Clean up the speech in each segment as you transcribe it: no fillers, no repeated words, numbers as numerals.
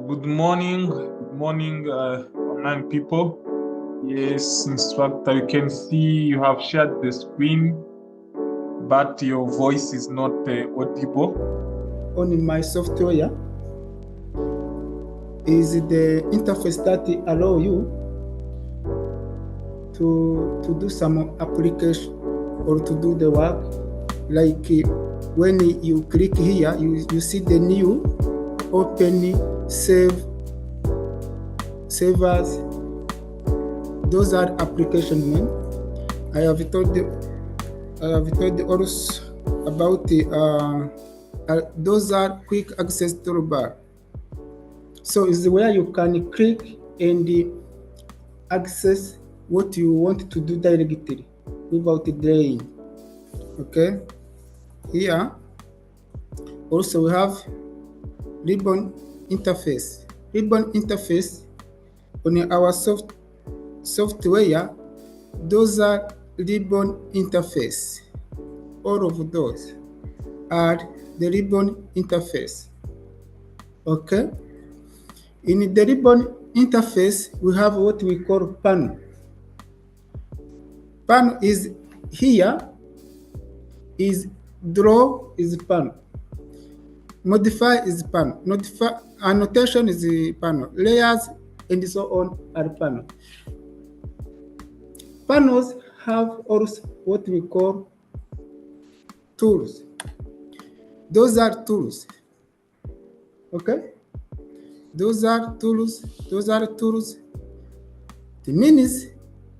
Good morning, online people. Yes, instructor, you can see you have shared the screen, but your voice is not audible. On my software is the interface that allow you to do some application or to do the work. Like when you click here, you see the new open save as. Those are application name. I have told also about those are quick access toolbar. So it's where you can click and access what you want to do directly without delaying. Okay. Here also we have ribbon interface. Ribbon interface on our software, those are ribbon interface. All of those are the ribbon interface. Okay. In the ribbon interface, we have what we call panel. Panel is here, is draw is panel. Modify is panel. Annotation is the panel. Layers and so on are panel. Panels have also what we call tools. Those are tools. Okay? Those are tools. The means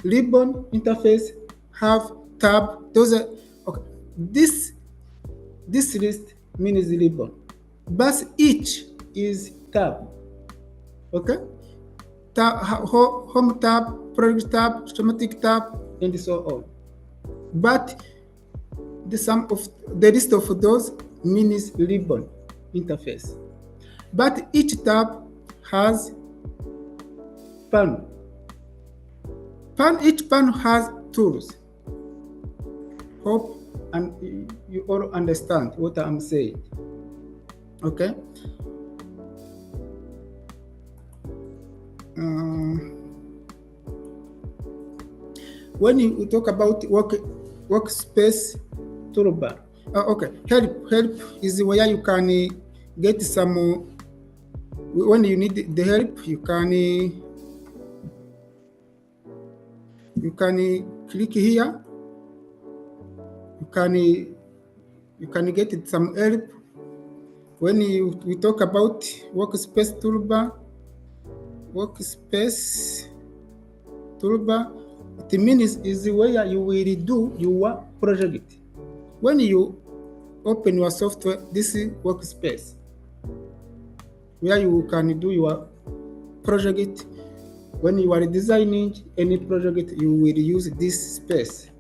ribbon interface have tab. Those are okay. This list means ribbon, but each is tab. Okay? Tab, home tab, project tab, schematic tab, and so on. But the sum of the list of those means ribbon interface. But each tab has panel. Each panel has tools. Hope and you all understand what I'm saying. Okay. When you talk about workspace toolbar, okay, help is where you can get some. When you need the help, you can click here. You can get some help. When we talk about workspace toolbar, it means is where you will do your project. When you open your software, this is workspace, where you can do your project. When you are designing any project, you will use this space.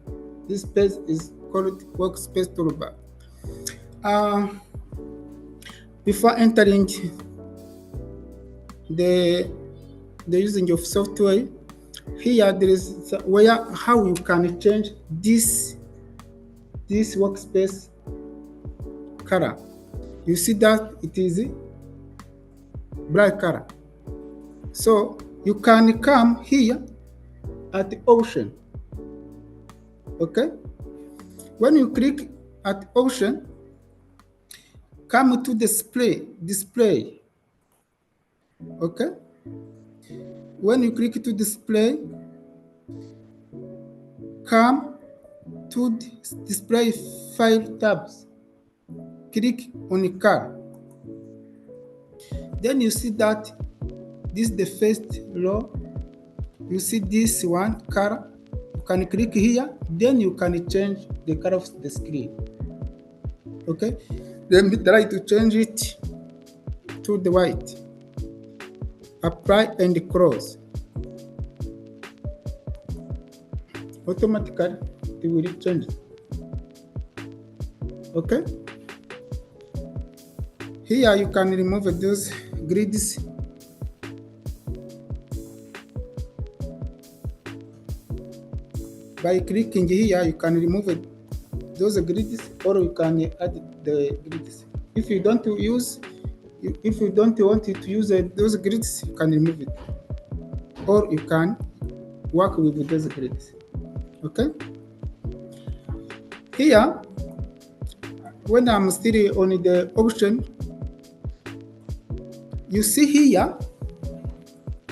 This space is called workspace toolbar. Before entering the using of software, here there is where how you can change this workspace color. You see that it is black color. So you can come here at the option. Okay. When you click at option, come to display. Okay. When you click to display, come to display file tabs. Click on the car. Then you see that this is the first row. You see this one color. You can click here. Then you can change the color of the screen. Okay. Then try to change it to the white. Apply and close. Automatically it will change. Okay. Here you can remove those grids. By clicking here, you can remove those grids, or you can add the grids. If you don't use if you don't want it to use those grids, you can remove it, or you can work with those grids. Okay. Here, when I'm still on the option, you see here,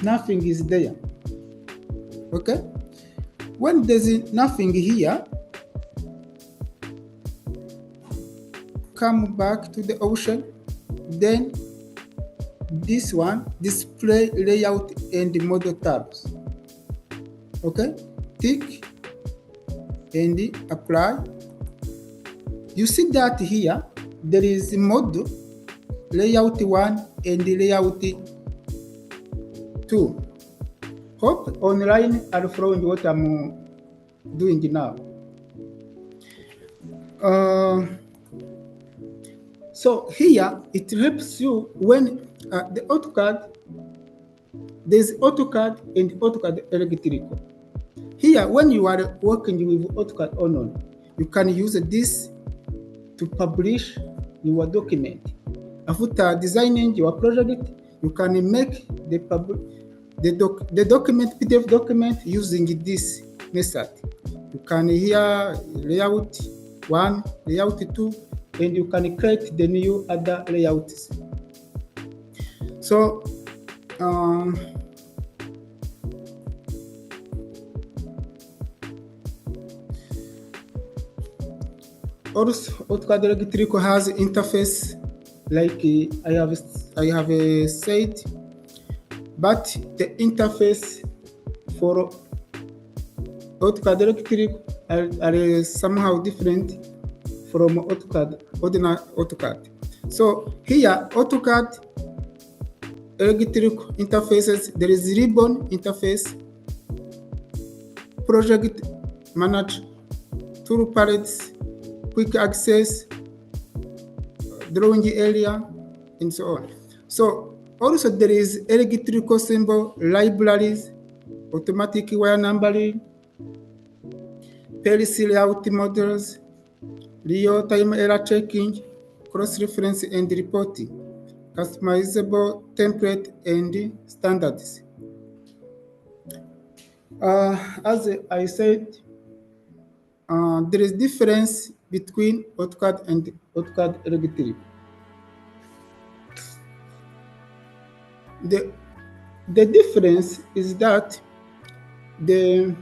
nothing is there. Okay. When there's nothing here, come back to the option, then this one, display layout and model tabs. Okay, tick and apply. You see that here there is model layout 1 and layout 2. Hope online are following what I'm doing now. So here it helps you when the AutoCAD, there's AutoCAD and AutoCAD Electrical. Here, when you are working with AutoCAD on, you can use this to publish your document. After designing your project, you can make the document, PDF document, using this method. You can here layout 1, layout 2, and you can create the new other layouts. So also AutoCAD Electrical has interface like I have said, but the interface for AutoCAD Electrical are somehow different from ordinary AutoCAD. So here, AutoCAD Electrical interfaces, there is ribbon interface, project manager, tool palettes, quick access, drawing area, and so on. So also there is electrical symbol libraries, automatic wire numbering, PLC layout models, real-time error checking, cross-reference and reporting, customizable template and standards. As I said, there is difference between AutoCAD and AutoCAD Electrical. The difference is that the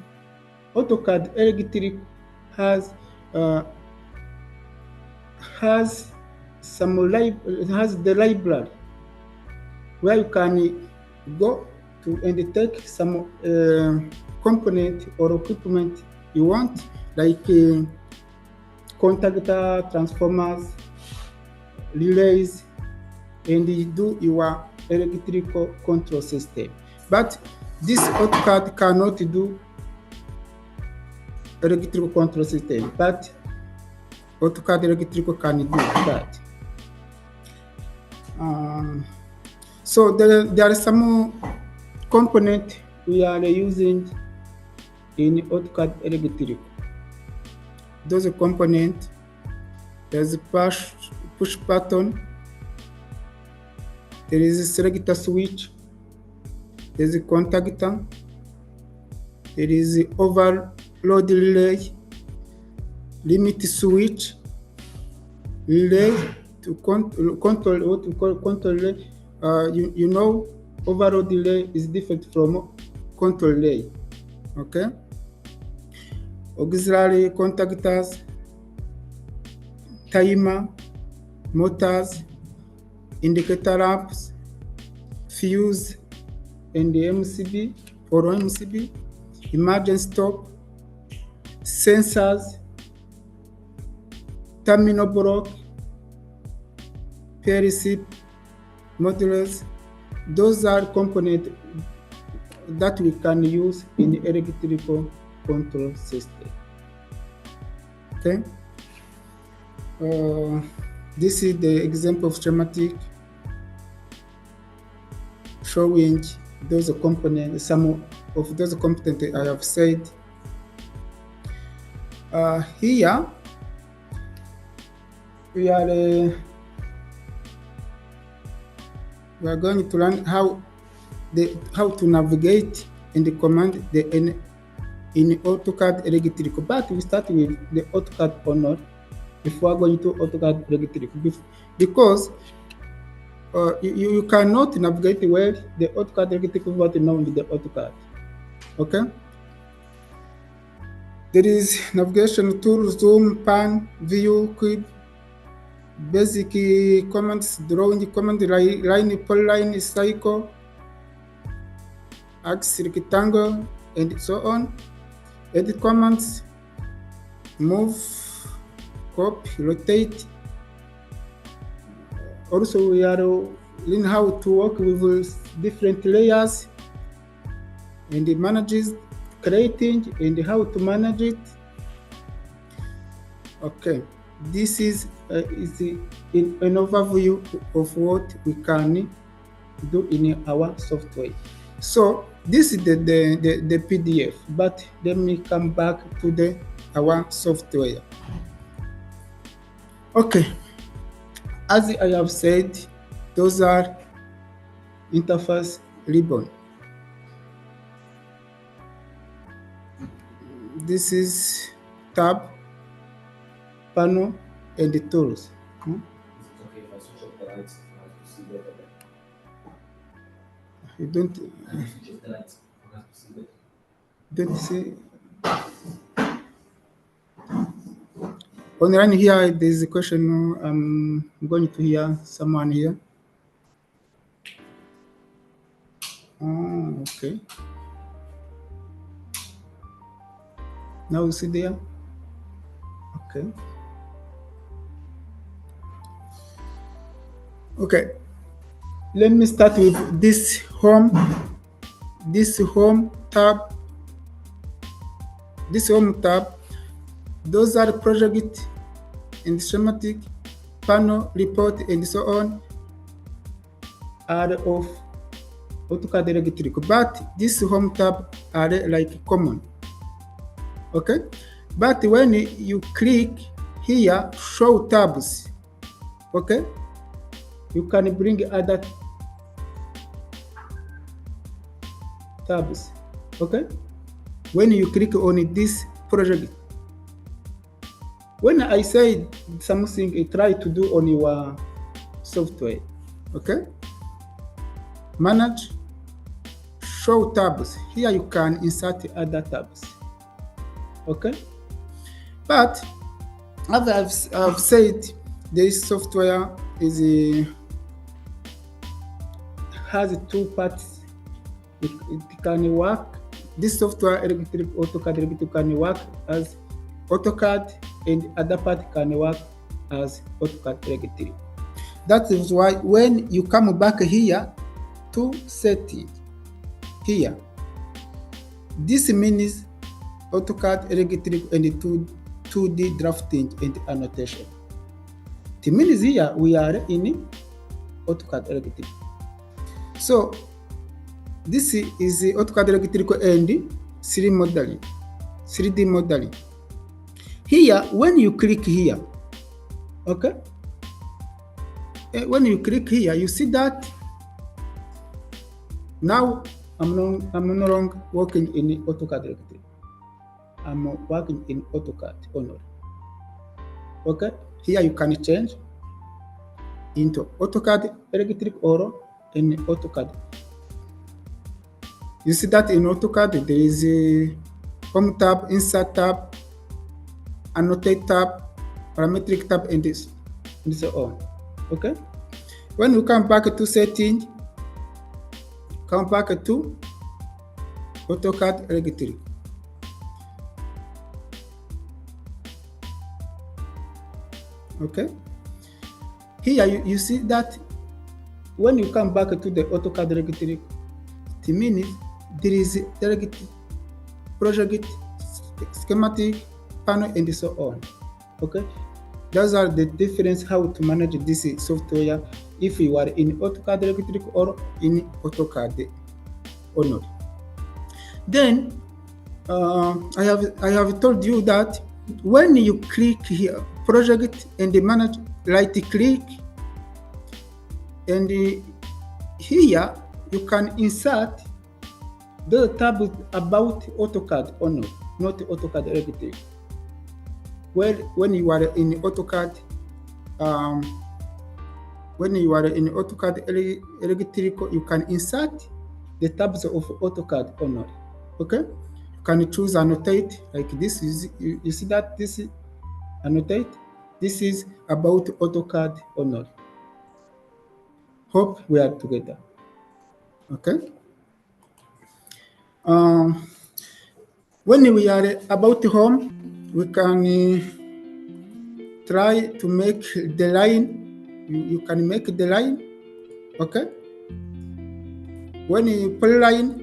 AutoCAD Electrical has the library where you can go to and take some component or equipment you want, like contactor, transformers, relays, and you do your electrical control system. But this AutoCAD cannot do electrical control system, but AutoCAD Electrical can do that. So there are some component we are using in AutoCAD Electrical. Those components, there's a push button, there is a selector switch, there's a contactor, there is the overload relay, limit switch, relay to control what we call control relay. You know, overload relay is different from control relay. Okay. Auxiliary contactors, timer, motors, indicator lamps, fuse, and the MCB or MCB, emergency stop, sensors, terminal block, PLC modules. Those are components that we can use in the electrical control system. Okay. This is the example of schematic showing those components, some of those components I have said. Here we are we are going to learn how to navigate and the command in AutoCAD Electric. But we start with the AutoCAD Honor before going to AutoCAD Electric, because you cannot navigate well the AutoCAD Electric without knowing the AutoCAD. Okay. There is navigation tool, zoom, pan, view, quib, basic commands, drawing command, line, polyline, cycle, axis, rectangle, and so on. Edit commands, move, copy, rotate. Also, we are learning how to work with different layers and it manages creating and how to manage it. Okay, this is an overview of what we can do in our software. So this is the PDF, but let me come back to our software. Okay, as I have said, those are interface ribbon. This is tab, panel, and the tools. Okay, if I switch off the lights, I have to see better. You don't. Switch off the lights, I have to see better. Don't see. Online here, there is a question. I'm going to hear someone here. Okay. Now you see there. Okay. Okay. Let me start with this home tab. This home tab. Those are the project and schematic, panel, report, and so on are of AutoCAD Electric. But this home tab are like common. Okay, but when you click here, show tabs, okay, you can bring other tabs. Okay, when you click on this project, when I say something you try to do on your software, okay, manage, show tabs. Here you can insert other tabs. Okay, but as I've said, this software has two parts. It can work. This software Electric AutoCAD Electric can work as AutoCAD, and other part can work as AutoCAD Electric. That is why when you come back here to setting here, this means AutoCAD Electric and 2D drafting and annotation. It means here we are in AutoCAD Electric. So this is the AutoCAD Electric and 3D modeling. Here, when you click here, okay, when you click here, you see that now I'm no longer working in AutoCAD Electric. I'm working in AutoCAD Honor. Okay, here you can change into AutoCAD Electric or in AutoCAD. You see that in AutoCAD there is a Home tab, Insert tab, Annotate tab, Parametric tab, and this and so on. Okay. When we come back to Settings, come back to AutoCAD Electric. Okay, here you see that when you come back to the AutoCAD Electric, it means there is project, schematic, panel, and so on. Okay, those are the difference how to manage this software if you are in AutoCAD Electric or in AutoCAD Honor. Then I have told you that when you click here project and manage, right click, and here you can insert the tab about AutoCAD or not AutoCAD Electric. Well, when you are in AutoCAD, Electric, you can insert the tabs of AutoCAD or not. Okay, you can choose annotate like this. You see that this is annotate. This is about AutoCAD or not. Hope we are together. Okay. When we are about home, we can try to make the line. You can make the line. Okay. When you pull line,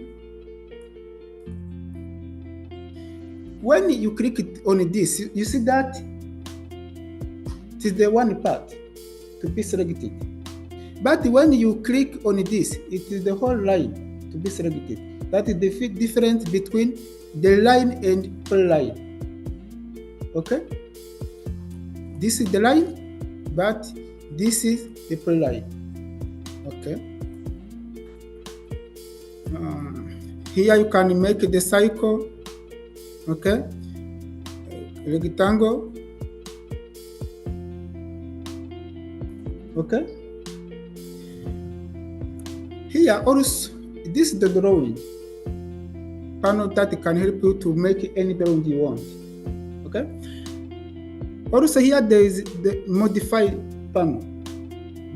when you click it on this, you see that it is the one part to be selected. But when you click on this, it is the whole line to be selected. That is the difference between the line and pull line. Okay? This is the line, but this is the pull line. Okay? Here you can make the cycle. Okay? Rectangle. Okay? Here also, this is the drawing panel that can help you to make any drawing you want. Okay. Also here there is the modify panel.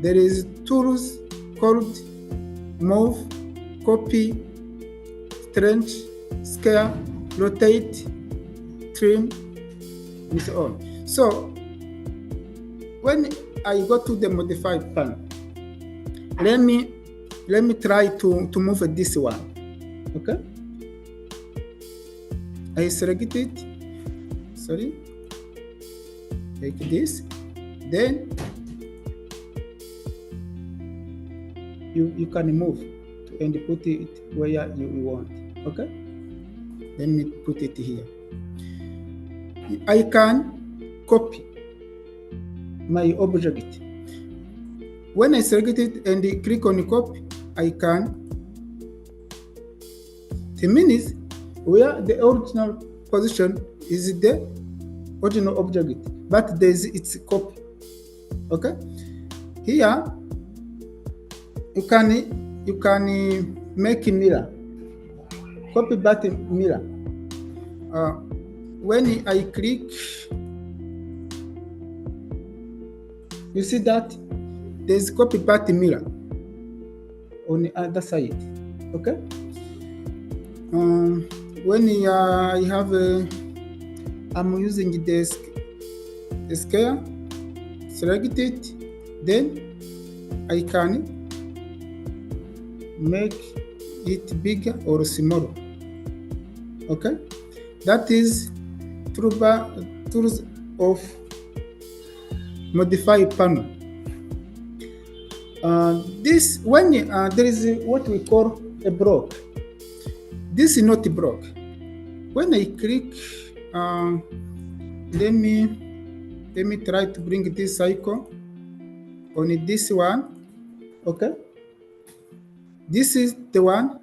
There is tools called move, copy, stretch, scale, rotate, trim, and so on. So when I go to the modify panel, let me try to move this one. Okay. I select it, sorry, like this. Then you can move and put it where you want. Okay. Let me put it here. I can copy my object. When I select it and click on copy, I can minutes where the original position is the original object, but there is its copy. Okay. Here you can make a mirror, copy button mirror. When I click, you see that there is copy button mirror on the other side. Okay. When I have I'm using the scale, select it, then I can make it bigger or smaller. Okay, that is tools of modify panel. This when there is what we call a block. This is not a block. When I click, let me try to bring this cycle on this one. Okay, this is the one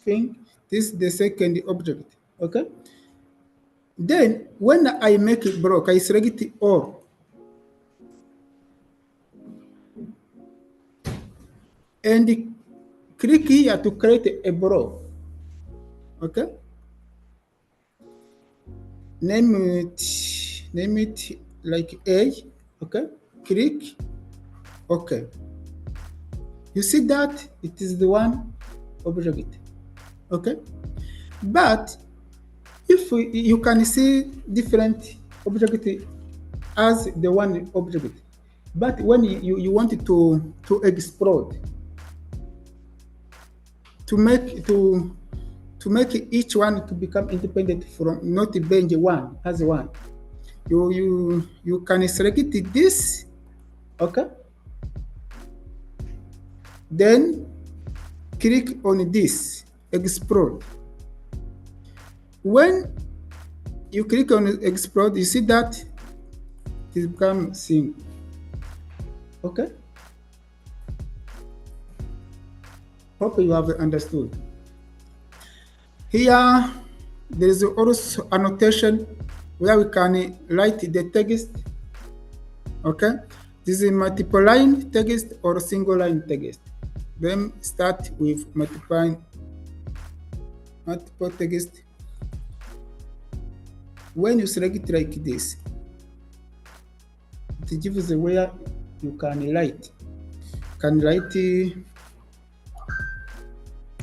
thing. This is the second object. Okay. Then when I make it block, I select it all. And click here to create a block. Okay. Name it like A. Okay. Click. Okay. You see that it is the one object. Okay. But if you can see different object as the one object, but when you want to explode, to make each one to become independent from not being one as one, you can select this. Okay. Then click on this explode. When you click on explode, you see that it becomes single. Okay. Hope you have understood. Here, there is also annotation where we can write the text. Okay, this is multiple line text or single line text. Then start with multiple text. When you select it like this, it gives where you can write.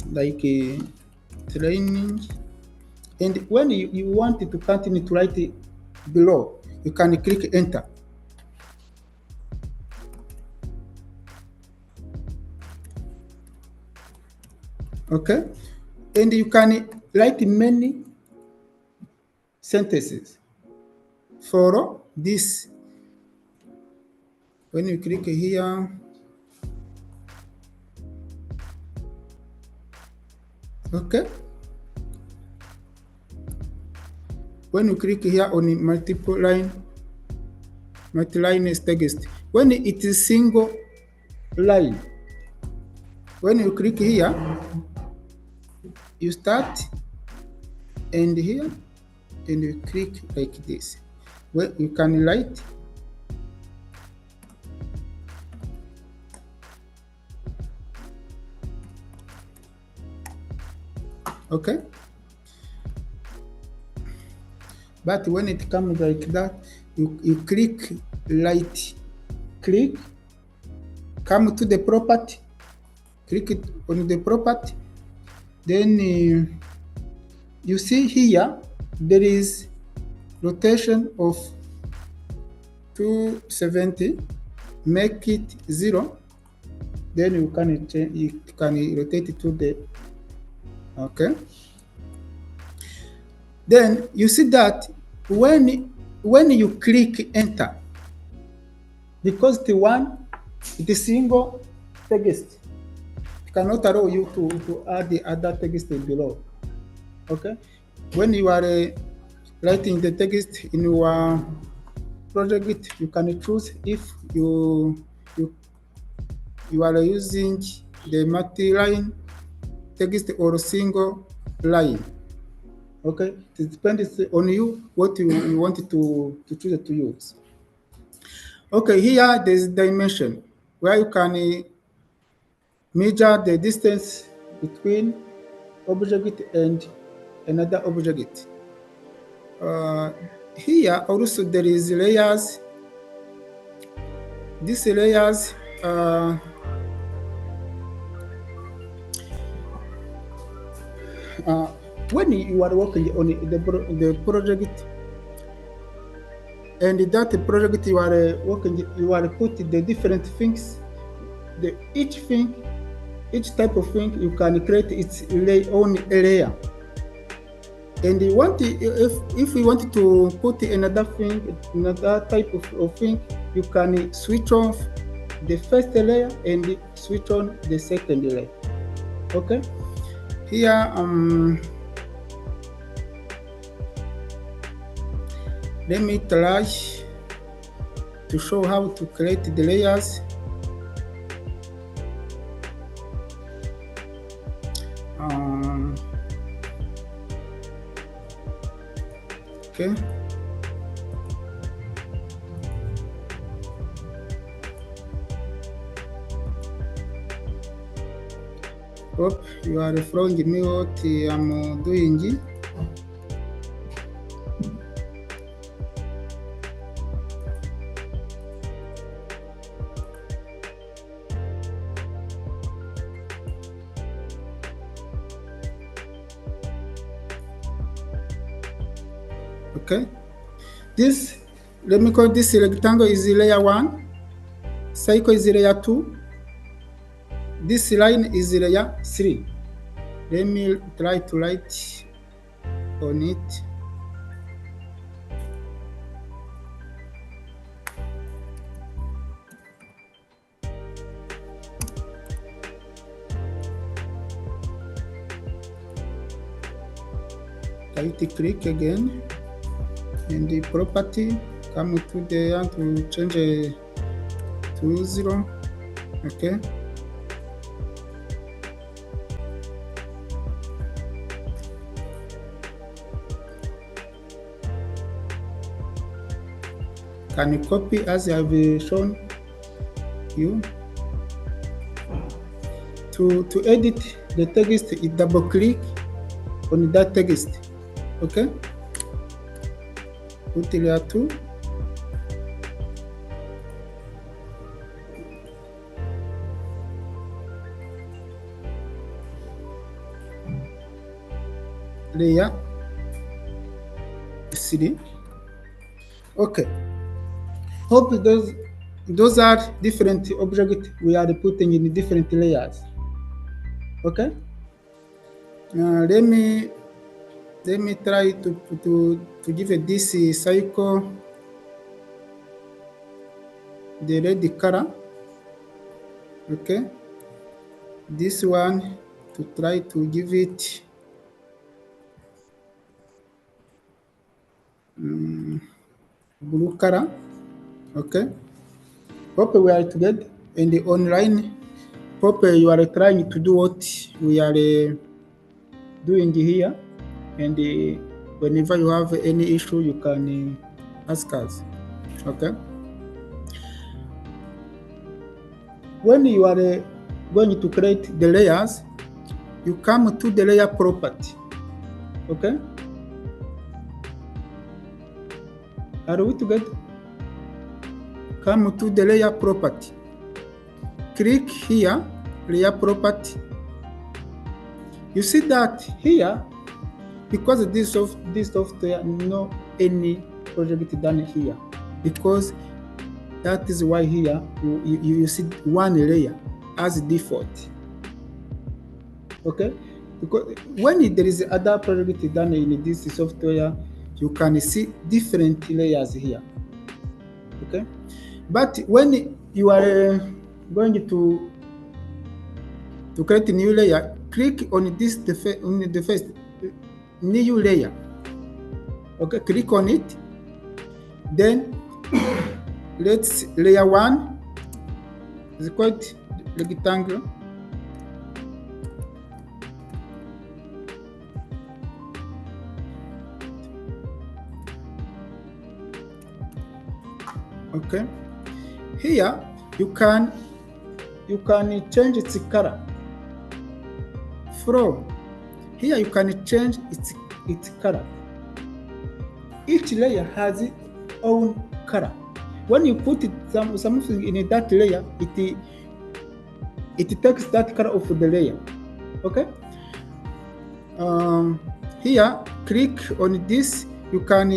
Like a training, and when you want to continue to write it below, you can click enter. Okay, and you can write many sentences for this. When you click here, okay, when you click here on multi-line text, when it is single line, when you click here, you start, and here, and you click like this, where you can write. Okay, but when it comes like that, you click right click, come to the property, click it on the property, then you see here there is rotation of 270, make it 0, then you can change, you can rotate it to the, okay. Then you see that when you click enter, because the one, it is single text, it cannot allow you to add the other text below. Okay, when you are writing the text in your project, you can choose if you are using the multi-line text or single line. Okay, it depends on you what you want to choose to use. Okay, here there's dimension where you can measure the distance between object and another object. Here also there is layers. These layers when you are working on the project, and that project you are working, you are putting the different things. Each type of thing, you can create its own layer. And you want if we want to put another thing, another type of thing, you can switch off the first layer and switch on the second layer. Okay. Here let me try to show how to create the layers. Okay. Hope you are following me what I'm doing. Okay, this, let me call this rectangle is layer 1, circle is layer 2, this line is layer 3. Let me try to write on it. Right click again, and the property, come to the to change to 0. Okay, can you copy as I have shown you. To edit the text, you double click on that text. Okay, put layer 2. Layer 3. Okay, hope those are different objects we are putting in different layers. Okay, let me try to give this cycle the red color. Okay, this one to try to give it blue color. Okay, hope we are together in the online. Hope you are trying to do what we are doing here, and whenever you have any issue, you can ask us. Okay, when you are going to create the layers, you come to the layer property. Okay, are we together? Come to the layer property. Click here, layer property. You see that here, because this software no any project done here, because that is why here you see one layer as default. Okay, because when there is other project done in this software, you can see different layers here. Okay, but when you are going to create a new layer, click on this the first new layer. Okay, click on it. Then let's layer 1 is quite rectangle. Okay, here you can change its color. From here you can change its color. Each layer has its own color. When you put something in that layer, it takes that color of the layer. Okay. Here, click on this. You can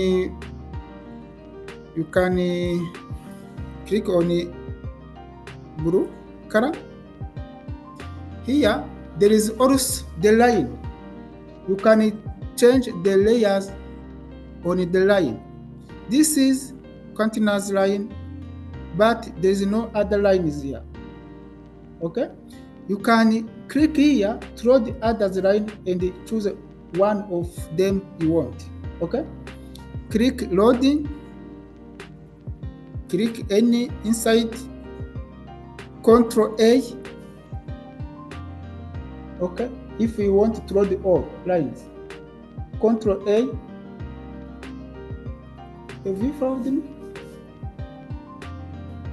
click on blue color. Here there is also the line. You can change the layers on the line. This is continuous line, but there is no other lines here. Okay, you can click here, throw the other line, and choose one of them you want. Okay, click loading. Click any inside, Control A. Okay, if you want to throw the all lines, Control A. Have you found me?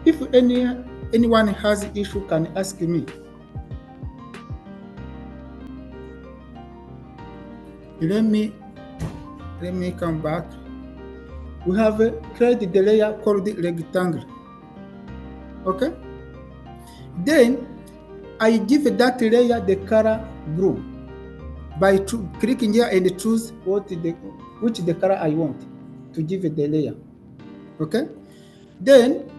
If anyone has issue, can ask me. Let me come back. We have created the layer called the rectangle. Okay. Then I give that layer the color blue by clicking here and choose which the color I want to give it the layer. Okay. Then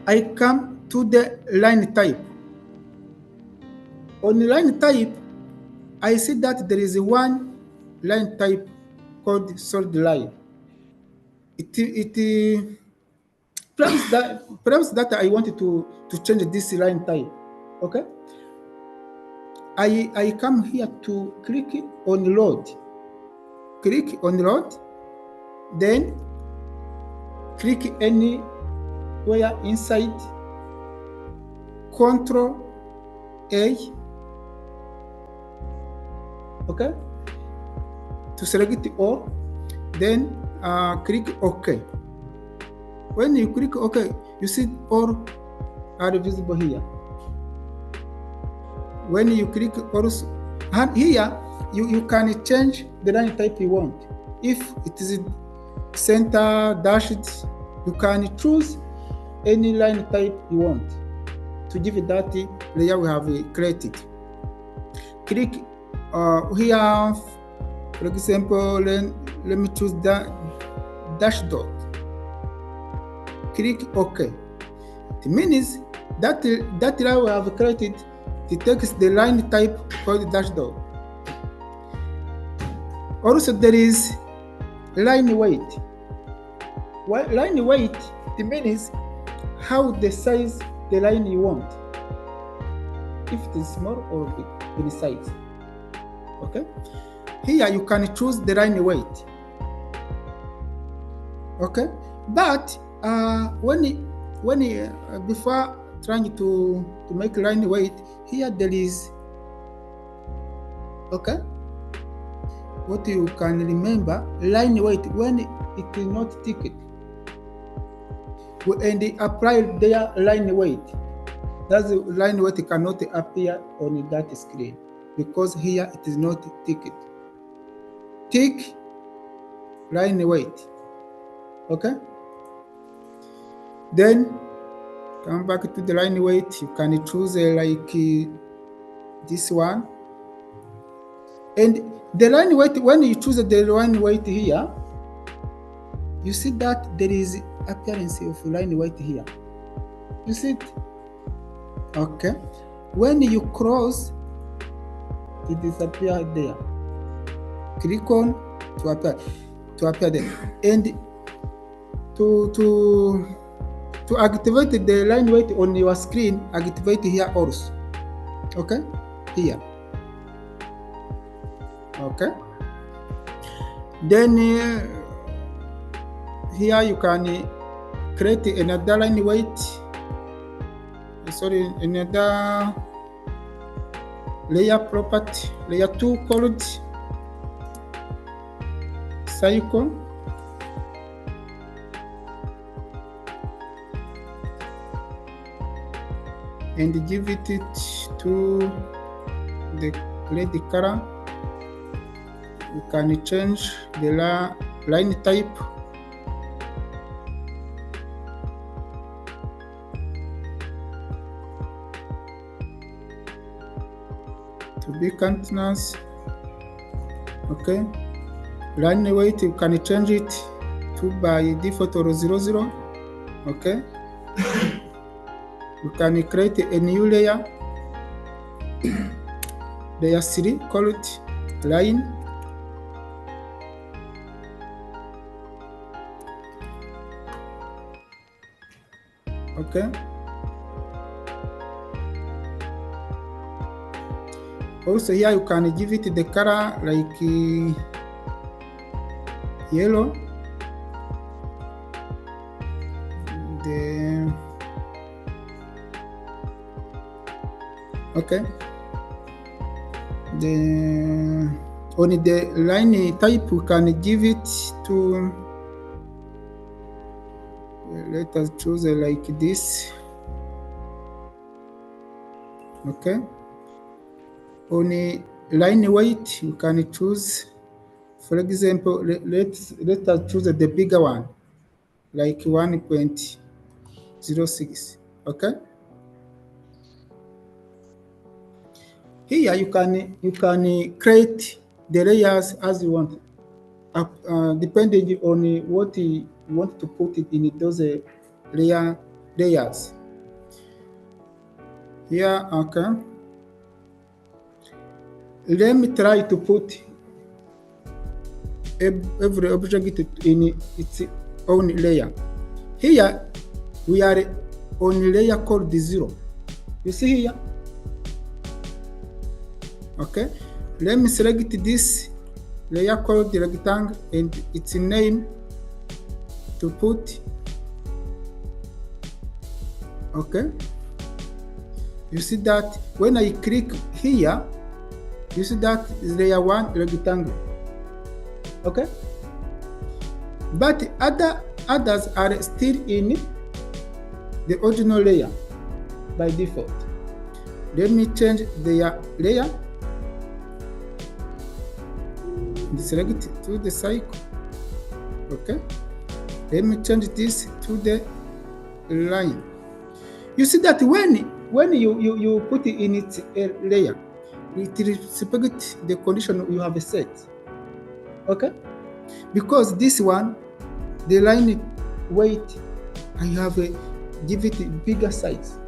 I come to the line type. On the line type, I see that there is one line type called solid line. Perhaps that I wanted to change this line type. Okay. I come here to click on load. Click on load. Then click anywhere inside. Control A. Okay. To select all. Then click OK. When you click OK, you see all are visible here. When you click also, and here you can change the line type you want. If it is center dashed, you can choose any line type you want to give it that layer we have created. Click here, for example, let me choose the dash dot. Click OK. It means that layer we have created, it takes the line type called dash dot. Also, there is line weight. Line weight, it means how the size the line you want. If it is small or big in size. Okay. Here you can choose the line weight. Okay. But before trying to make line weight, here there is okay. What you can remember, line weight when it is not ticket, and apply their line weight. That's the line weight cannot appear on that screen because here it is not ticket. Tick line weight. Okay. Then come back to the line weight. You can choose like this one. And the line weight, when you choose the line weight here, you see that there is appearance of line weight here. You see it? Okay. When you cross, it disappears there. Click on to appear there. And to activate the line weight on your screen, activate here also. Okay? Here. Okay. Then here you can create another line weight. Sorry, another layer property, layer 2 called cycle. And give it to the red color. You can change the line type. To be continuous. Okay. Line weight, you can change it to by default or 00. Okay. You can create a new layer. Layer 3, call it line. Okay. Also here you can give it the color like yellow. Okay. Only the line type we can give it to. Let us choose like this. Okay. Only line weight you can choose. For example, let us choose the bigger one, like 1.06. Okay. Here you can create the layers as you want, depending on what you want to put it in those layers. Here, okay. Let me try to put every object in its own layer. Here we are on layer called 0. You see here? Okay. Let me select this layer called the rectangle and its name to put. Okay. You see that when I click here, you see that is layer 1 rectangle. Okay. But other others are still in the original layer by default. Let me change their layer and select to the cycle. Okay, let me change this to the line. You see that when you put it in its layer, it respects the condition you have set. Okay, because this one, the line weight, I have give it a bigger size.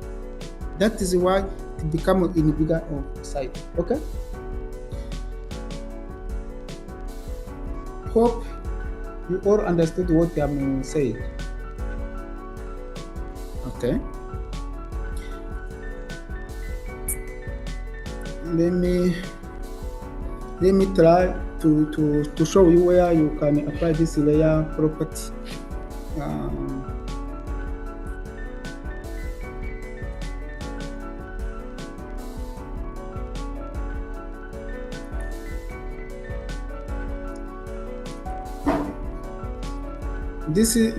That is why it becomes in bigger size. Okay. Hope you all understood what I'm saying. Okay. Let me try to show you where you can apply this layer property.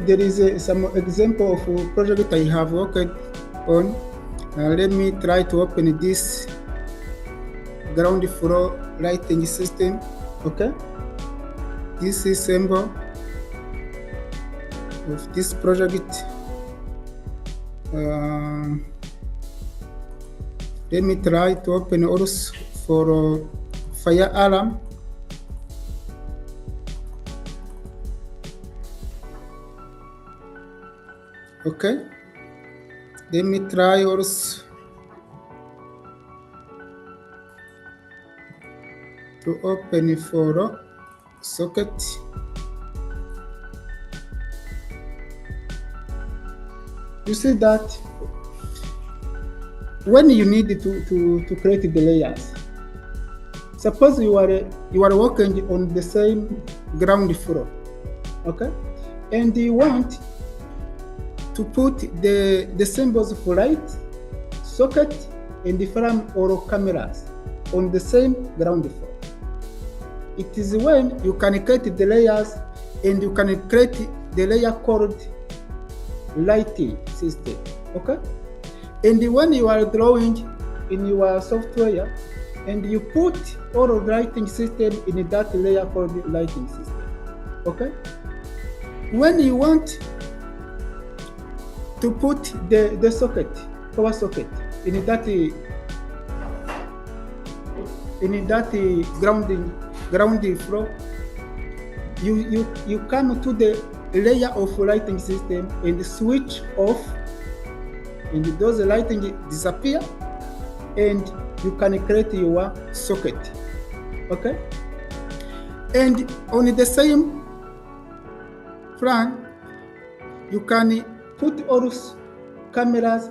There is some example of a project I have worked on. Let me try to open this ground floor lighting system. Okay, this is symbol of this project. Let me try to open also for fire alarm. Okay, let me try also to open for socket. You see that when you need to create the layers, suppose you are working on the same ground floor, okay, and you want to put the symbols for light, socket, and the frame or cameras on the same ground floor. It is when you can create the layers and you can create the layer called lighting system. Okay? And when you are drawing in your software and you put all of the lighting system in that layer called lighting system. Okay? When you want to put the socket, power socket, in that grounding floor, you come to the layer of lighting system and switch off, and those lighting disappear, and you can create your socket. Okay, and on the same front, you can put all cameras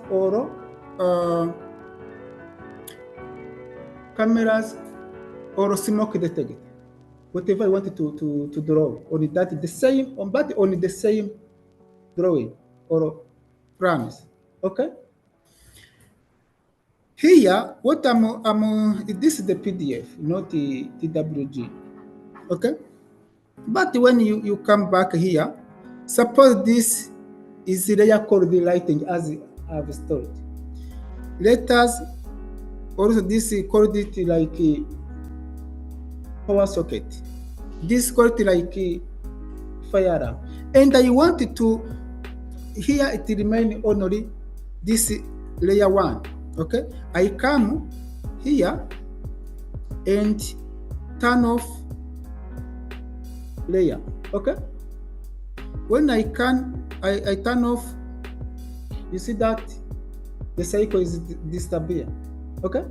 or smoke detector, whatever you want to draw on that the same, but on the same drawing or frames. Okay. Here, what this is the PDF, not the TWG. Okay. But when you come back here, suppose this is the layer called the lighting as I have stored. Let us also this called it like a power socket. This called it like a fire alarm. And I wanted to here it remain only this layer 1. Okay, I come here and turn off layer. Okay, when I turn off, you see that the cycle is disappear. Okay,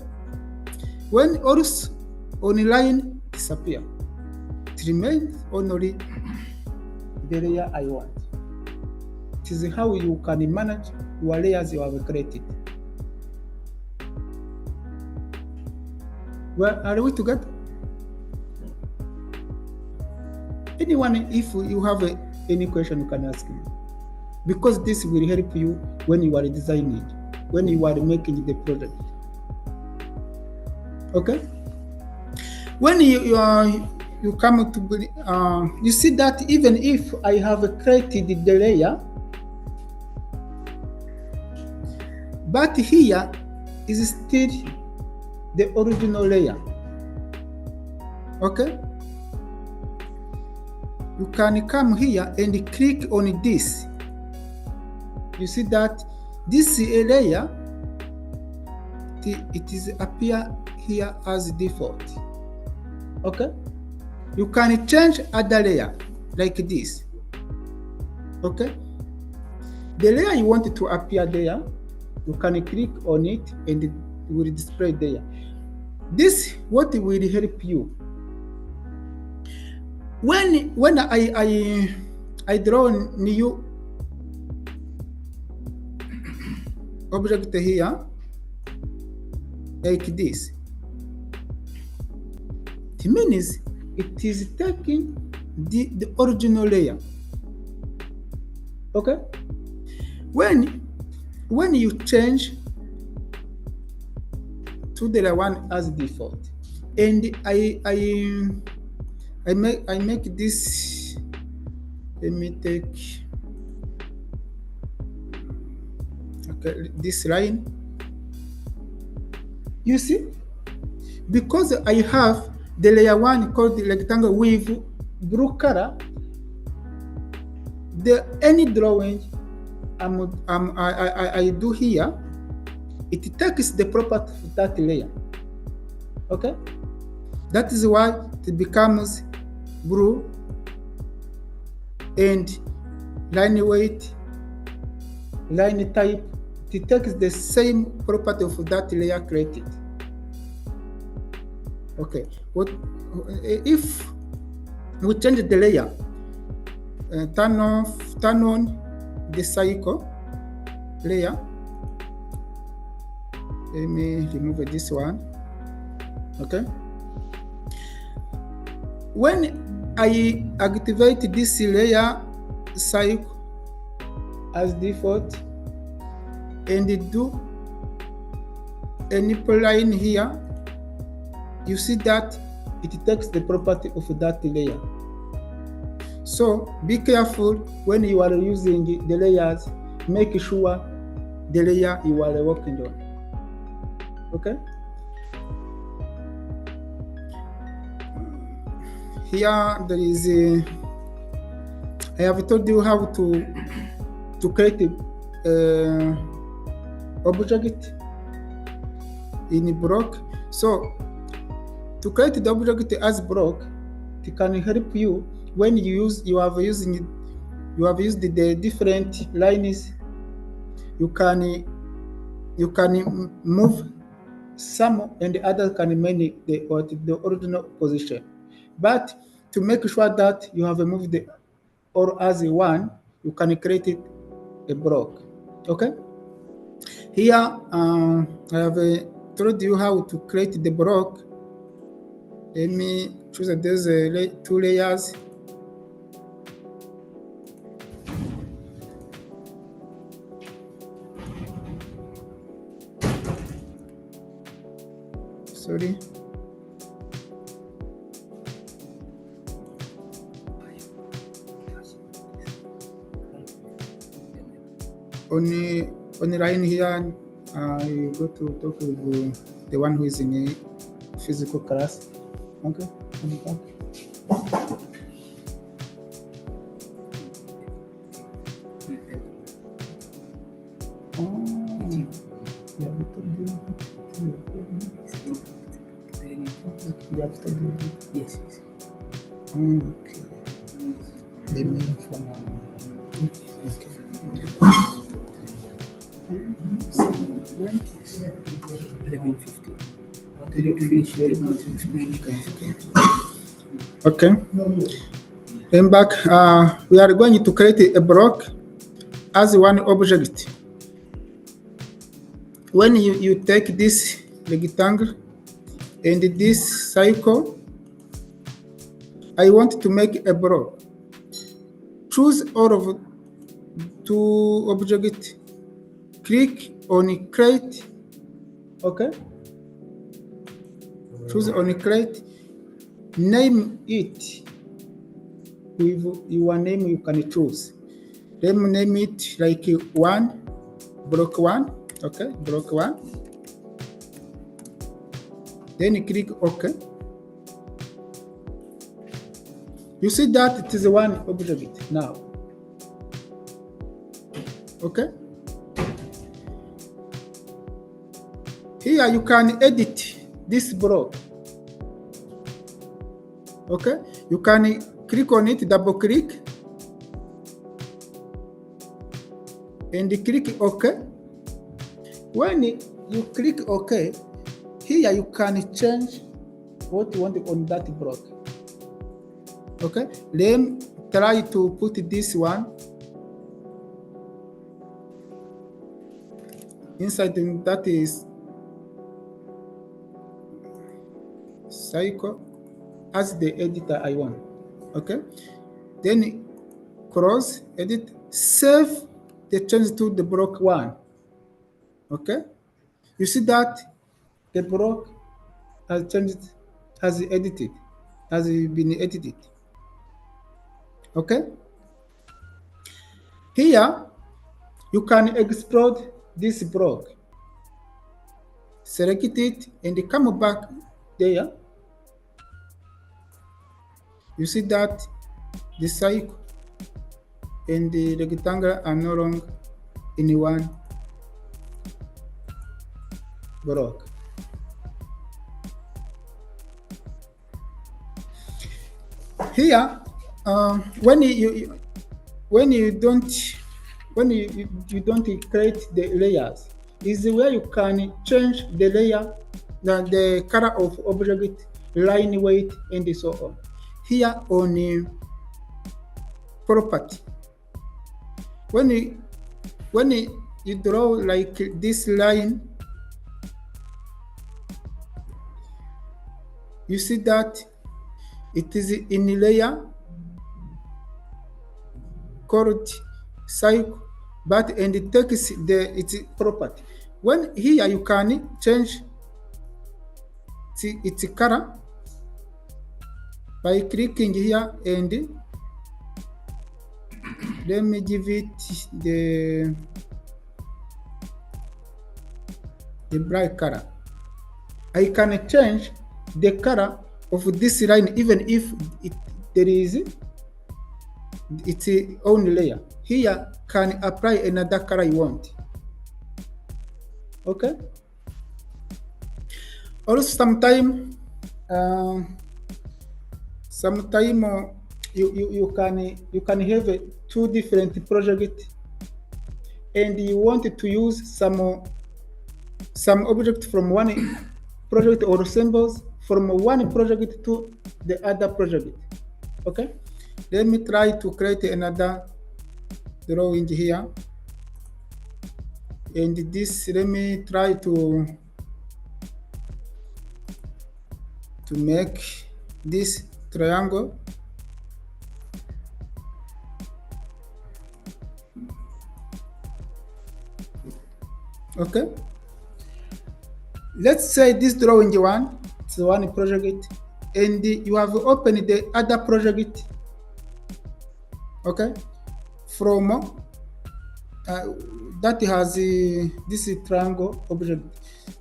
when also on line disappear, it remains only the layer I want. It is how you can manage your layers you have created. Well, are we together? Anyone, if you have any question, you can ask me. Because this will help you when you are designing, when you are making the project. Okay? When you come to you see that even if I have created the layer, but here is still the original layer. Okay, you can come here and click on this. You see that this layer, it is appear here as default. Okay, you can change other layer like this. Okay, the layer you want to appear there, you can click on it and it will display there. This what will help you when I draw new object here like this. It means it is taking the original layer. Okay, when you change to the one as default, and I make this. Let me take this line. You see, because I have the layer 1 called the rectangle with blue color, any drawing I do here, it takes the property of that layer. Okay, that is why it becomes blue, and line weight, line type, it takes the same property of that layer created. Okay, what if we change the layer? Turn on the cycle layer. Let me remove this one. Okay, when I activate this layer cycle as default and do any line here, you see that it takes the property of that layer. So be careful when you are using the layers. Make sure the layer you are working on. Okay, here there is I have told you how to create a object in block. So to create the object as block, it can help you when you have used the different lines. You can move some and the other can remain the original position. But to make sure that you have moved or as one, you can create a block. Okay, here I have told you how to create the block. Let me choose these two layers. Sorry. On the line here, I go to talk with the one who is in a physical class. Okay, I'm back. Yes. Okay. Let me inform. Okay. 11:50. Okay. Then back. We are going to create a block as one object. When you take this rectangle and this cycle, I want to make a block. Choose all of two objects. Click on create. Okay. Choose on create. name it with your name you can choose. Let me name it like block 1. Okay, block 1. Then click OK. You see that it is one object now. Okay. Here you can edit this block. Okay. You can click on it, double click, and click OK. When you click OK, here you can change what you want on that block. Okay, then try to put this one inside, that is cycle as the editor I want. Okay, then cross, edit, save the change to the block 1. Okay, you see that the block has changed, has been edited. Okay, here you can explode this block, select it and come back there. You see that the cycle and the rectangle are no longer in one block. Here, when you don't create the layers, is where you can change the layer, the color of object, line weight, and so on. Here on property, when you draw like this line, you see that it is in a layer called cycle, but and it takes its property. When here you can change its color by clicking here, and let me give it the bright color. I can change the color of this line even if there is its own layer. Here can apply another color you want. Okay. Also sometime you can have two different projects, and you want to use some object from one project or symbols from one project to the other project. Okay, let me try to create another drawing here, and this, let me try to make this triangle. Okay, let's say this drawing one, it's one project, and you have opened the other project. Okay, from that has this triangle object.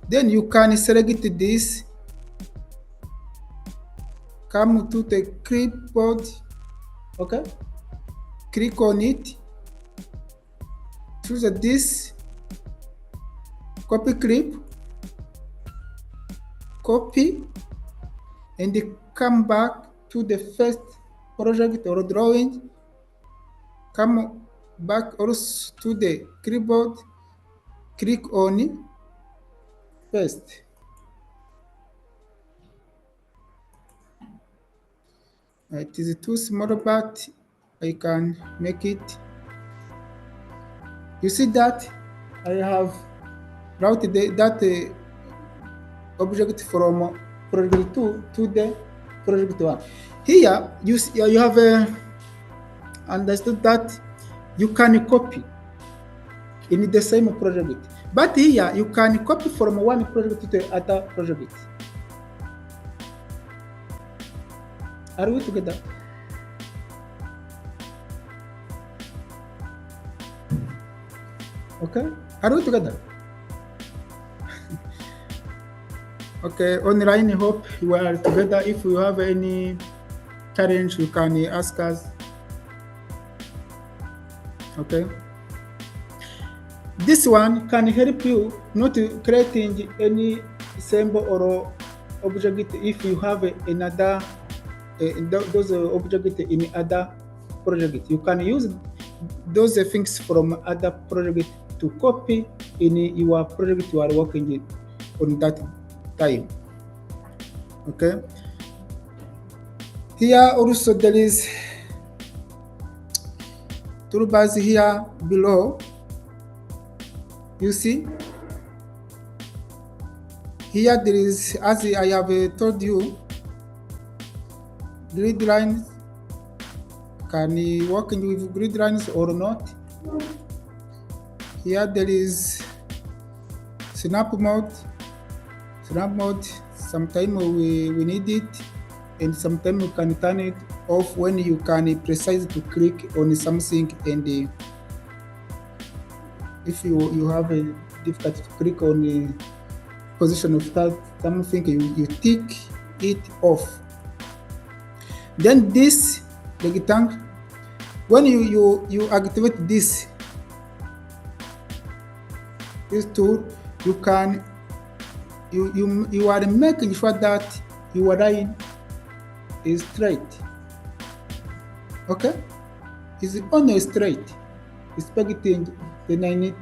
Then you can select this, come to the clipboard. Okay, click on it, choose this, copy clip, copy, and come back to the first project or drawing. Come back also to the clipboard, click on paste. It is too small, but I can make it. You see that I have routed that object from project 2 to the project 1. Here you have understood that you can copy in the same project, but here you can copy from one project to the other project. Are we together? Okay, are we together? Okay, online, hope you are together. If you have any challenge, you can ask us. Okay, this one can help you not creating any symbol or object if you have another those object in other project. You can use those things from other project to copy in your project you are working on that time. Okay, here also there is toolbars here below. You see here there is, as I have told you, grid lines. Can you working with grid lines or not? Here there is snap mode. Snap mode, sometimes we need it, and sometimes you can turn it off when you can precise to click on something, and if you have a difficulty to click on the position of something, you tick it off. Then this rectangle, when you activate this tool, you can you are making sure that your line is straight. Okay, is only straight, expecting the 90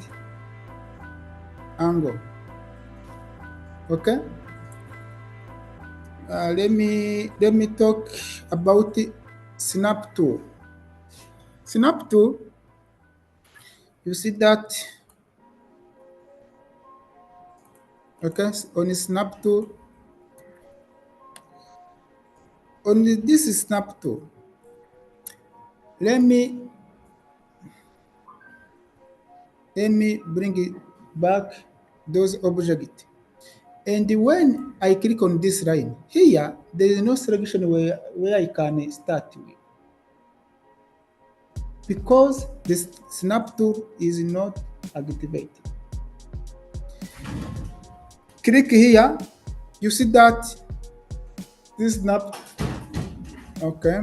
angle. Okay, let me talk about the snap tool. Snap tool, you see that. Okay, on the snap tool, on this snap tool, let me bring it back those objects. And when I click on this line here, there is no selection where I can start with, because this snap tool is not activated. Click here, you see that this snap. Okay,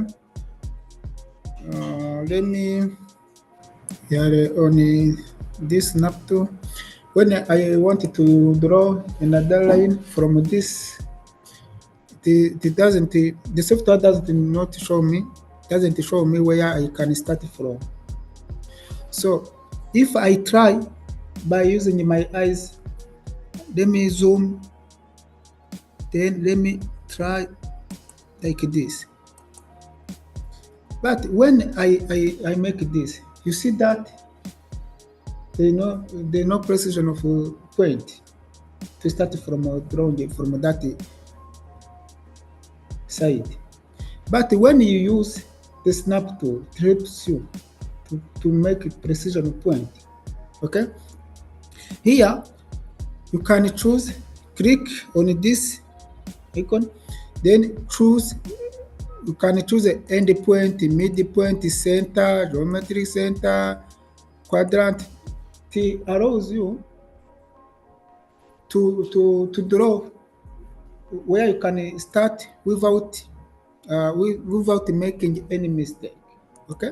let me here on this snap tool. When I wanted to draw another line from this, the software doesn't show me where I can start from. So if I try by using my eyes, let me zoom, then let me try like this. But when I make this, you see that there's no precision of point to start from drawing from that side. But when you use the snap tool, it helps you to make a precision point. Okay, here you can choose, click on this icon, then choose. You can choose the end point, midpoint, center, geometric center, quadrant. It allows you to draw where you can start without making any mistake. Okay,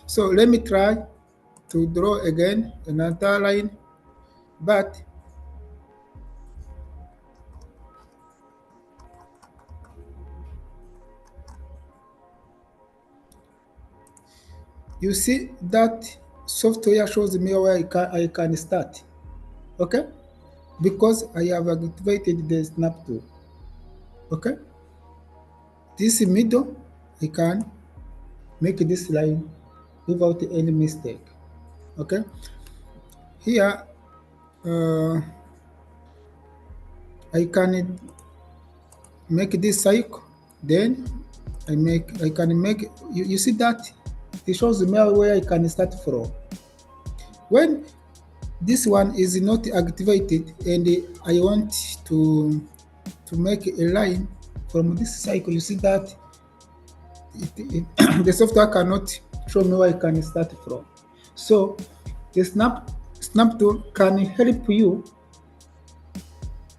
so let me try to draw again another line, but you see that software shows me where I can start. Okay, because I have activated the snap tool. Okay, this middle, I can make this line without any mistake. Okay, here I can make this cycle, then I can make, you see that it shows me where I can start from. When this one is not activated and I want to make a line from this cycle, you see that the software cannot show me where I can start from. So the snap tool can help you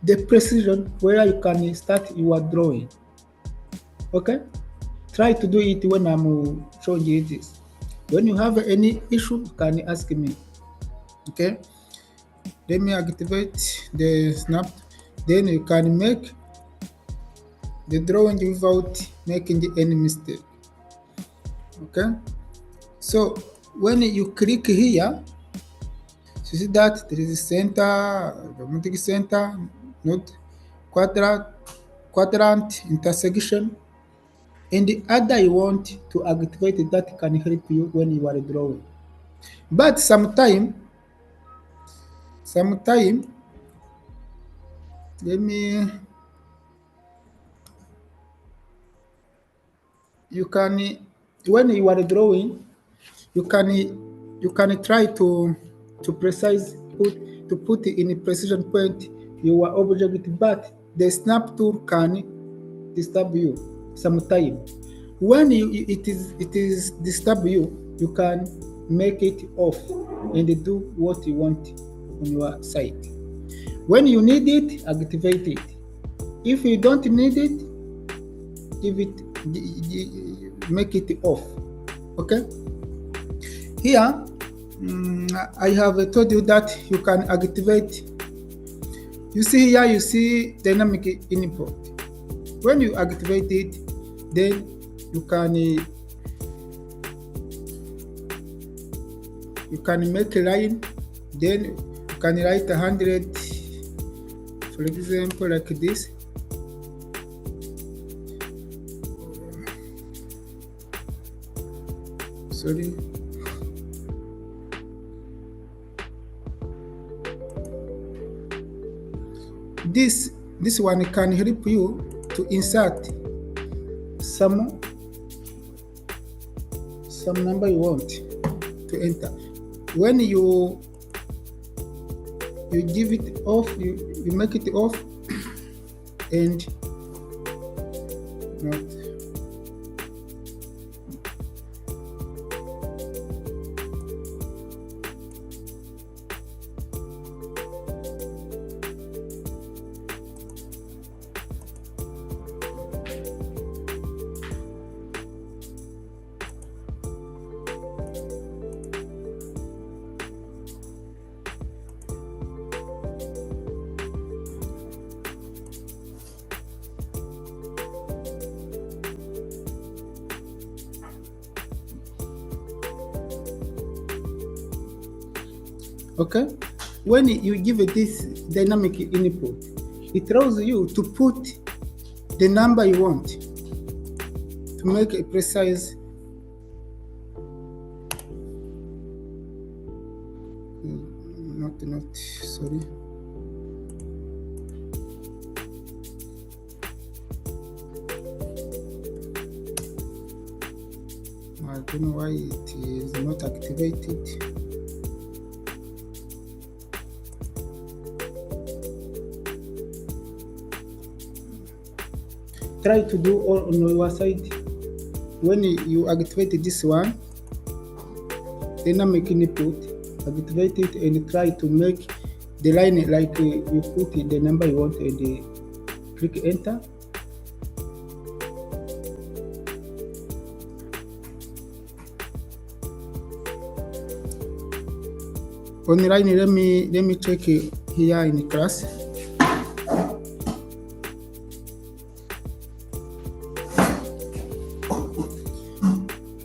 the precision where you can start your drawing. Okay, try to do it when I'm showing you this. When you have any issue, you can ask me. Okay, let me activate the snap. Then you can make the drawing without making any mistake. Okay, so when you click here, you see that there is a center, geometric center, node, quadrant, intersection, and the other you want to activate that can help you when you are drawing. But sometime, let me, you can, when you are drawing, you can try to precise put in a precision point your object, but the snap tool can disturb you sometime. When it is disturb you, you can make it off and do what you want on your site. When you need it, activate it. If you don't need it, make it off. Okay. Here, I have told you that you can activate. You see here, you see dynamic input. When you activate it, then you can make a line. Then you can write 100, for example, like this. Sorry. This one can help you to insert some number you want to enter. When you give it off, you make it off and not. Okay, when you give it this dynamic input, it allows you to put the number you want to make a precise. Not sorry. I don't know why it is not activated. Try to do all on your side. When you activate this one, dynamic input, activate it and try to make the line like you put the number you want and click enter. On the line, let me check here in class.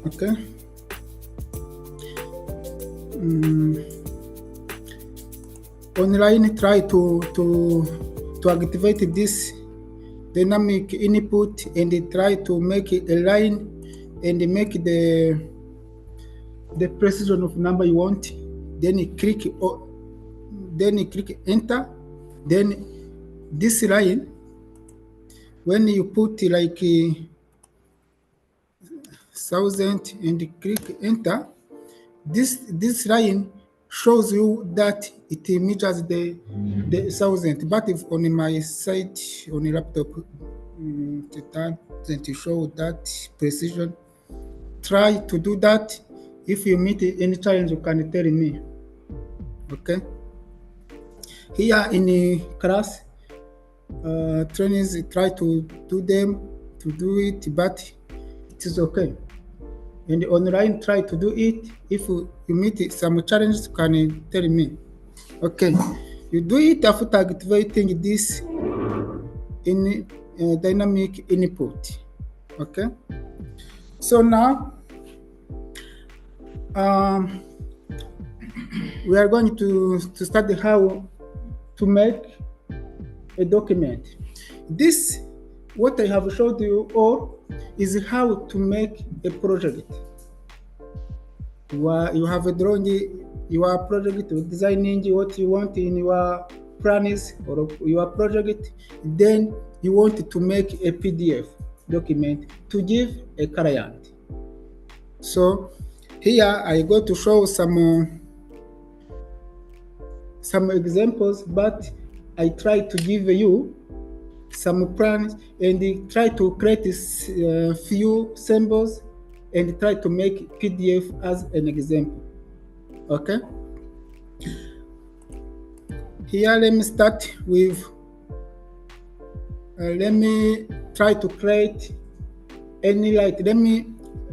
Okay. Online, try to activate this dynamic input and try to make a line and make the precision of number you want. Then you click enter. Then this line, when you put like 1000 and click enter, this line shows you that it measures the 1000. But if on my site on the laptop, that and to show that precision. Try to do that. If you meet any challenge, you can tell me. Okay. Here in the class, trainings try to do it, but it is okay. And online, try to do it. If you meet some challenges, you can tell me. Okay. You do it after activating this in dynamic input. Okay. So now um, we are going to study how to make a document. This, what I have showed you all, is how to make a project. You have a drawing your project, designing what you want in your plans or your project. Then you want to make a PDF document to give a client. So here I go to show some examples, but I try to give you some plans and try to create few symbols and try to make PDF as an example. Okay. Here, let me start with. Let me try to create any light. Let me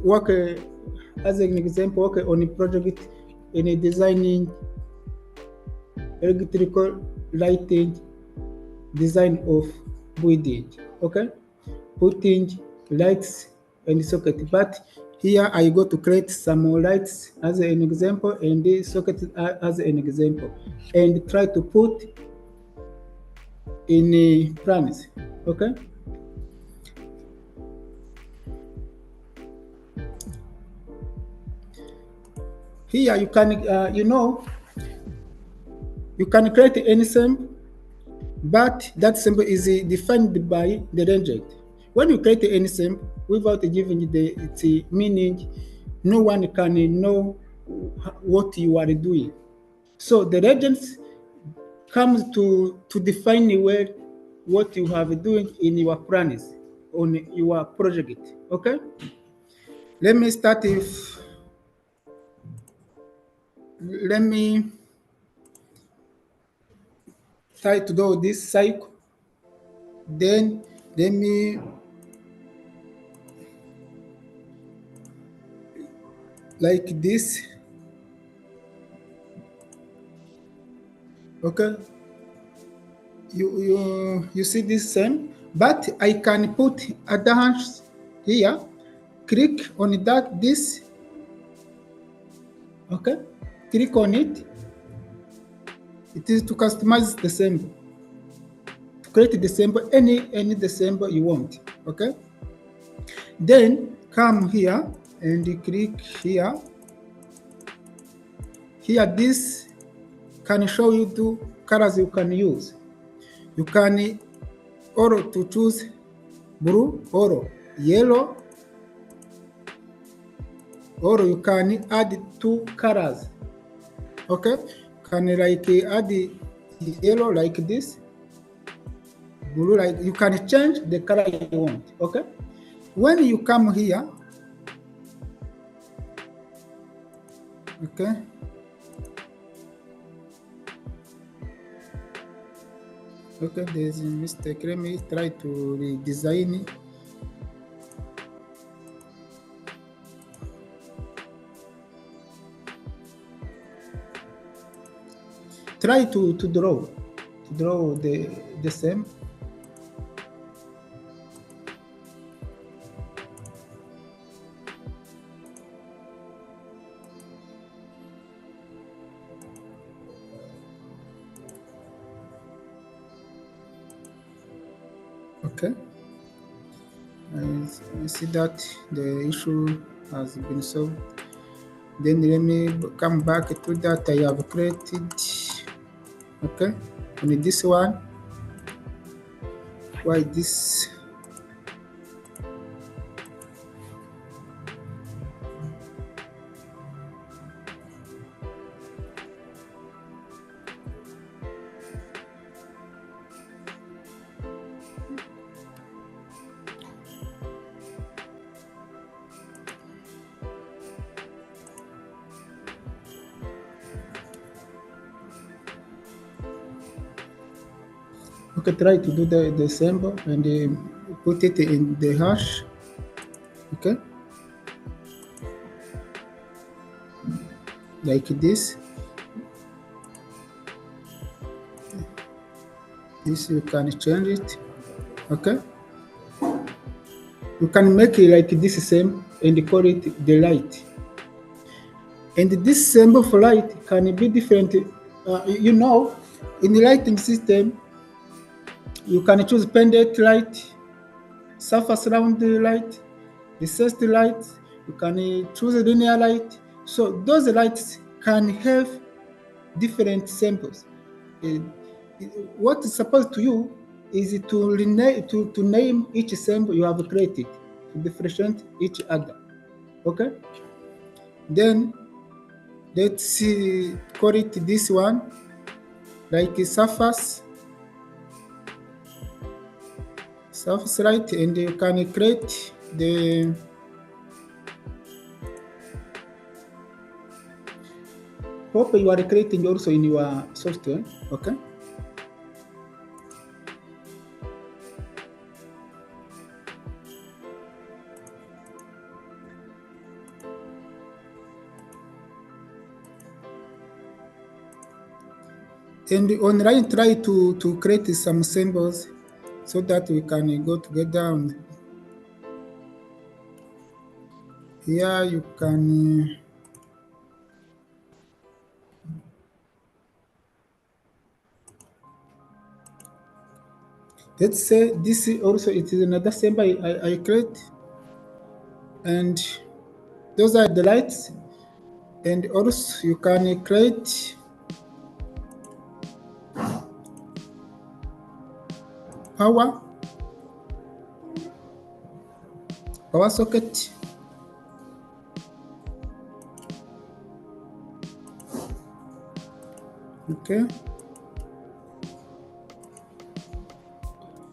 work as an example. Okay, on a project in a designing electrical lighting design of building. Okay, putting lights and socket. But here I go to create some more lights as an example and the socket as an example, and try to put in a plans. Okay. Here you can, you can create any symbol, but that symbol is defined by the legend. When you create any symbol without giving its meaning, no one can know what you are doing. So the legends comes to define well what you have doing in your plans on your project. Okay. Let me start if. Let me try to do this cycle. Then let me like this. Okay. You see this same, but I can put a dash here. Click on that this. Okay. Click on it. It is to customize the symbol. To create the symbol, any the symbol you want. Okay. Then come here and click here. Here this can show you two colors you can use. You can or to choose blue or yellow, or you can add two colors. Okay, can like add yellow like this, blue like, you can change the color you want. Okay, when you come here, okay, okay, there's a mistake. Let me try to redesign it. Try to draw the same. Okay. I see that the issue has been solved. Then let me come back to that I have created. Okay, on this one. Why this? Okay, try to do the symbol and put it in the hash. Okay, like this. This you can change it. Okay, you can make it like this same and call it the light. And this symbol for light can be different. You know, in the lighting system, you can choose pendant light, surface round light, recessed light. You can choose a linear light. So those lights can have different symbols. Uh, what is supposed to you is to name each symbol you have created to differentiate each other. Okay. Then let's see, call it this one like a surface light, and you can create the hope you are creating also in your software. Okay, and online try to create some symbols so that we can go together. And here you can let's say this also it is another symbol I create, and those are the lights. And also you can create power socket. Okay,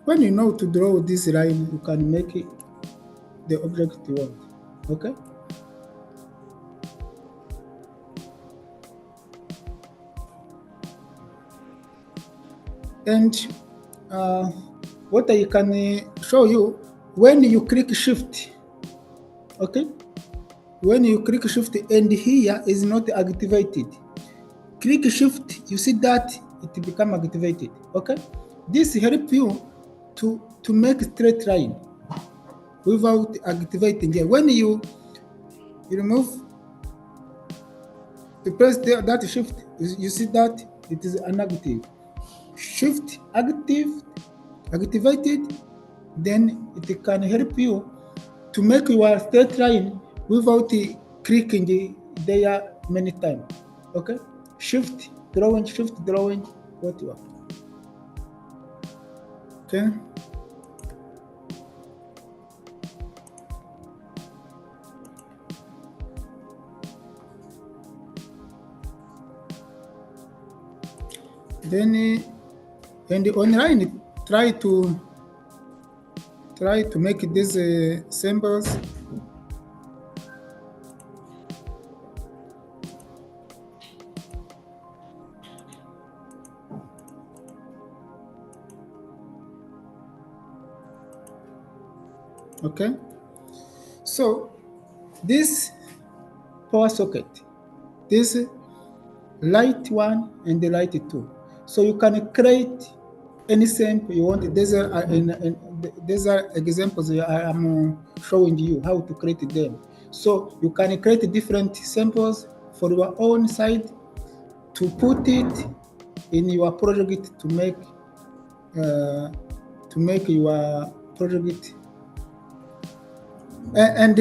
when you know to draw this line, you can make it the object you want. Okay, and what I can show you, when you click shift, okay, when you click shift and here is not activated, click shift, you see that it become activated. Okay, this help you to make straight line without activating here. When you remove, you press that shift, you see that it is inactive. Shift activated, then it can help you to make your straight line without clicking there many times. Okay, shift drawing, what you want. Okay, then and online try to make these symbols. Okay, so this power socket, this light 1 and the light 2, so you can create any sample you want. These are examples I am showing you how to create them. So you can create different samples for your own side to put it in your project to make your project. And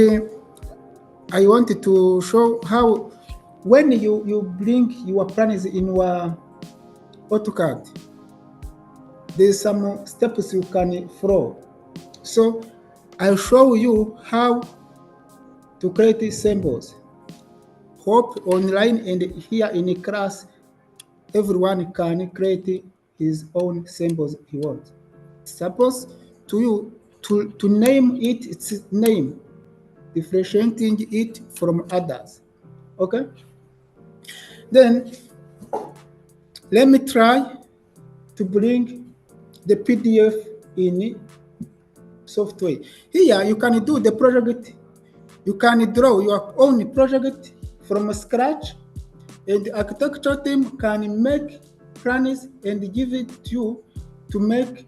I wanted to show how when you bring your plans in your AutoCAD, there's some steps you can follow. So I'll show you how to create symbols. Hope online and here in a class, everyone can create his own symbols he wants. Suppose to you to name it its name, differentiating it from others. Okay? Then let me try to bring the PDF in software. Here you can do the project. You can draw your own project from scratch, and the architecture team can make plans and give it to you to make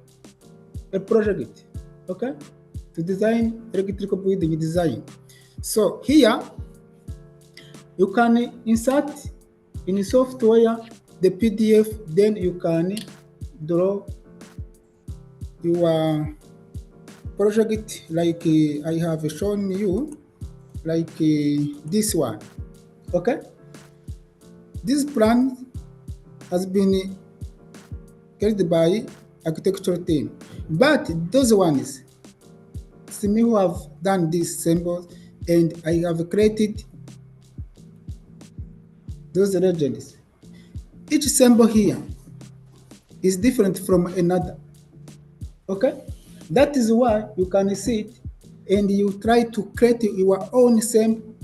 a project, okay? To design electrical building design. So here you can insert in software the PDF, then you can draw your project like I have shown you, like this one, okay? This plan has been created by architectural team, but those ones, it's me who have done these symbols, and I have created those legends. Each symbol here is different from another, okay? That is why you can see it and you try to create your own symbol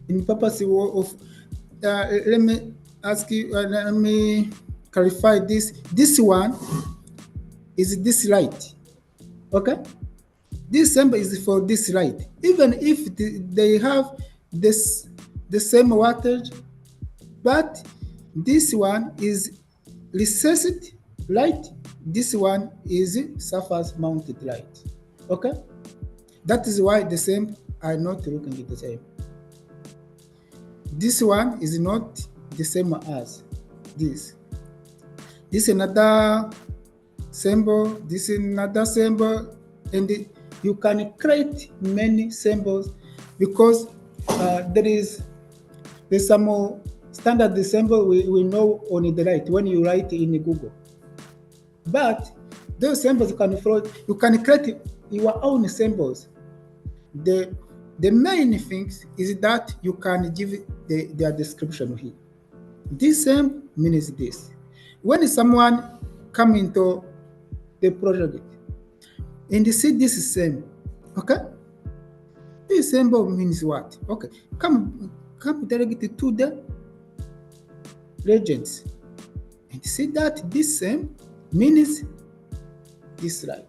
in purpose of, let me ask you, let me clarify this. This one is this light, okay? This symbol is for this light. Even if they have the same wattage, but this one is recessed light, this one is surface mounted light, okay? That is why the same are not looking the same. This one is not the same as this. This is another symbol, this is another symbol, and you can create many symbols because there's some more standard symbol we know on the right when you write in Google. But those symbols you can create your own symbols. The main thing is that you can give their description here. This symbol means this. When someone come into the project and you see this symbol, okay? This symbol means what? Okay, come directly to the legends and see that this symbol means this light,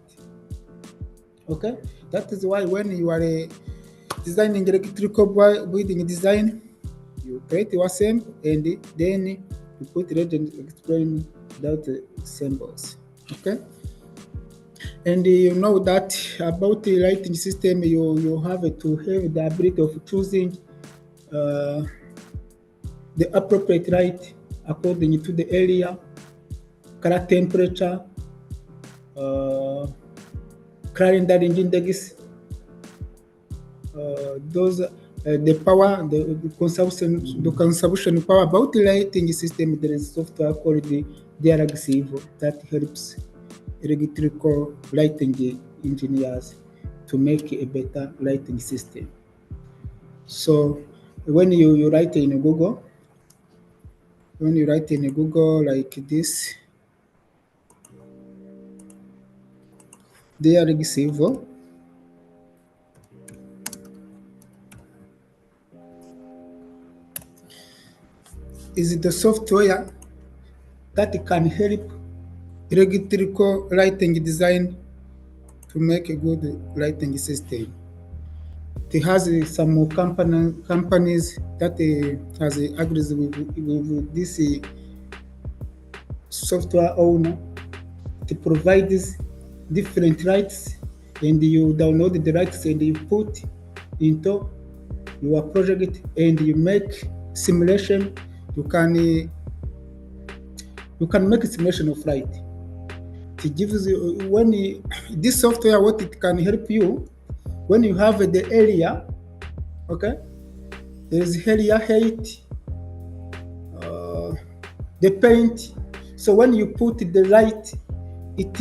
okay? That is why when you are designing electrical building design, you create your symbol and then you put legend explain that symbols, okay? And you know that about the lighting system, you have to have the ability of choosing the appropriate light according to the area, color temperature, rendering index, those the power, the consumption power. About the lighting system, there is software called the DRGCIV that helps electrical lighting engineers to make a better lighting system. So when you write in Google, like this, DRGCIV, is the software that can help electrical lighting design to make a good lighting system. It has some companies that has agrees with this software owner to provide these different lights, and you download the lights and you put into your project and you make simulation. You can make a simulation of light. It gives you, this software, what it can help you when you have the area, okay? There is area height, the paint. So when you put the light, it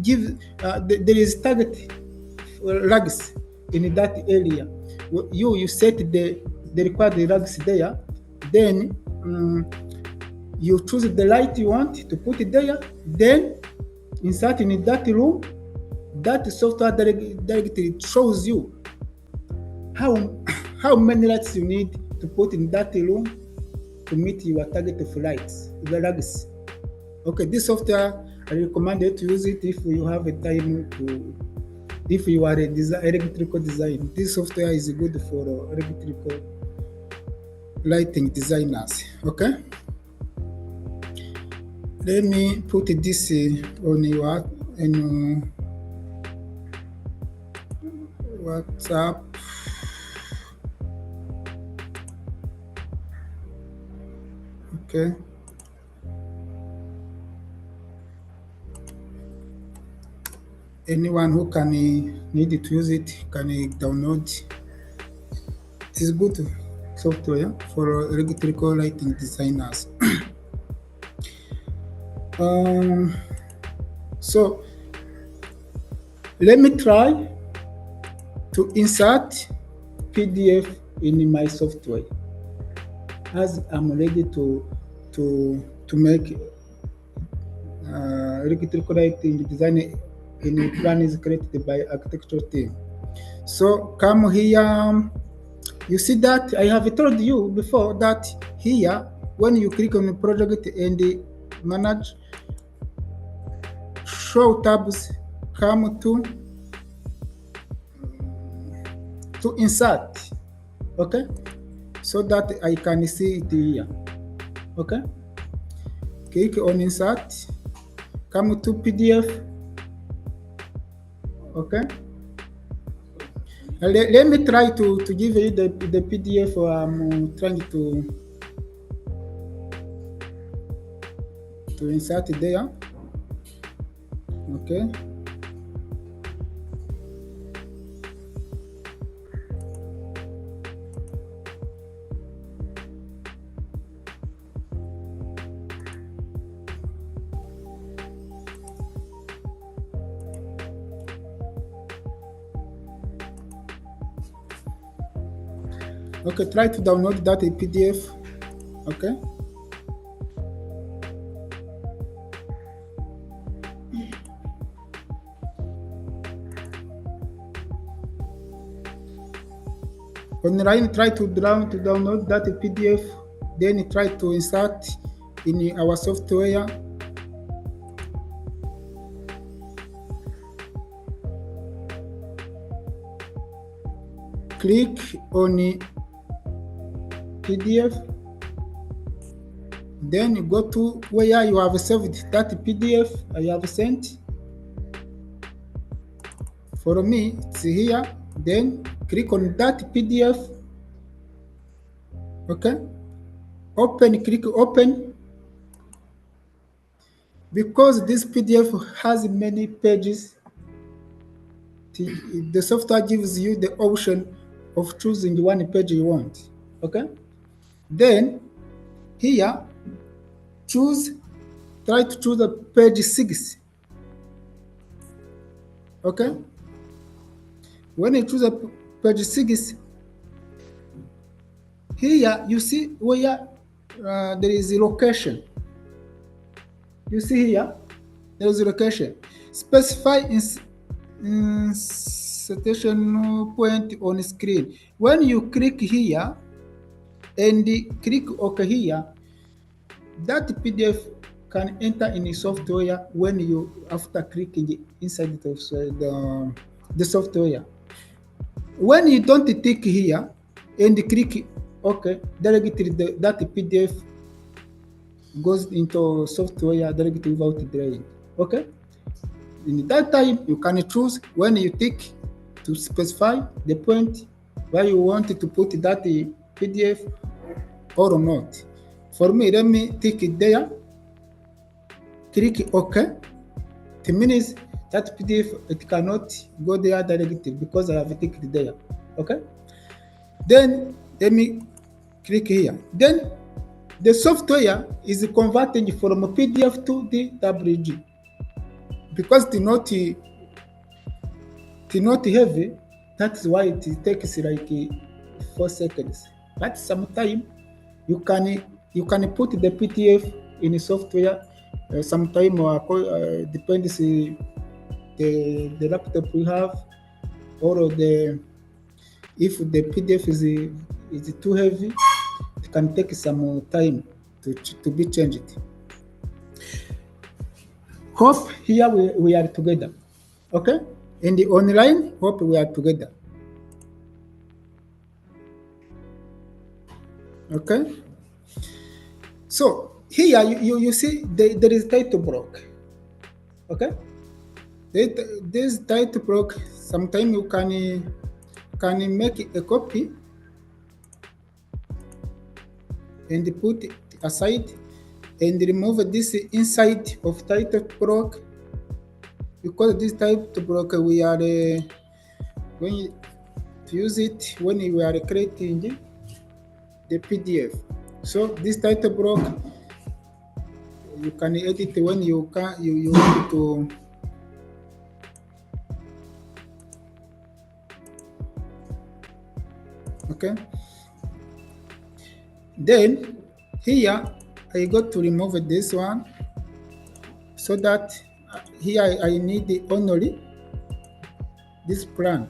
gives there is target rugs in that area. You set the required rugs there, then you choose the light you want to put it there, then insert in that room. That software directly shows you how many lights you need to put in that room to meet your target of lights, the rugs. Okay, this software I recommend you to use it if you have a time to. If you are a electrical design, this software is good for electrical lighting designers. Okay. Let me put this on your WhatsApp. Okay. Anyone who can need to use it can download. It is good software for electrical lighting designers. So let me try to insert PDF in my software as I'm ready to make electrical lighting design in a plan is created by architecture team. So come here. You see that I have told you before that here when you click on the project and manage, show tabs come to insert. Okay, so that I can see it here. Okay, click on insert, come to PDF. Okay, let me try to give you the PDF I'm trying to insert it there. Okay. Okay, try to download that PDF. Okay. Online, try to download that PDF, then try to insert in our software. Click on PDF, then you go to where you have saved that PDF I have sent. For me, it's here. Then click on that PDF. Okay. Open, click open. Because this PDF has many pages, the software gives you the option of choosing one page you want. Okay. Then here, try to choose a page 6. Okay. When you choose a page 6, here you see where there is a location. You see here, there is a location. Specify insertion point on screen. When you click here and click OK here, that PDF can enter in the software when you after clicking inside of the software. When you don't tick here and click OK, directly that PDF goes into software directly without delaying. Okay. In that time, you can choose when you tick to specify the point where you want to put that PDF or not. For me, let me tick it there. Click OK. It means that PDF it cannot go there directly because I have ticked it there. Okay. Then let me click here. Then the software is converting from a PDF to the WG because it's not heavy. That's why it takes like 4 seconds. But sometimes you can put the PDF in the software. Sometimes depends the laptop we have or if the PDF is too heavy. It can take some time to be changed. Hope here we are together. Okay? In the online, hope we are together. Okay? So here you see there is title block. Okay? This title block, sometimes you can make a copy and put it aside and remove this inside of title block, because this title block we are going to use it when we are creating the PDF. So this title block you can edit when you want to. Okay. Then here I got to remove this one, so that here I need only this plan.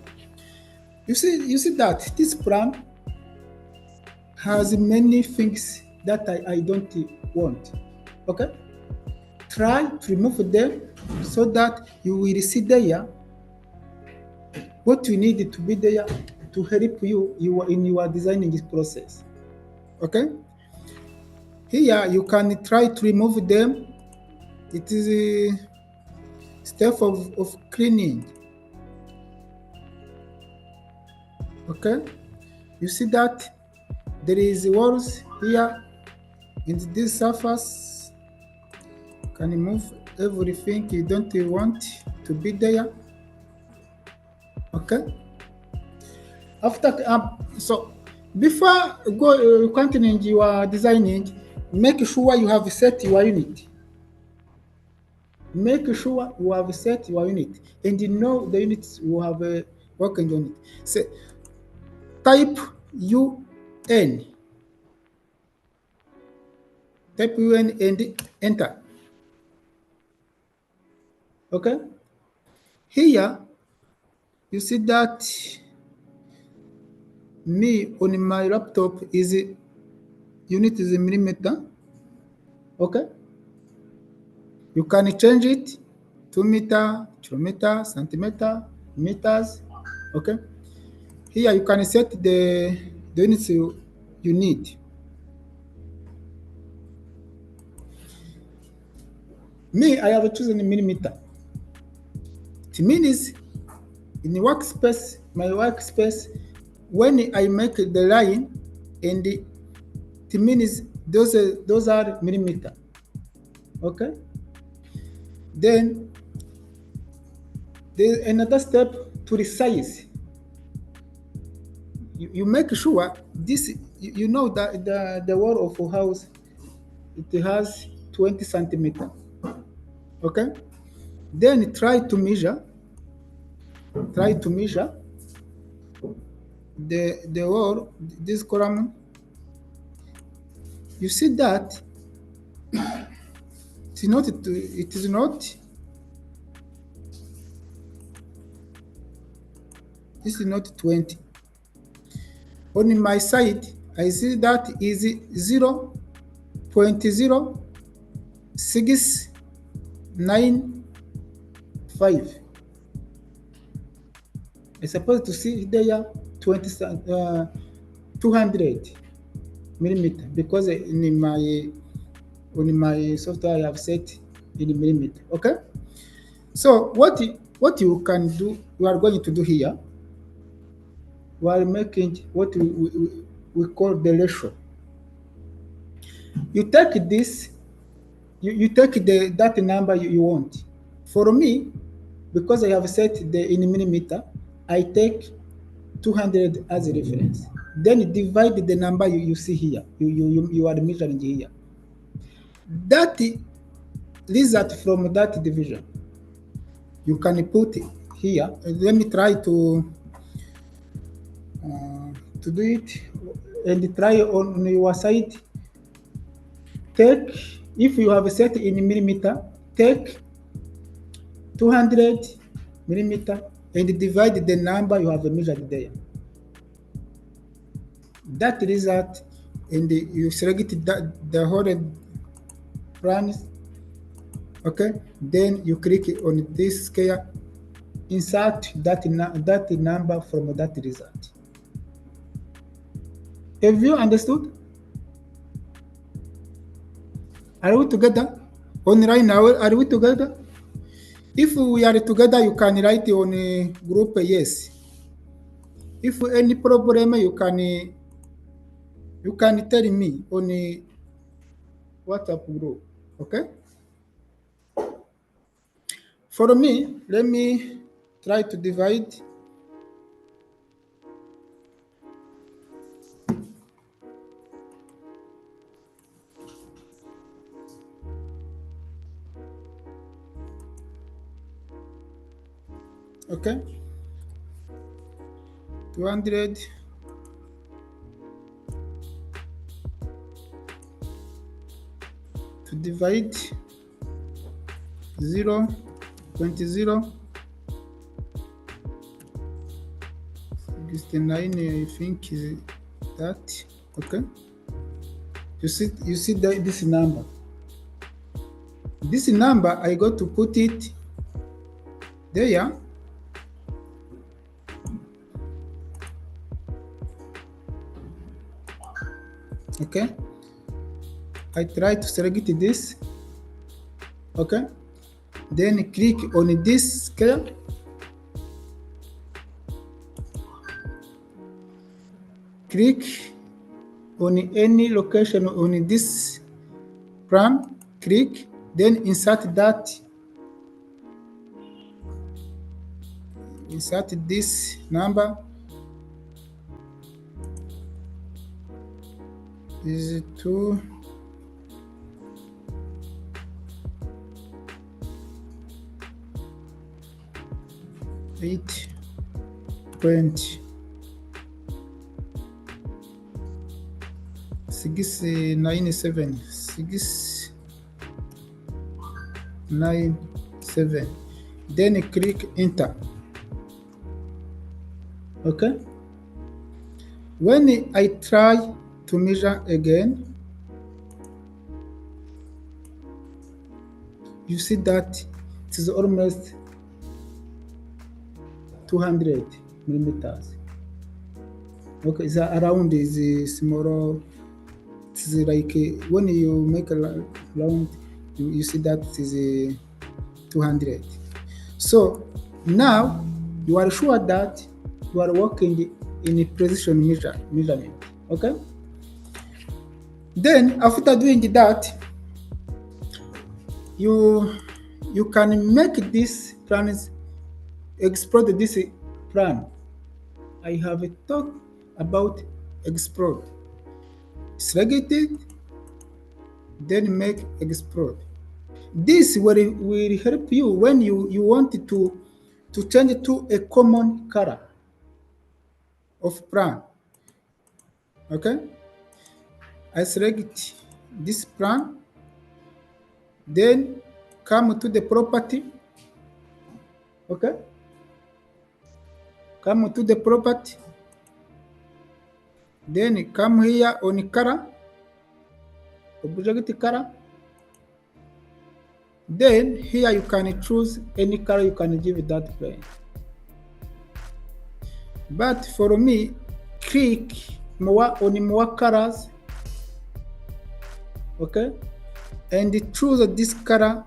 You see that this plan has many things that I don't want. Okay? Try to remove them so that you will see there what you need to be there to help you in your designing process. Okay? Here you can try to remove them. It is a step of cleaning. Okay? You see that there is walls here and this surface. Can remove everything you don't want to be there. Okay? After so before continuing your designing, make sure you have set your unit. Make sure you have set your unit and you know the units you have working on it. So type UN. Type UN and enter. Okay? Here you see that me on my laptop is unit is a millimeter. Okay? You can change it 2 meter, kilometer, centimeter, meters. Okay? Here you can set the units you need. Me, I have chosen millimeter. It means in the workspace, my workspace, when I make the line, and it means those are millimeter. Okay? Then there's another step to resize. You make sure this, you know that the wall of a house, it has 20 centimeter. Okay? Then try to measure the wall, this column. You see that it is not this is not 20. On my side, I see that is 0.0695. I'm supposed to see there 200 millimeter, because on my software I have set in millimeter. Okay, so what you can do, you are going to do here, we are making what we call the ratio. You take this, you take that number you want. For me, because I have set in millimeter, I take 200 as a reference. Then divide the number you see here. You are measuring here. That result from that division, you can put here. Let me try to do it and try on your side. Take, if you have set in millimeter, take 200 millimeter and divide the number you have measured there. That result, and you select the whole plan Okay, then you click on this scale, insert that number from that result. Have you understood? Are we together? Online now, are we together? If we are together, you can write on a group yes. If any problem, you can tell me on a WhatsApp group. Okay. For me, let me try to divide. Okay. 200. To divide 0.0 69, I think is that. Okay. You see that this number. This number I got to put it there. Okay. I try to select this. Okay. Then click on this scale. Click on any location on this plan. Click, then insert that. Insert this number. Is 2. 8.697 697. Then click enter. Okay. When I try to measure again, you see that it is almost 200 millimeters. Okay, so around is smaller. It's like when you make a round, you see that it is 200. So now you are sure that you are working in a precision measurement. Okay. Then after doing that, you can make this plans. Explode this plan. I have a talk about explode. Select it, then make explode. This will help you when you want to change it to a common color of plan. Okay. I select this plan, then come to the property. Okay. Come to the property, then come here on color, object color. Then here you can choose any color you can give that plane. But for me, click on more colors. Okay, and choose this color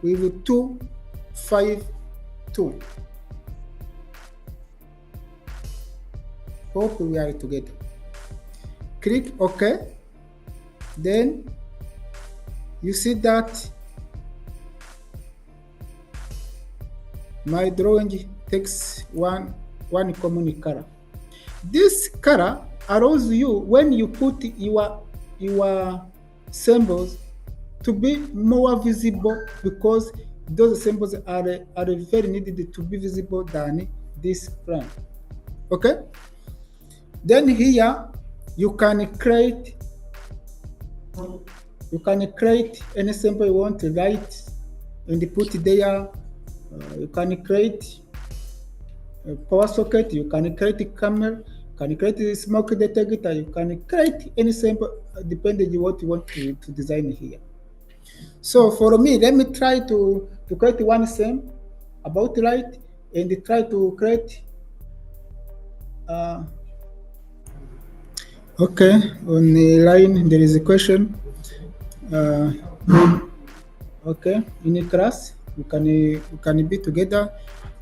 with 252. Hope we are together. Click OK. Then you see that my drawing takes one common color. This color allows you, when you put your symbols, to be more visible, because those symbols are very needed to be visible than this plan. Okay. Then here you can create any symbol you want to write and put there. You can create a power socket, you can create a camera, you can create a smoke detector, you can create any symbol depending on what you want to design here. So for me, let me try to create one same about right and try to create. Uh, okay, on the line there is a question. Uh, okay, in a class we can be together.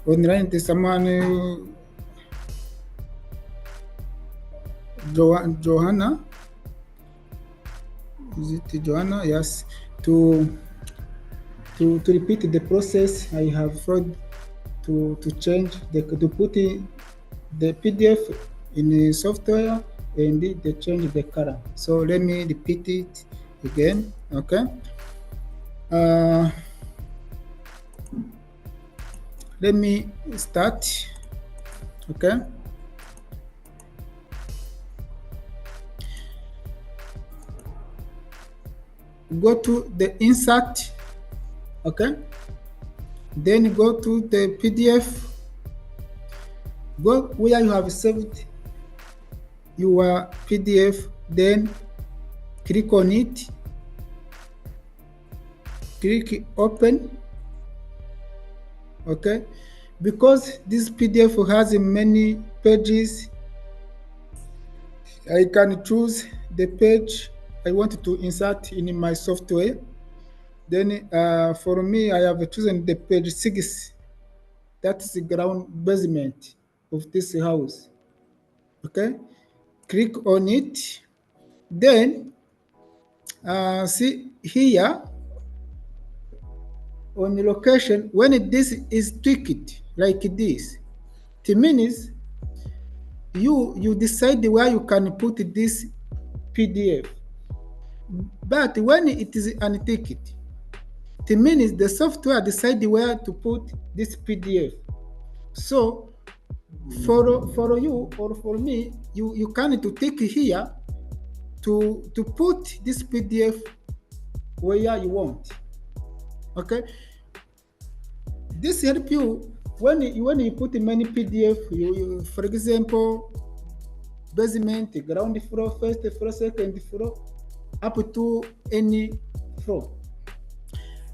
On the line there's someone. Johanna, is it Johanna? Yes. To to repeat the process I have followed to change to put the PDF in the software and they change the color. So let me repeat it again. Okay. Uh, let me start. Okay. Go to the insert. Okay. Then go to the PDF. Go where you have saved your PDF. Then click on it. Click open. Okay, because this PDF has many pages, I can choose the page I want to insert in my software. Then for me, I have chosen the page 6. That's the ground basement of this house. Okay, click on it. Then see here on the location, when this is tweaked like this, it means you decide where you can put this PDF. But when it is unticked, it means the software decide where to put this PDF. So for you or for me, you can to tick here to put this PDF where you want. Okay, this help you when you put many PDF. You for example, basement, ground floor, first floor, second floor, up to any floor.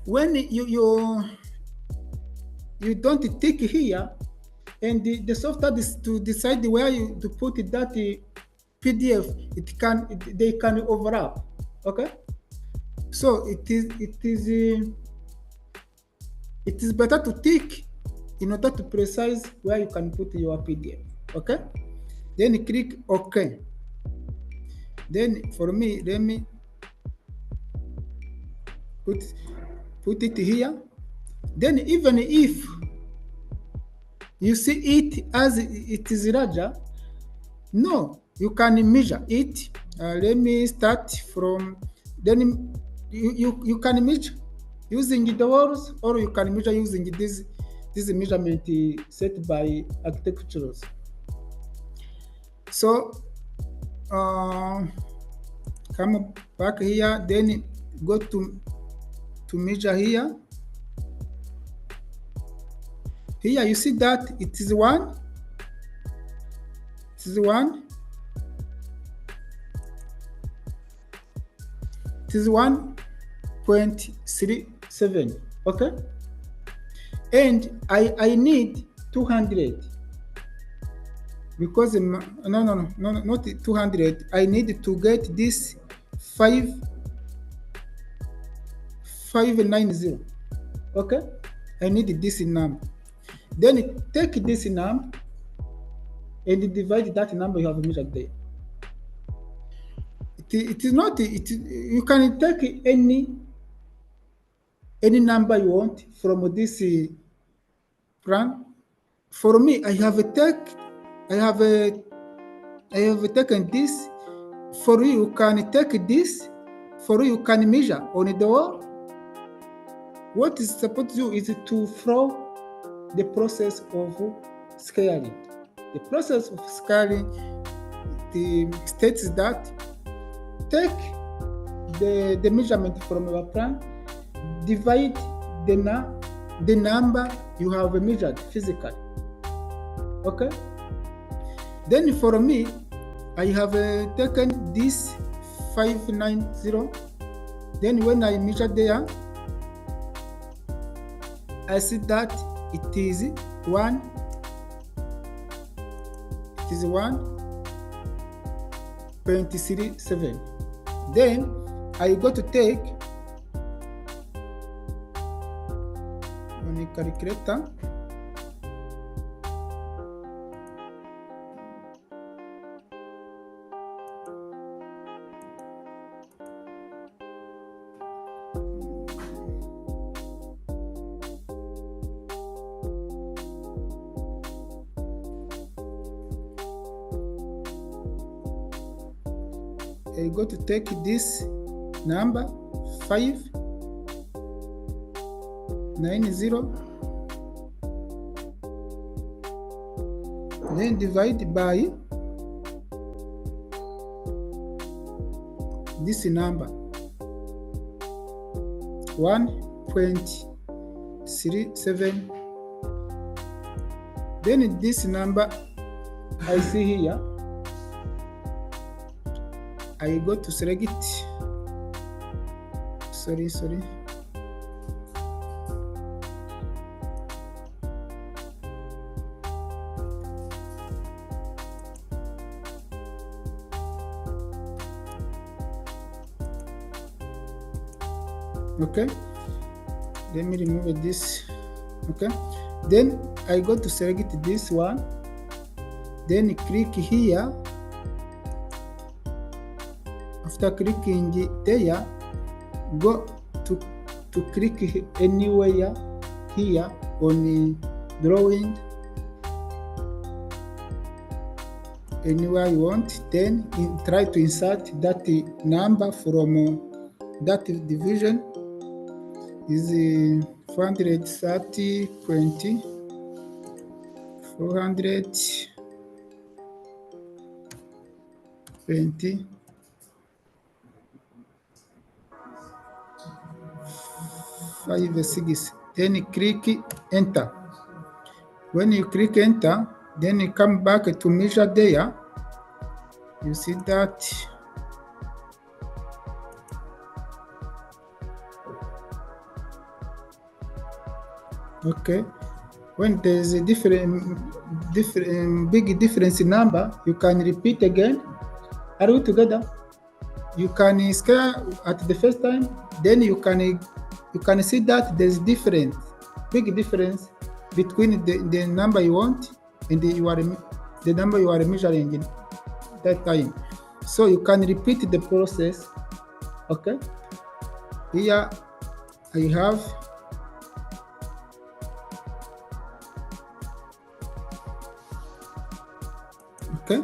When you don't tick here, and the software to decide where you to put that PDF, they can overlap. Okay, so it is better to tick in order to precise where you can put your PDF. Okay, then click OK. Then for me, let me put it here. Then even if you see it as it is larger, no, you can measure it. Let me start from, then you can measure using the walls, or you can measure using this measurement set by architecturals. So come back here, then go to measure here. Here you see that it is 1. It is 1. It is 1.37. Okay, and I need 200 because no, not 200. I need to get this 590. Okay, I need this number. Then take this number and divide that number you have measured there. It is not. You can take any number you want from this plan. For me, I have taken this. For you, you can take this. For you, can measure on the wall. What is supposed to do is to follow the process of scaling. The process of scaling states that take the measurement from your plan, divide the number you have measured physically. Okay. Then for me, I have taken this 590 Then when I measure there, I see that it is 1.37. Then I go to take on a calculator. I go to take this number 590, then divide by this number 1.37. Then this number I see here, I go to select it. Sorry. Okay, let me remove this. Okay, then I go to select this one, then click here. After clicking there, go to click anywhere here on the drawing, anywhere you want. Then try to insert that number from that division is 430.400. 420. 5, 6. Then click enter. When you click enter, then you come back to measure there. You see that okay. When there's a big difference in number, you can repeat again. Are we together? You can scale at the first time, then you can see that there's big difference between the number you want and the number you are measuring in that time. So you can repeat the process. Okay. Here I have okay.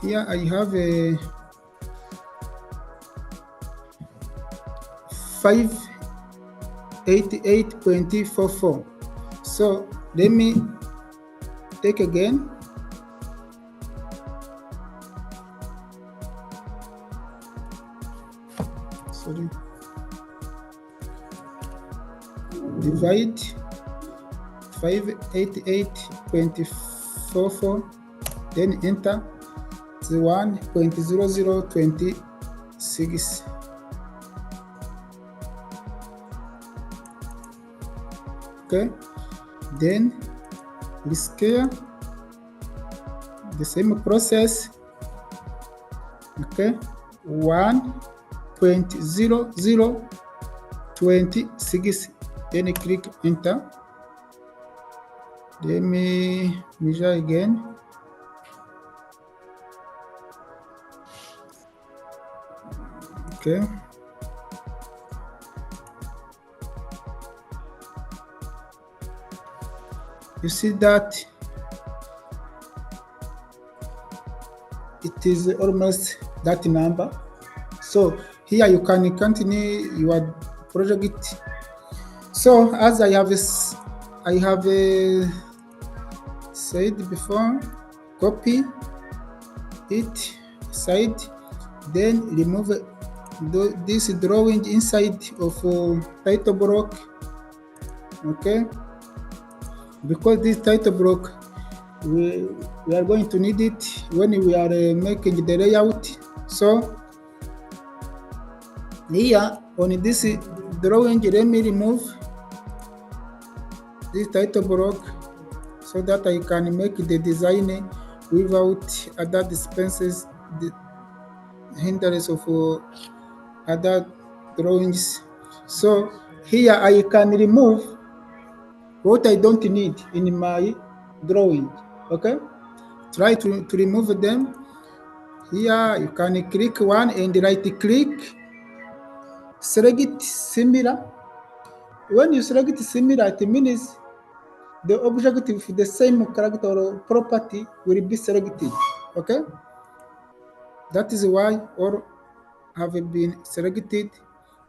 Here I have a 588.44. So let me take again. Sorry. Divide 588.44. Then enter. 1.0026. Okay, then we scale the same process. Okay, 1.0026. Then click enter. Let me measure again. Okay. You see that it is almost that number. So here you can continue your project. So as I have said before, copy it side, then remove this drawing inside of title block. Okay, because this title block we are going to need it when we are making the layout. So here on this drawing, let me remove this title block so that I can make the design without other dispenses, the hindrance of other drawings. So here I can remove what I don't need in my drawing. Okay, try to remove them. Here you can click one and right click, select similar. When you select similar, it means the object with the same character or property will be selected. Okay, that is why all have been selected.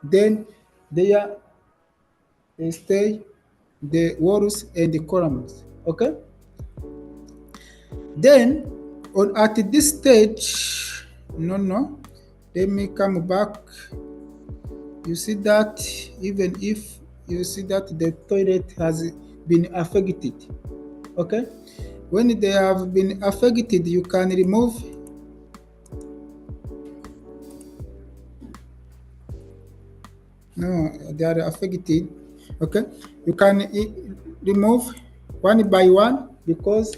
Then there stay the rows and the columns. Okay, then at this stage, let me come back. You see that even if you see that the toilet has been affected, okay, when they have been affected, you can remove. No, they are affected. Okay, you can remove one by one, because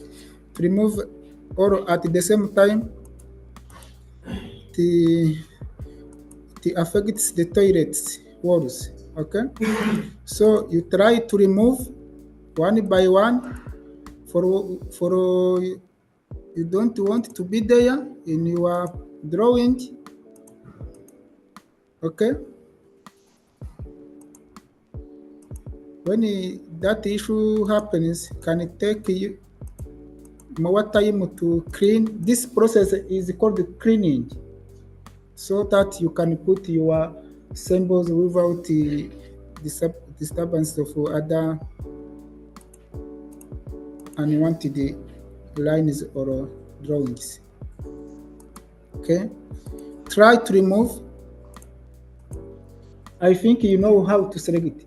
to remove all at the same time, the affects the toilet walls. Okay, so you try to remove one by one for you don't want to be there in your drawing. Okay, when that issue happens, can it take you more time to clean? This process is called cleaning, so that you can put your symbols without the disturbance of other unwanted lines or drawings. Okay, try to remove. I think you know how to select it.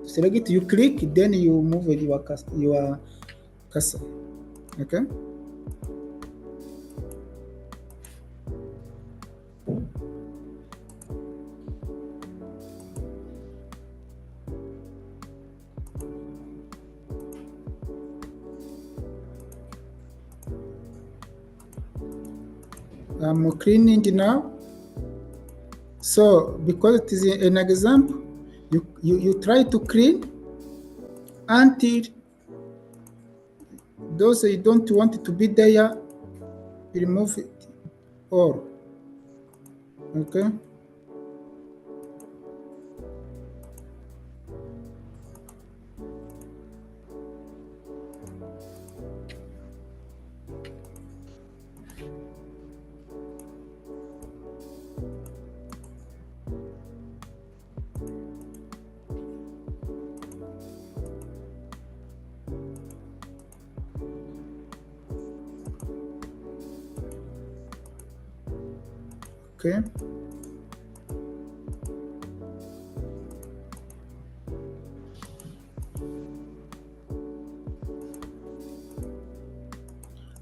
To select it, you click, then you move your cursor. Okay. I'm cleaning now. So because it is an example, you try to clean until those you don't want to be there, you remove it all. Okay. Okay.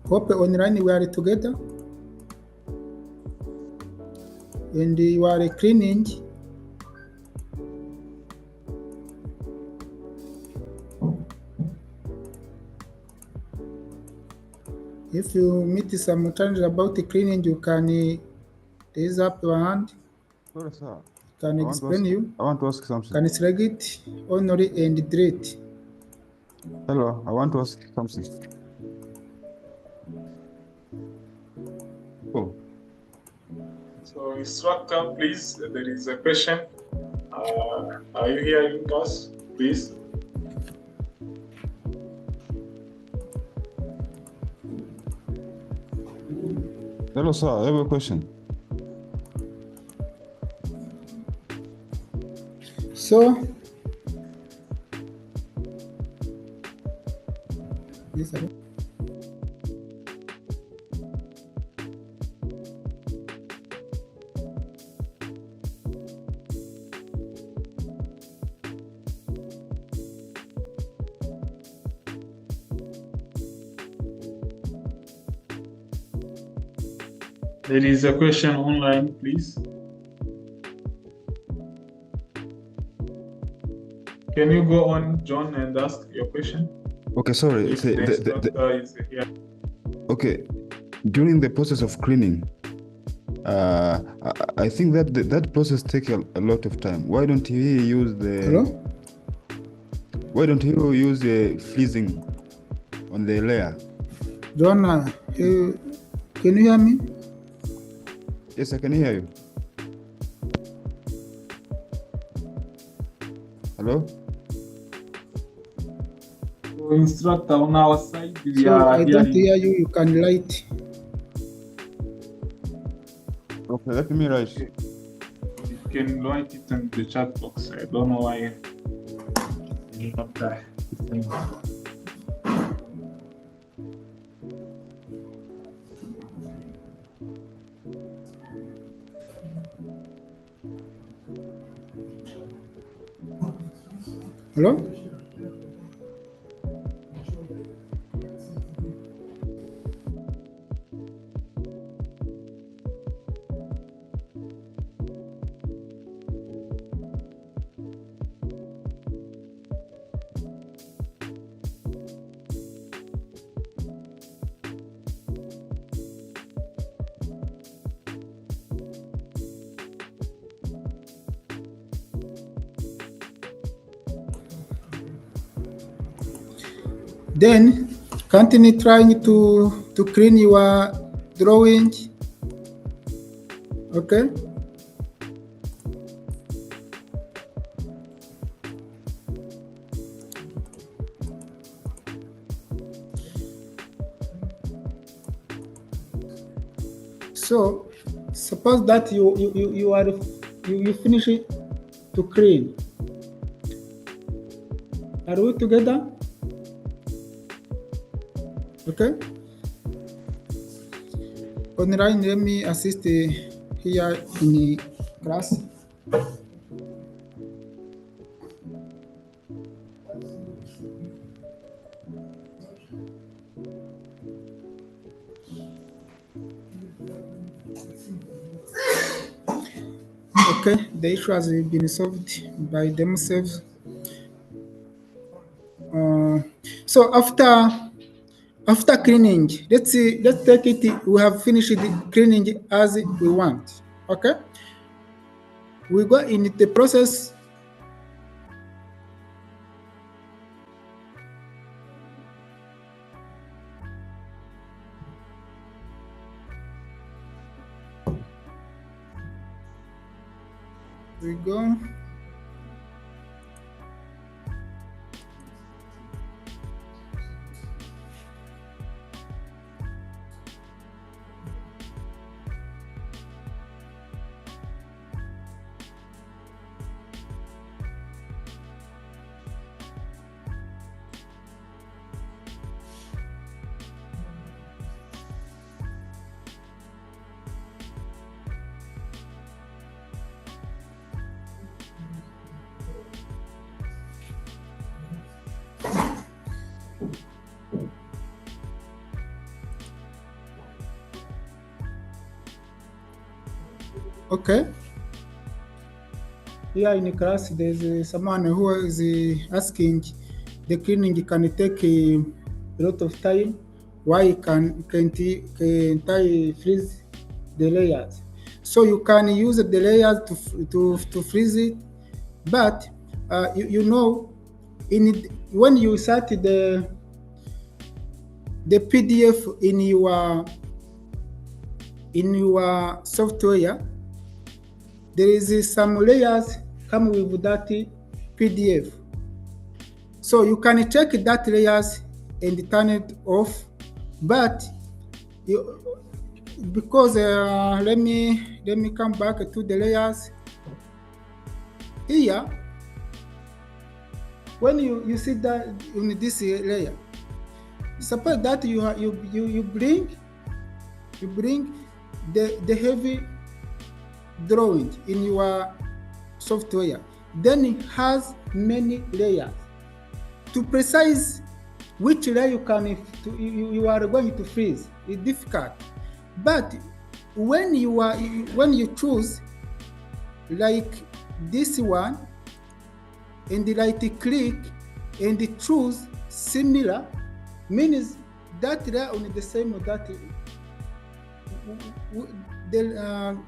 Hope online we are together and you are cleaning. If you meet some challenge about the cleaning, you can raise up your hand. Sorry, sir. Can explain you. I want to ask something. Can select it, only and delete. Hello, I want to ask something. Oh. So, instructor, please, there is a question. Are you hearing us, please? Hello, sir. I have a question. So, yes, sir. There is a question online, please. Can you go on, John, and ask your question? Okay, sorry. If Say the instructor is here. okay, during the process of cleaning, I think that that process takes a lot of time. Why don't you use the? Hello? Why don't you use the freezing on the layer? John, can you hear me? Yes, I can hear you. Hello? So, instructor, on our side, we So are I don't hearing. hear you. You can write. Okay, let me write. You can write it in the chat box. I don't know why you not there. Hello? Then continue trying to clean your drawing. Okay. So suppose that you finish it to clean. Are we together? Okay. Online, let me assist here in the class. Okay, the issue has been solved by themselves. So after cleaning, let's take it. We have finished the cleaning as we want. Okay, we go in the process. We go. Okay. Here in the class, there's someone who is asking the cleaning can take a lot of time. Why can't I freeze the layers? So you can use the layers to freeze it, but you know, when you set the PDF in your software, there is some layers come with that PDF. So you can check that layers and turn it off, but because let me come back to the layers here. When you see that in this layer, suppose that you bring the heavy drawing in your software, then it has many layers. To precise which layer you are going to freeze is difficult, but when you choose like this one and right click and choose similar, means that they are on the same that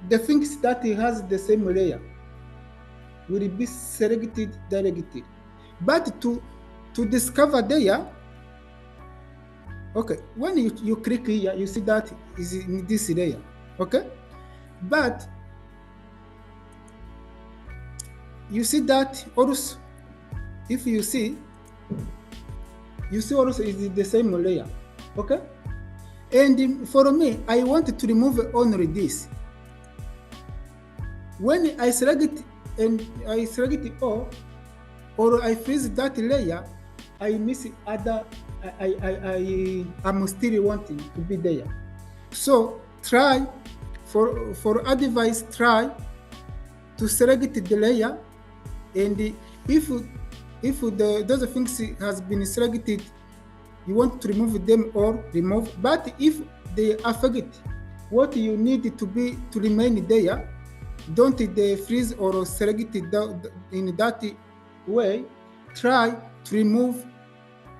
the things that has the same layer will be selected directly. But to discover there, okay, when you click here, you see that is in this layer, okay? But you see that also, if you see also is the same layer, okay? And for me, I want to remove only this. When I select it and I select it all, or I freeze that layer, I miss other. I am still wanting to be there. So try for advice. Try to select the layer, and if those things has been selected, you want to remove them or remove. But if they affect what you need to remain there, don't they freeze or select it in that way. Try to remove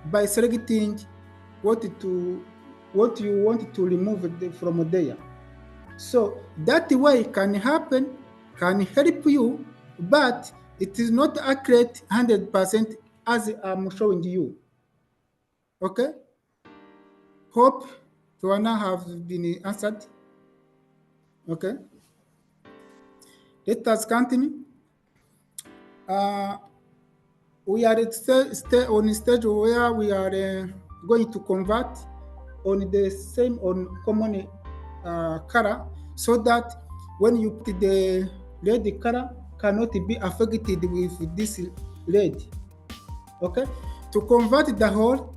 by selecting what you want to remove from there. So that way can happen, can help you, but it is not accurate 100% as I'm showing you. Okay? Hope Joanna have been answered. Okay? Let us continue. We are on a stage where we are going to convert on the same common color, so that when you put the red color cannot be affected with this red. Okay, to convert the whole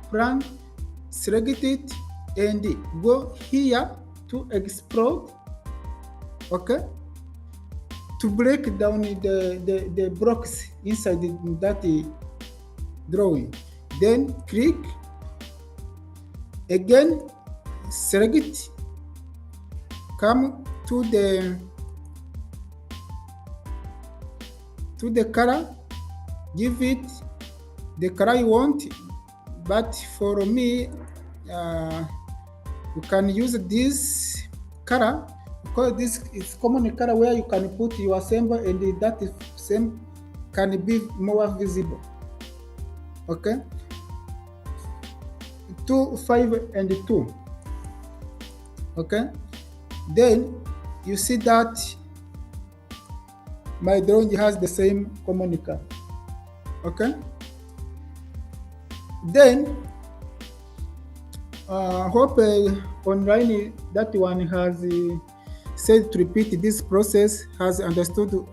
plan, select it and go here to explode. Okay, to break down the blocks inside that drawing. Then click again, select it, come to the color, give it the color you want. But for me, you can use this color, because this is common color where you can put your symbol and that same can be more visible. Okay, 2, 5, and 2. Okay, then you see that my drawing has the same common color. Okay, then hope online that one has said to repeat this process, has understood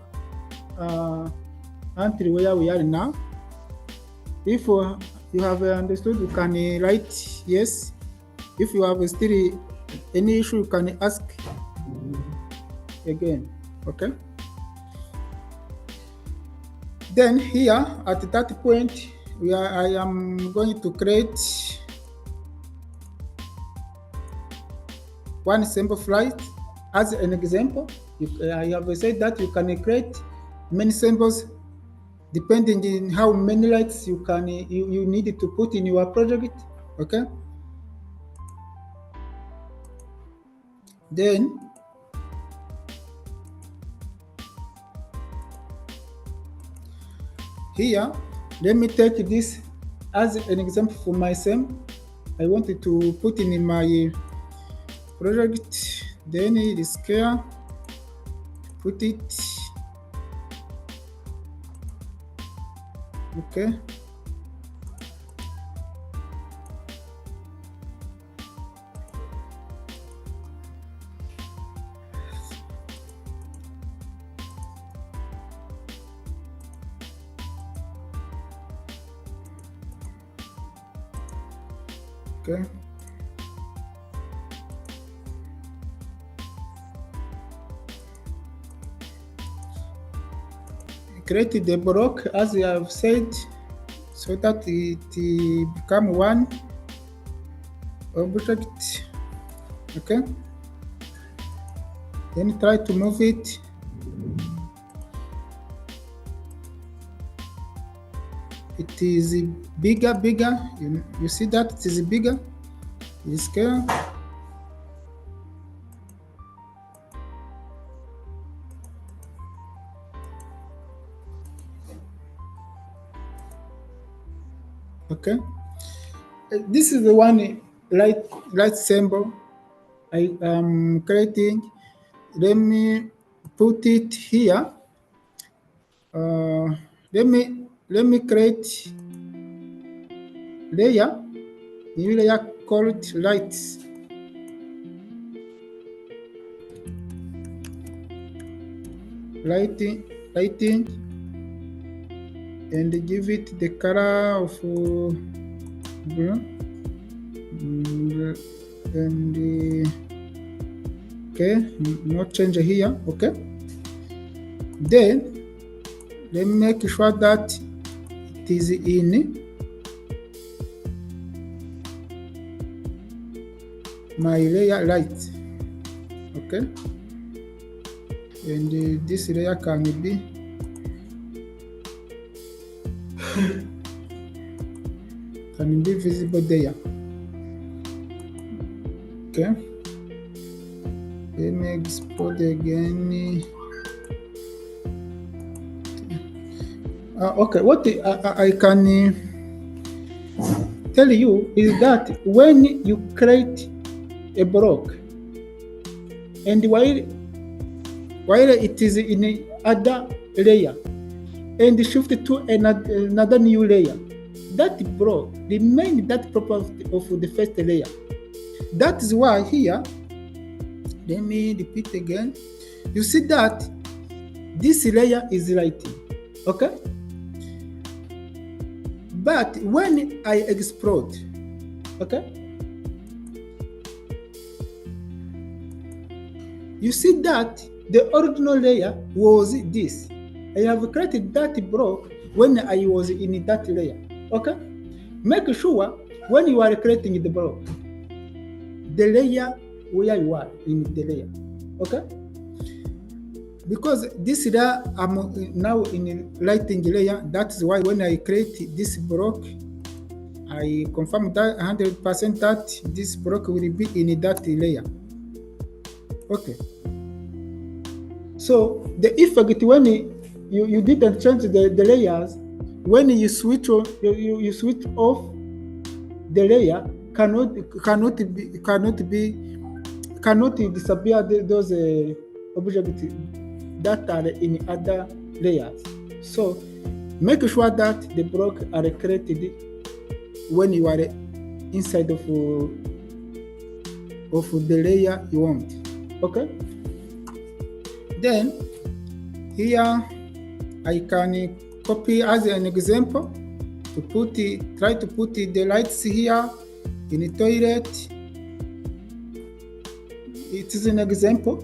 until where we are now. If you have understood, you can write yes. If you have still any issue, you can ask again. Okay, then here at that point, I am going to create one symbol flight as an example. I have said that you can create many symbols depending on how many lights you need to put in your project. Okay, then here, let me take this as an example for myself. I wanted to put in my project, then the scale, put it. Okay, okay. Create the block as I have said, so that it become one. object. Okay. Then try to move it. It is bigger. You see that it is bigger. This scale. Okay. This is the one light symbol I am creating. Let me put it here. Let me create layer. New layer called lights. Lighting, and give it the color of blue, and okay, no change here. Okay, then let me make sure that it is in my layer light. Okay, and this layer can be visible there. Okay, let me export again. Okay, what I can tell you is that when you create a block, and while it is in other layer, and shift to another new layer, that block remains that property of the first layer. That is why here, let me repeat again. You see that this layer is lighting, okay? But when I export, okay, you see that the original layer was this. I have created that block when I was in that layer. Okay? Make sure when you are creating the block, the layer where you are in the layer. Okay? Because this layer, I'm now in lighting layer. That's why when I create this block, I confirm that 100% that this block will be in that layer. Okay. So the effect when you didn't change the layers, when you switch on, you switch off the layer, cannot disappear those objects that are in other layers. So make sure that the blocks are created when you are inside of the layer you want. Okay. Then here I can copy as an example to try to put the lights here in the toilet. It is an example.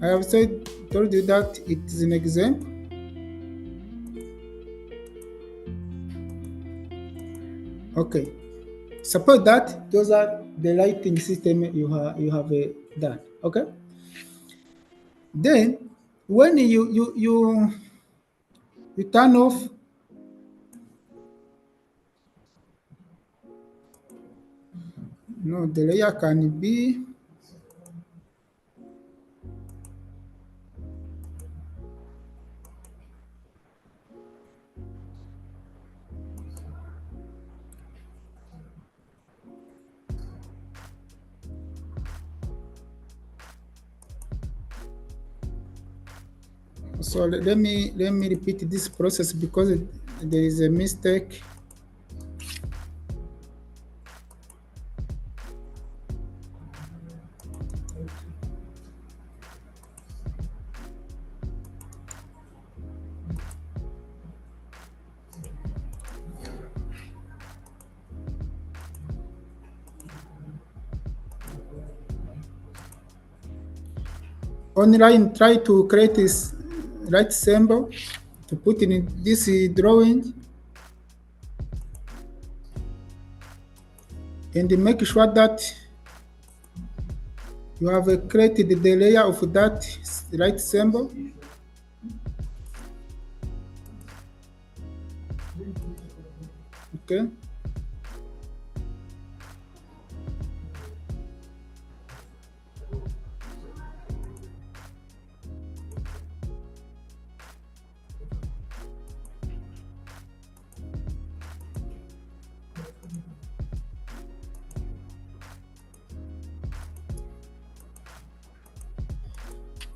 I have told you that it is an example. Okay. Suppose that those are the lighting system you have done. Okay. Then when you turn off the layer can be so let me repeat this process because there is a mistake. Online, try to create this light symbol to put in this drawing. and make sure that you have created the layer of that right symbol. Okay.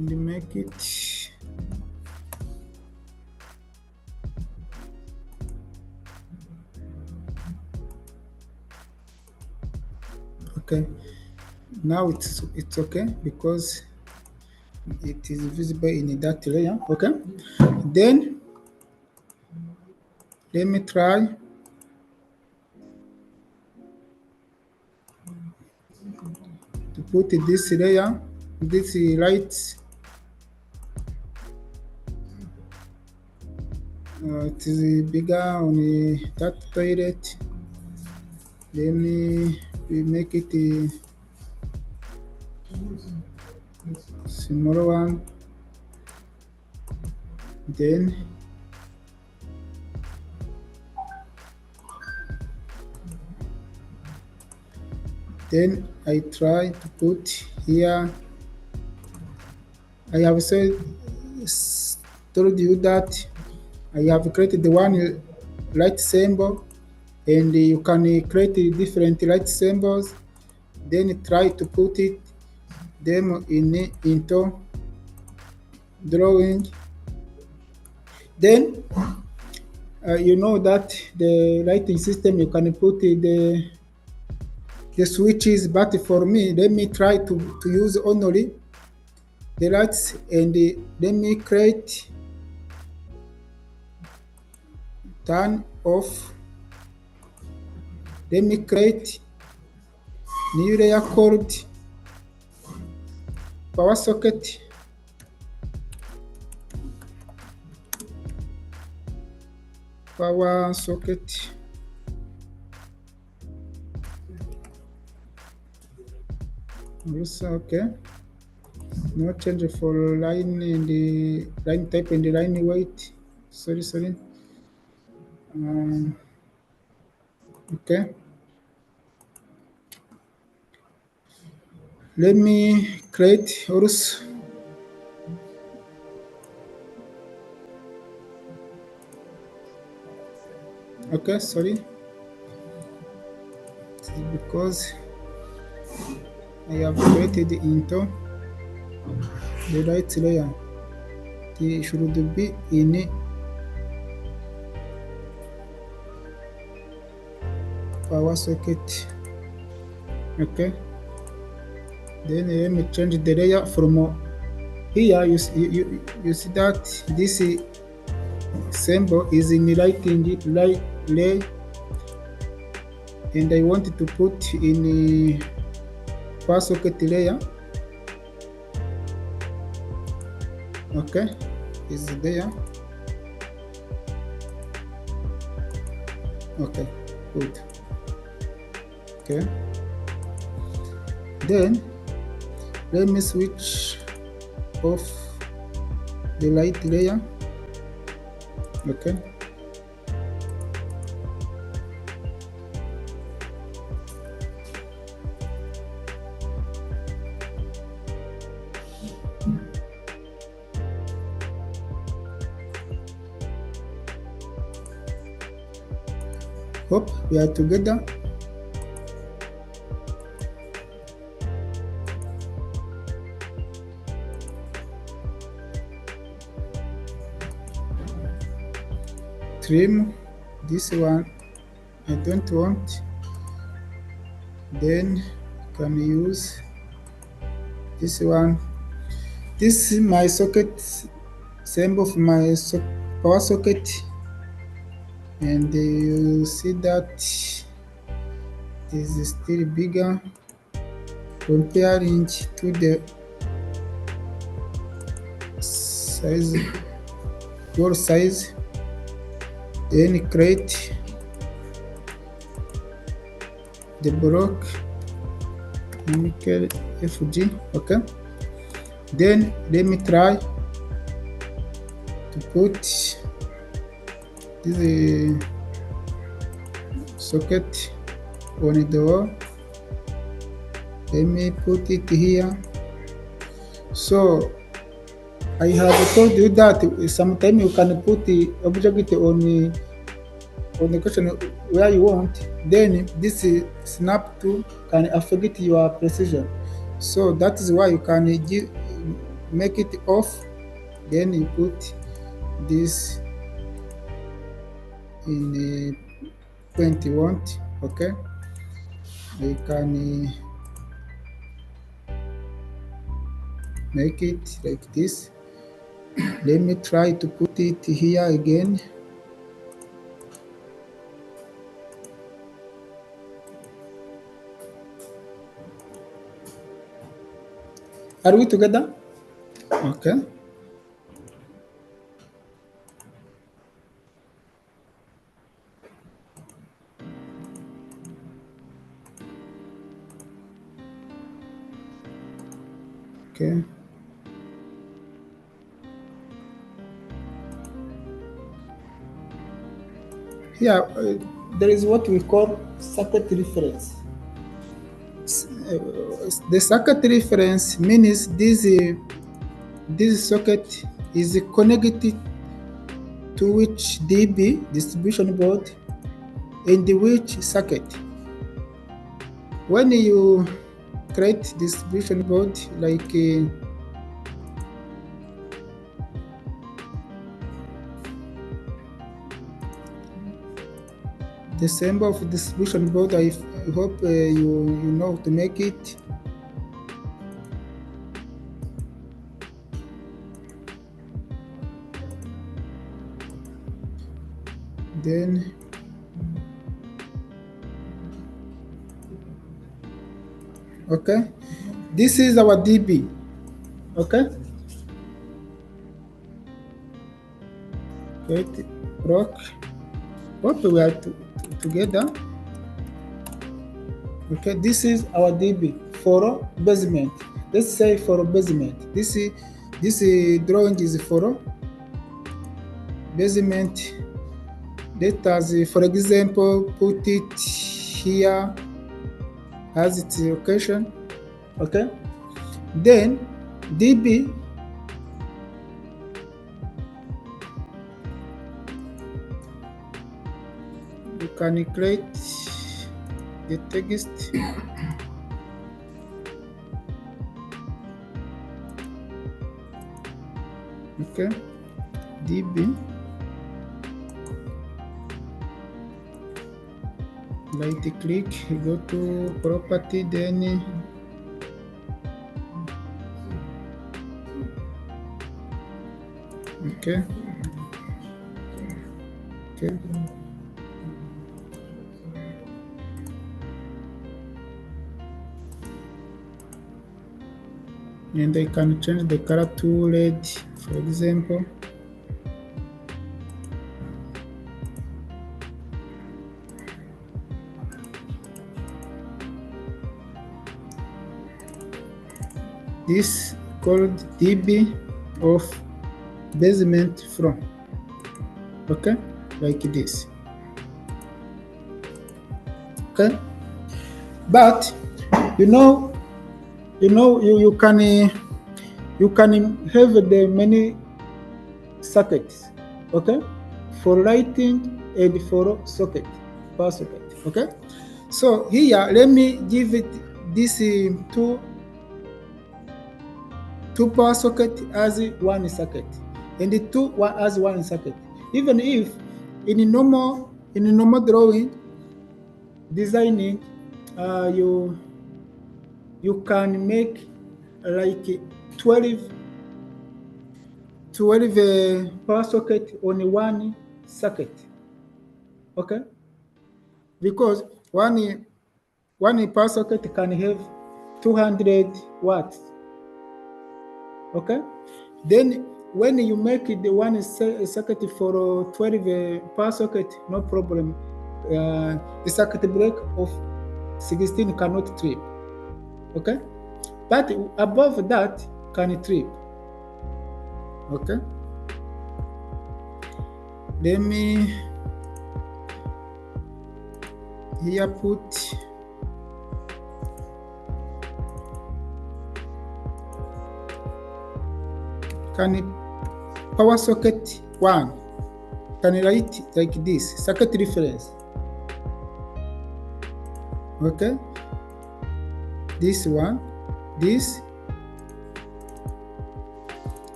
And make it okay. Now it's okay because it is visible in that layer. Okay, then let me try to put this layer, this light. It is bigger on that toilet. Let me make it a smaller one. Then I try to put here. I have told you that I have created the one light symbol, and you can create different light symbols. Then try to put them into drawing. Then you know that the lighting system, you can put the switches, but for me, let me try to use only the lights, and let me create turn off. Let me create new layer called power socket. Power socket. Okay. No change for line and the line type and the line weight. Sorry. Okay. Let me create also. Okay, sorry. This is because I have created into the right layer. It should be in power socket. Okay. Then let me change the layer from here. You see that this symbol is in lighting lay, and I wanted to put in power socket layer. Okay, is there. Okay, good. Okay, then let me switch off the light layer. Okay. Hope we are together. Trim this one. I don't want. Then can use this one. This is my socket symbol for my power socket, and you see that is still bigger comparing to the size, your size. Then create the block nickel FG. Okay, then let me try to put this socket on the wall. Let me put it here. So I have told you that sometimes you can put the object on the question where you want. Then this snap tool can affect your precision. So that is why you can make it off. Then you put this in the point you want. Okay, you can make it like this. Let me try to put it here again. Are we together? Okay. Okay. Here, there is what we call circuit reference. The circuit reference means this socket is connected to which DB distribution board and which circuit. When you create distribution board like the symbol of distribution board, I hope you know how to make it. Then okay, this is our DB. Okay, great rock. Hope we are together. Okay, this is our DB for basement. Let's say for basement. This drawing is for basement. Let us, for example, put it here as its location. Okay, then DB you can create the text. Okay, DB, right click, go to property, then okay, and I can change the color to red, for example. This called DB of basement from. Okay, like this. Okay, but you can have the many circuits, okay, for lighting and for socket, power socket. Okay, so here let me give it this two power socket as one circuit and the two as one circuit. Even if in a normal drawing designing, you can make like 12 power socket on one circuit. Okay, because one power socket can have 200 watts. Okay, then when you make the one circuit for 12 power socket, no problem. The circuit break off 16 cannot trip. Okay, but above that can trip. Okay, let me here put can power socket 1 can write like this, circuit reference. Okay, this one, this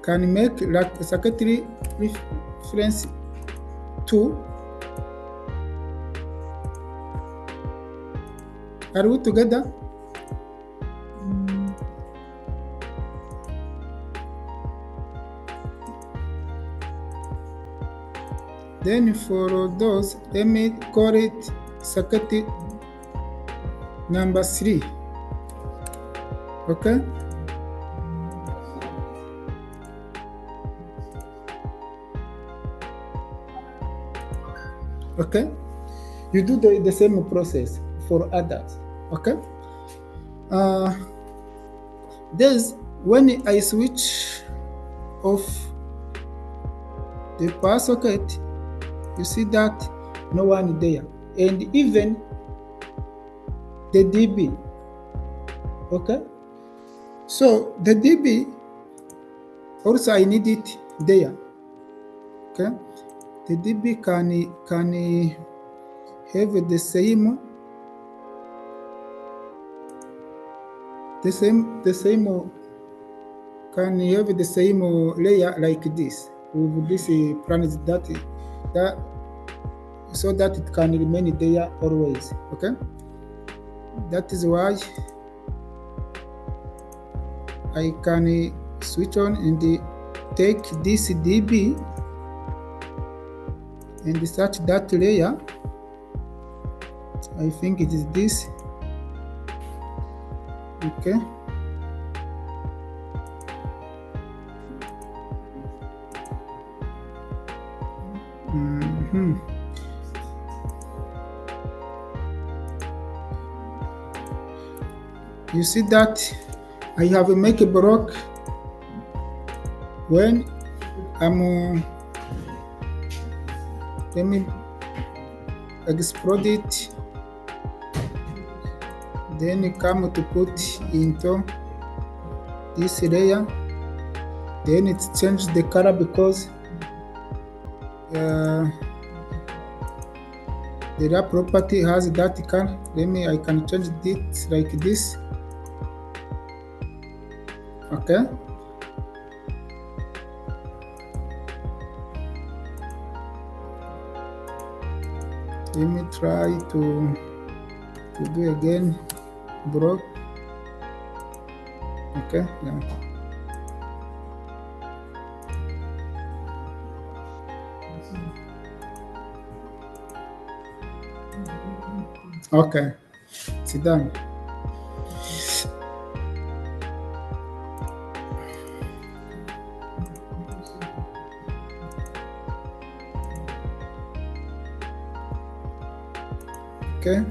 can make like circuit reference 2. Are we together? Then for those, let me call it circuit number 3. Okay. Okay. You do the same process for others. Okay. There's when I switch off the power socket, you see that no one there, and even the DB. Okay, so the DB also I need it there. Okay, the DB can have the same can have the same layer like this with this planet that so that it can remain there always. Okay, that is why I can switch on and take this DB and search that layer. I think it is this. Okay. You see that I have make a block when I'm let me explode it, then come to put into this layer, then it changes the color because the wrap property has that color. I can change it like this. Okay. Let me try to do again. Broke. Okay. Yeah. Okay. It's done. Okay,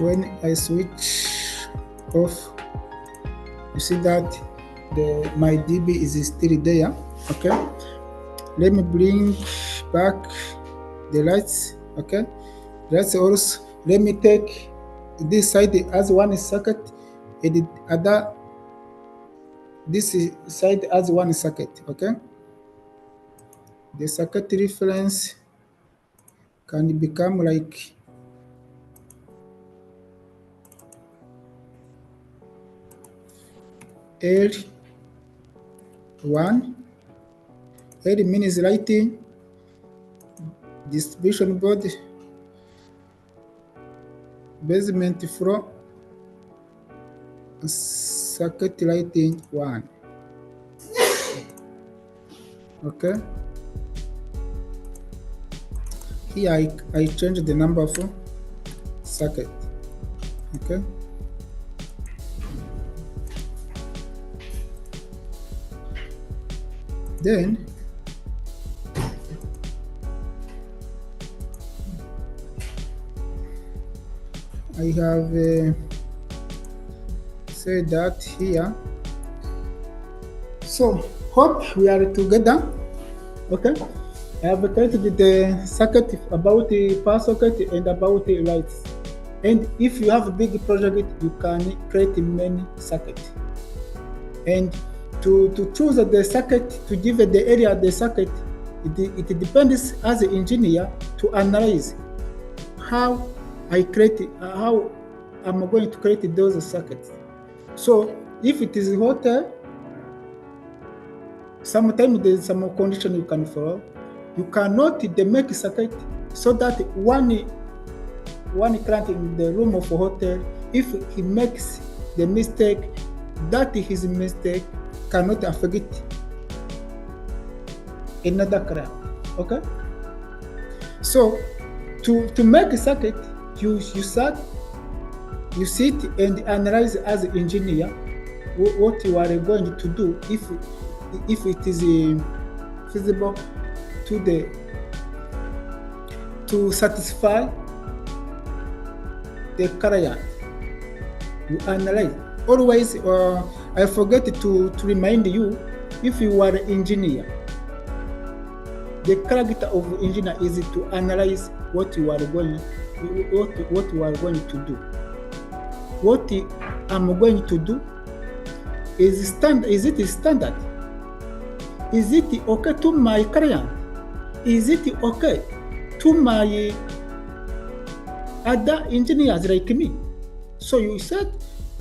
when I switch off, you see that my DB is still there. Okay, let me bring back the lights. Okay, let's also let me take this side as one socket and the other this side as one socket. Okay, the socket reference can become like L1. L means lighting, distribution board, basement floor, circuit lighting 1. Okay. Here I change the number for circuit. Okay. Then I have said that here. So hope we are together. Okay. I have created the circuit about the power socket and about the lights. And if you have a big project, you can create many circuits. And to choose the circuit, to give the area of the circuit, it depends as an engineer to analyze how how I'm going to create those circuits. So if it is hotel, sometimes there is some condition you can follow. You cannot make circuit so that one client in the room of a hotel, if he makes the mistake, that his mistake cannot affect another client. Okay. So to make a circuit, you sit and analyze as an engineer what you are going to do if it is feasible to satisfy the client. You analyze. Always, I forget to remind you, if you are an engineer, the character of engineer is to analyze what you are going to do. What I'm going to do is it standard? Is it okay to my client? Is it okay to my other engineers like me? So you said,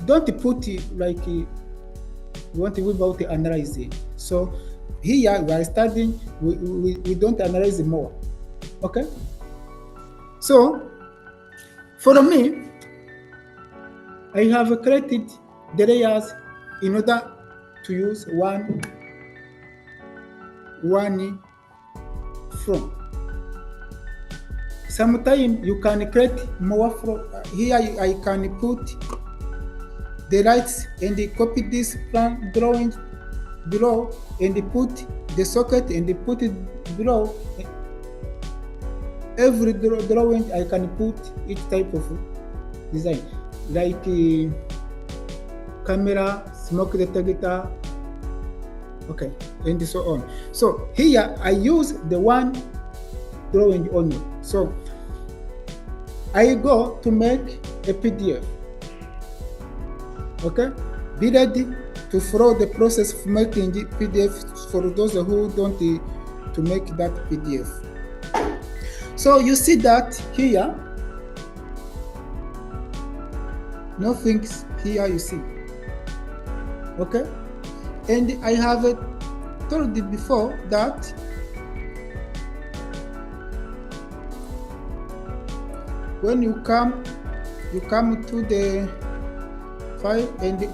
don't put it like you want to without analyzing. So here we are studying, we don't analyze more. Okay? So for me, I have created the layers in order to use one from. Sometimes you can create more from. Here I can put the lights and copy this plan drawing below and put the socket and put it below. Every drawing I can put each type of design, like camera, smoke detector, okay, and so on. So here I use the one drawing only. So I go to make a PDF. Okay, be ready to follow the process of making the PDF for those who don't to make that PDF. So you see that here, nothing here you see. Okay, and I have told you before that when you come to the file and the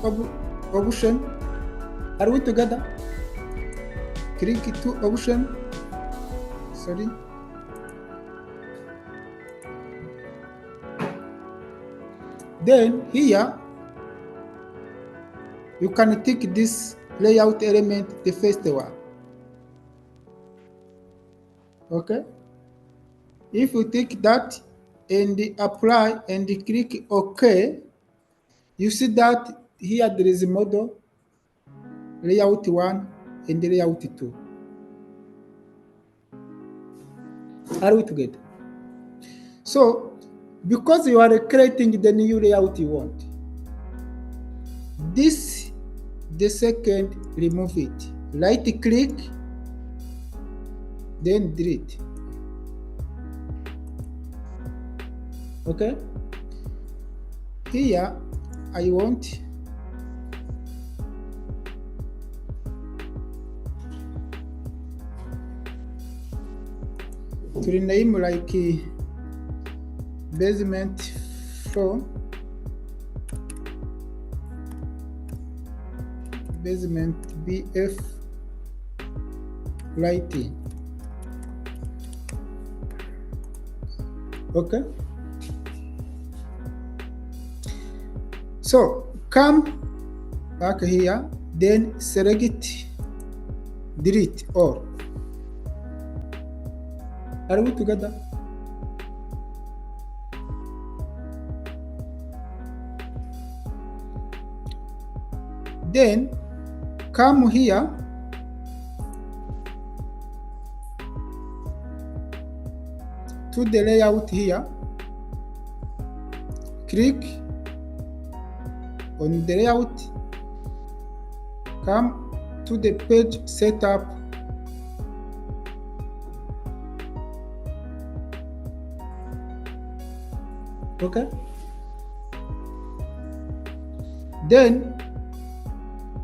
option. Are we together? Click to option. Sorry. Then here you can take this layout element, the first one. Okay. If you take that and apply and click OK, you see that here there is a model, layout 1 and layout 2. Are we together? So, because you are creating the new layout you want, this, the second, remove it. Right click, then delete. Okay? Here, I want to rename like basement 4, basement BF lighting. Okay. So come back here, then select delete all. Are we together? Then come here, to the layout here, click on the layout, come to the page setup, okay? Then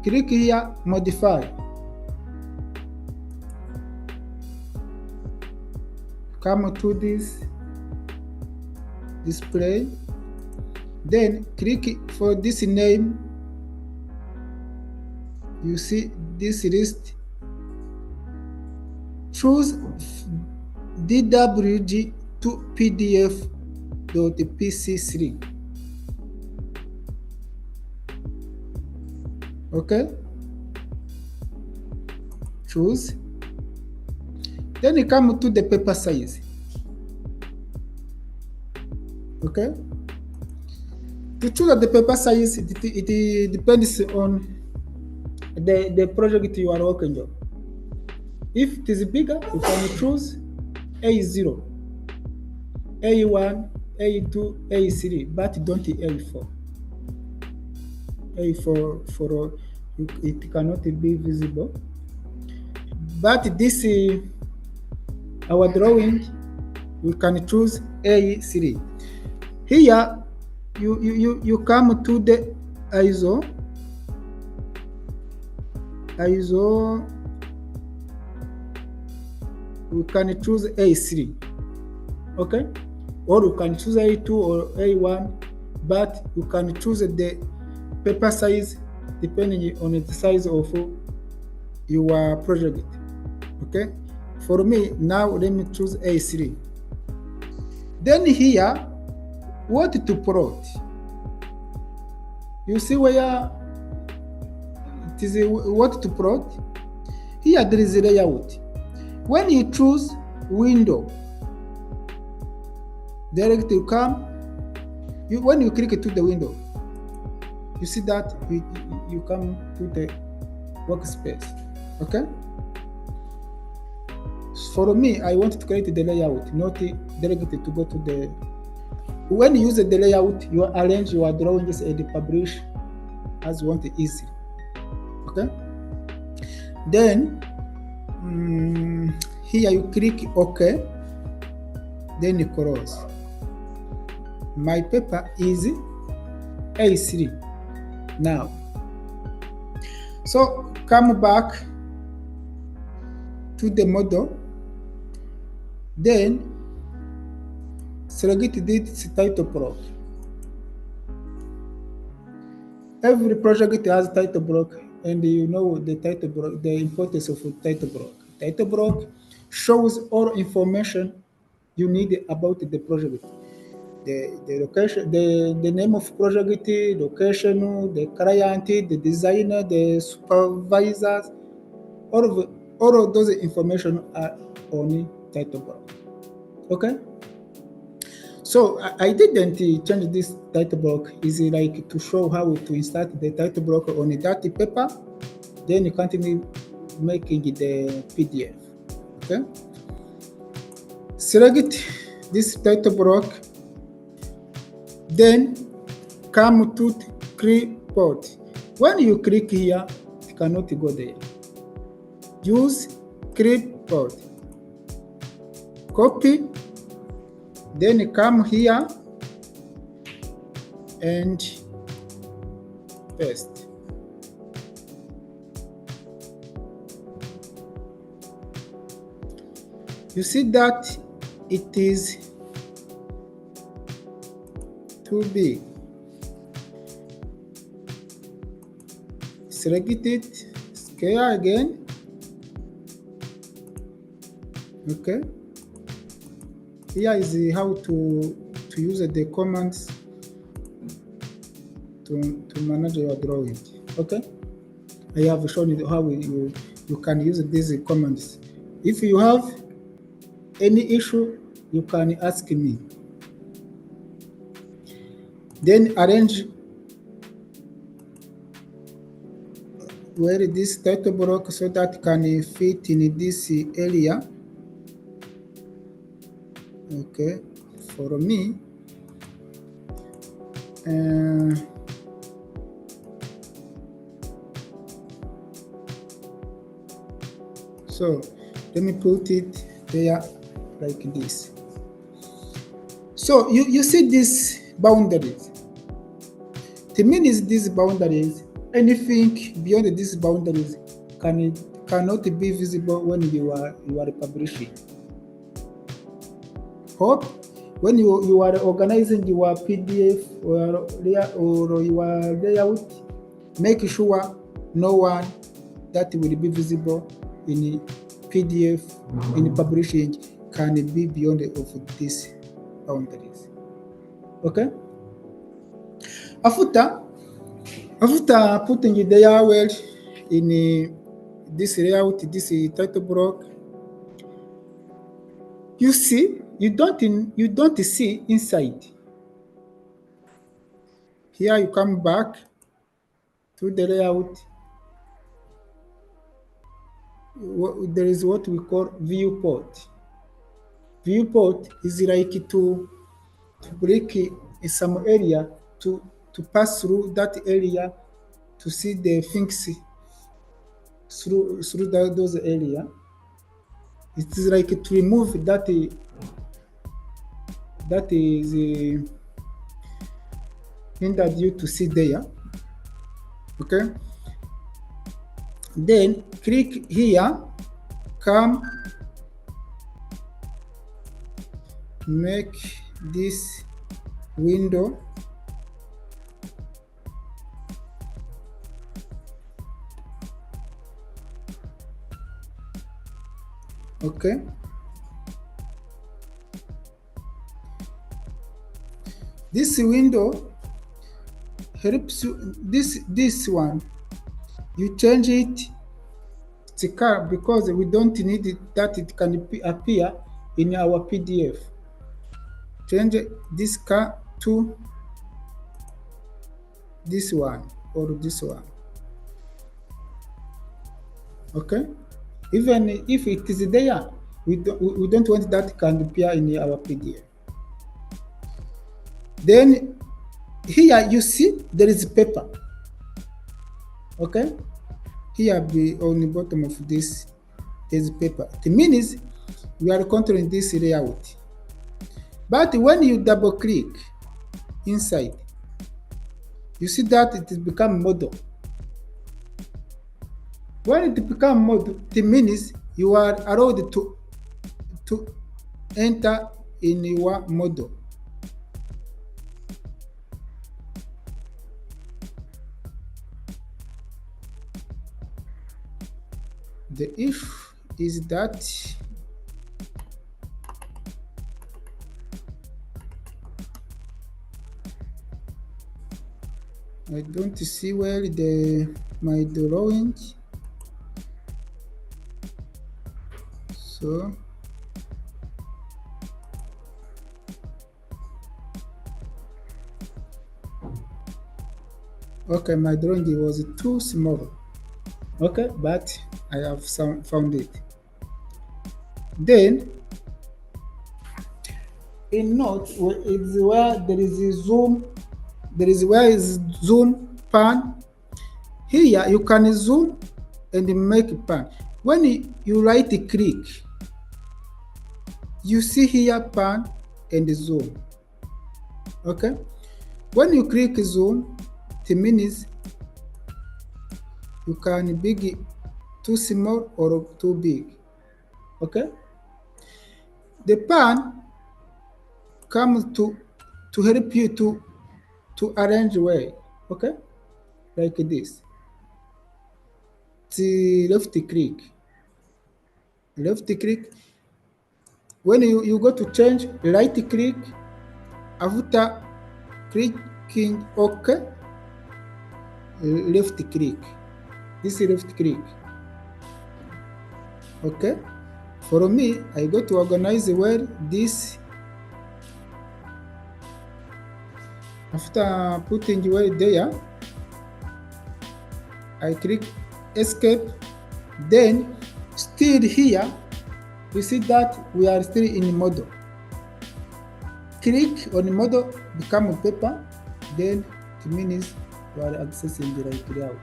click here, modify. Come to this display, then click for this name. You see this list. Choose DWG to PDF.pc3. Okay, choose. Then you come to the paper size. Okay, to choose the paper size, it depends on the project you are working on. If it is bigger, you can choose A0, A1, A2, A3, but don't A4. A4 it cannot be visible. But this our drawing, we can choose A3. Here you come to the ISO. We can choose A3, okay, or you can choose A2 or A1, but you can choose the paper size depending on the size of your project. Okay, for me now, let me choose A3. Then here, what to plot? You see where it is what to plot. Here there is a layout. When you choose window, direct you come. When you click to the window, you see that you come to the workspace. Okay. For me, I want to create the layout, not direct to go to the. When you use the layout, you arrange your drawings and publish as you want easy. Okay. Then here you click OK. Then you close. My paper is A3 now. So come back to the model. Then select this title block. Every project has title block, and you know the title block, the importance of a title block. Title block shows all information you need about the project. The location, the name of project, location, the client, the designer, the supervisors, all of those information are on title block. Okay. So I didn't change this title block. Is like to show how to insert the title block on that paper. Then you continue making the PDF. Okay. Select this title block. Then come to clipboard. When you click here, it cannot go there. Use clipboard. Copy. Then come here and paste. You see that it is too big. Select it, scale again. Okay. Here is how to use the commands to manage your drawing. Okay. I have shown you how you can use these commands. If you have any issue, you can ask me. Then arrange where this title block so that can fit in this area. Okay, for me, so let me put it there like this. So you see these boundaries. The mean is these boundaries, anything beyond these boundaries cannot be visible when you are publishing. Hope when you are organizing your PDF or your layout, make sure no one that will be visible in PDF in publishing can be beyond of these boundaries. Okay. After putting the layout in this layout, this title block, you see, you don't see inside. Here you come back to the layout. There is what we call viewport. Viewport is like to break in some area to pass through that area to see the things through those area. It is like to remove that is hindered you to see there. Okay. Then click here, come, make this window. Okay. This window helps you, this one, you change it to car because we don't need it, that it can appear in our PDF. Change this car to this one or this one. Okay. Even if it is there, we don't want that can appear in our PDF. Then here you see there is paper. Okay. Here on the bottom of this is paper. It means we are controlling this layout. But when you double click inside, you see that it has become model. When it becomes model, it means you are allowed to enter in your model. The if is that I don't see where my drawing. So okay, my drawing was too small. Okay, but I have found it. Then in note it's where there is a zoom. There is where is zoom pan. Here you can zoom and make pan. When you right click, you see here pan and zoom. Okay. When you click zoom, it means you can big too small or too big. Okay. The pan comes to help you to arrange way. Okay, like this. The left click. When you go to change, right click. After clicking OK, left click. This is left click. Okay. For me, I go to organize where this. After putting where there, I click escape. Then still here, we see that we are still in model. Click on model, become paper, then it means you are accessing the right layout.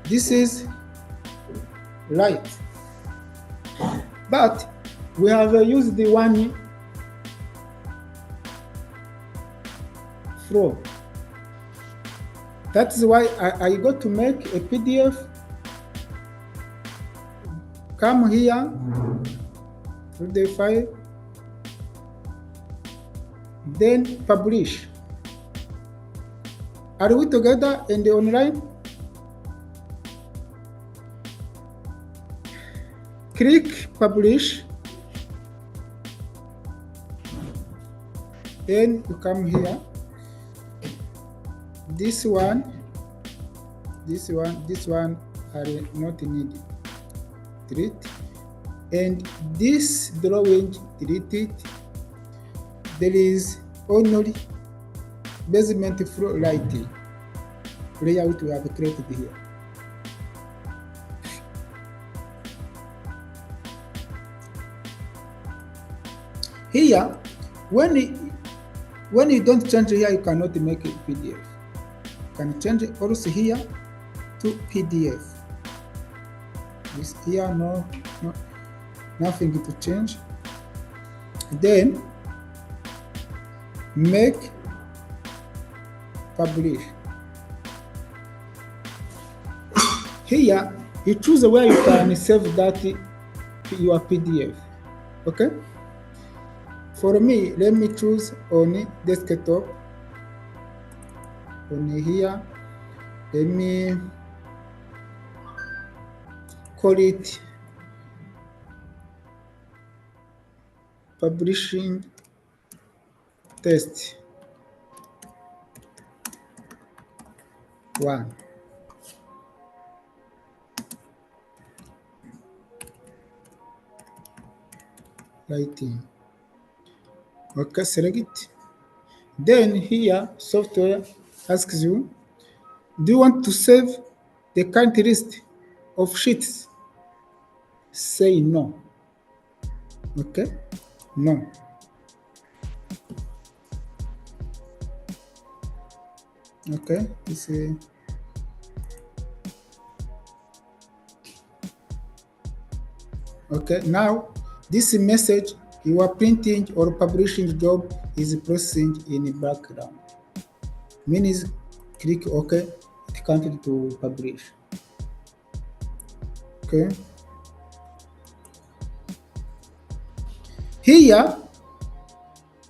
This is right, but we have used the one flow. That's why I got to make a PDF. Come here to the file, then publish. Are we together in the online? Click publish, then you come here. This one are not needed. Delete. And this drawing, delete it. There is only basement floor lighting layout we have created here. Here, when you don't change here, you cannot make a PDF. You can change it also here to PDF. This here, no, nothing to change. Then make publish. Here, you choose where you can save that your PDF. Okay. For me, let me choose on desktop. On here, let me call it publishing test 1. Writing. Okay, select it. Then here, software asks you, do you want to save the current list of sheets? Say no. Okay, no. Okay, this is okay. Now this message, your printing or publishing job is processing in the background. Means click OK, it counted to publish. Okay. Here,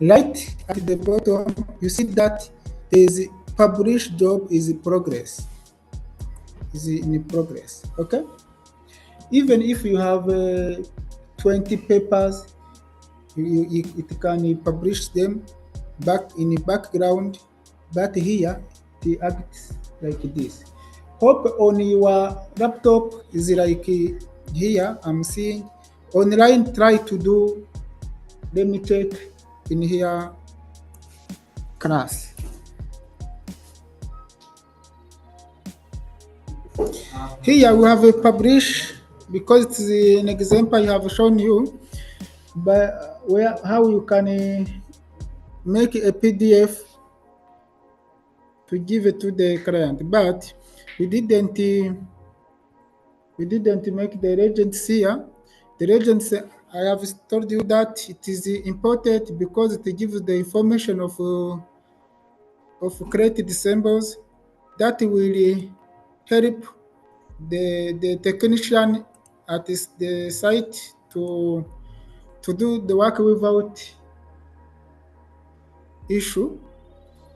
right at the bottom, you see that is publish job is in progress. Is in progress. Okay. Even if you have 20 papers, it can publish them back in the background, but here it acts like this. Hope on your laptop is like here. I'm seeing online. Try to do. Let me check in here. Class. Here we have a publish because it's an example I have shown you. But how you can make a PDF to give it to the client, but we didn't make the legends here. The legends, I have told you that it is important because it gives the information of created symbols that will help the technician at the site to do the work without issue.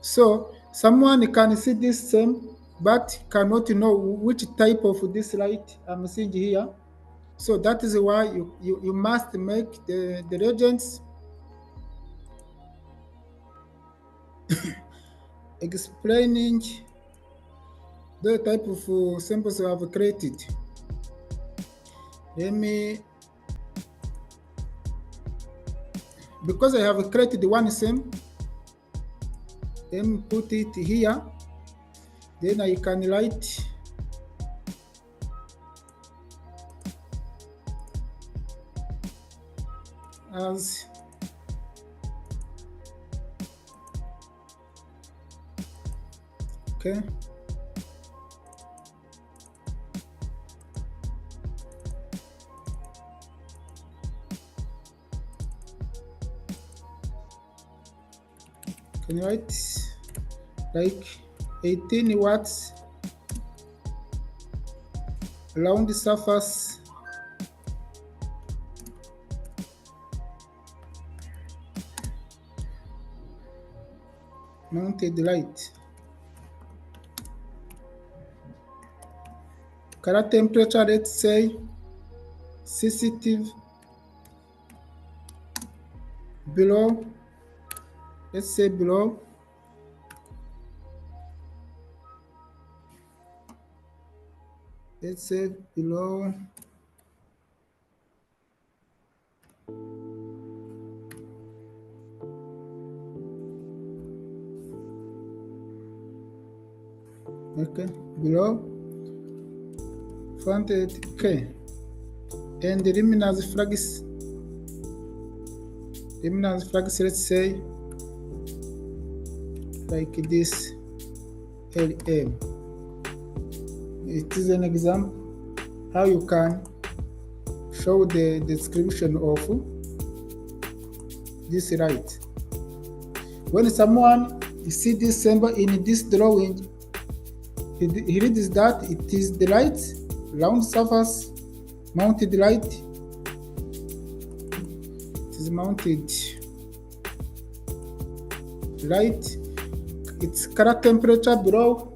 So someone can see this same but cannot know which type of this light I'm seeing here. So that is why you must make the legends explaining the type of symbols you have created. Let me, because I have created one sim, let me put it here. Then I can write as okay. Can write like 18 watts round surface mounted light. Color temperature, let's say sensitive below, let's say below let's say below okay, below 400K. And the luminance flags, let's say like this LM. It is an example how you can show the description of this light. When someone see this symbol in this drawing, he reads that it is the light, round surface, mounted light. It is mounted light. Its color temperature below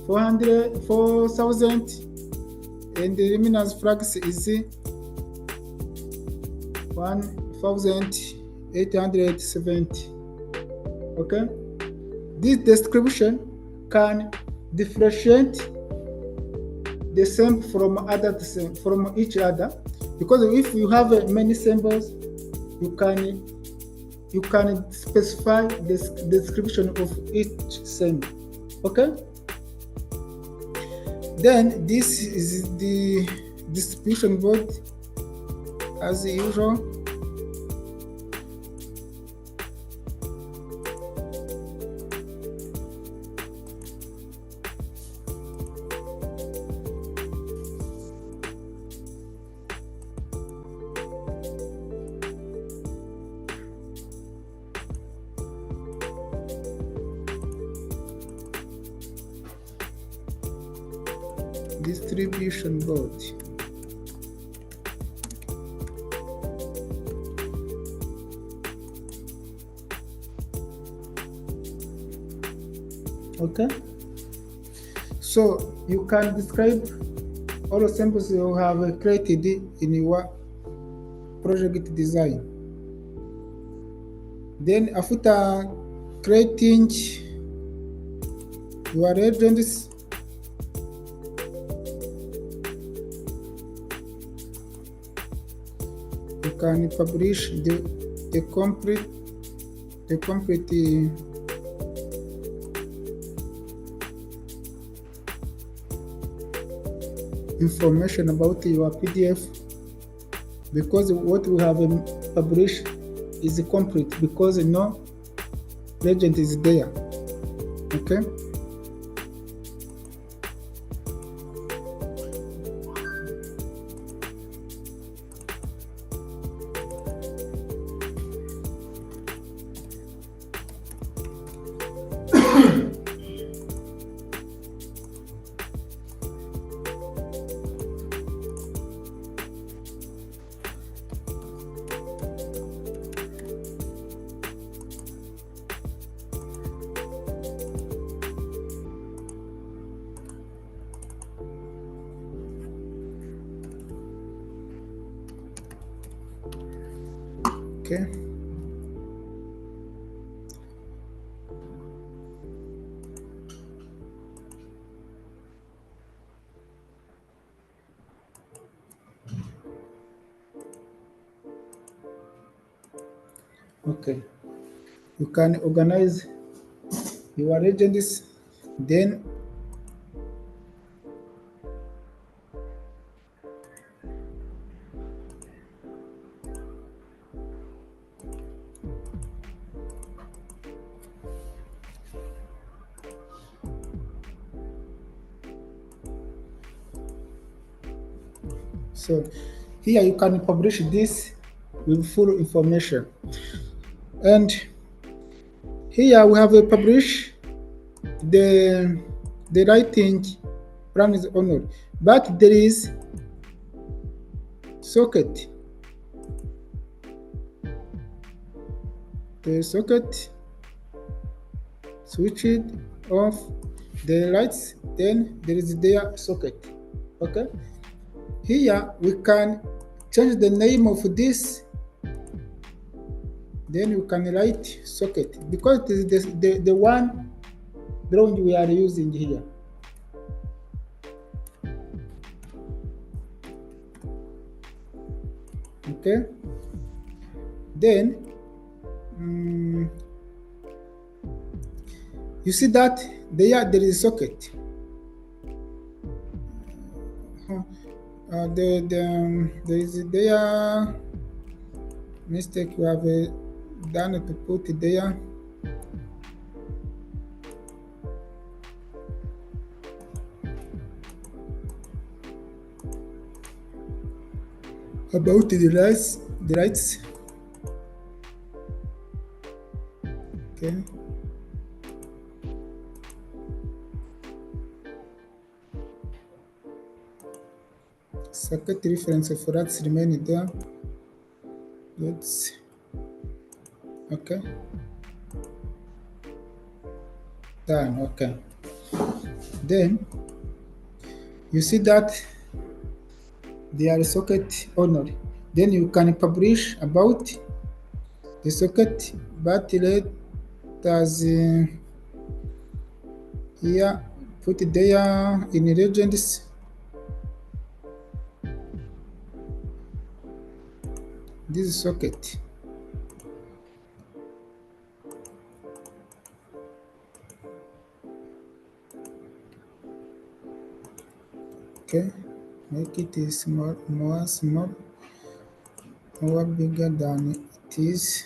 4,000, and the luminance flux is 1,870. Okay, this description can differentiate the same from each other, because if you have many symbols, you can specify the description of each symbol. Okay, then this is the distribution board as usual. Distribution board. Okay, so you can describe all the symbols you have created in your project design. Then after creating your legends, you can publish the complete information about your PDF, because what we have published is complete, because no legend is there. Okay, okay. Okay, you can organize your legends, then So here you can publish this with full information. And here we have a publish the writing plan is honored, but there is socket. The socket switch it off the lights, then there is their socket. Okay, here we can change the name of this, then you can write socket because it is the one drawing we are using here. Okay, then you see that there is a socket. There is there mistake we have done to put it there. About the lights. Okay. Socket reference for that remain there. Let's okay. Done. Okay. Then you see that they are socket owner. Then you can publish about the socket, but let us here put it there in legends. This is socket. Okay, make it small, more bigger than it is.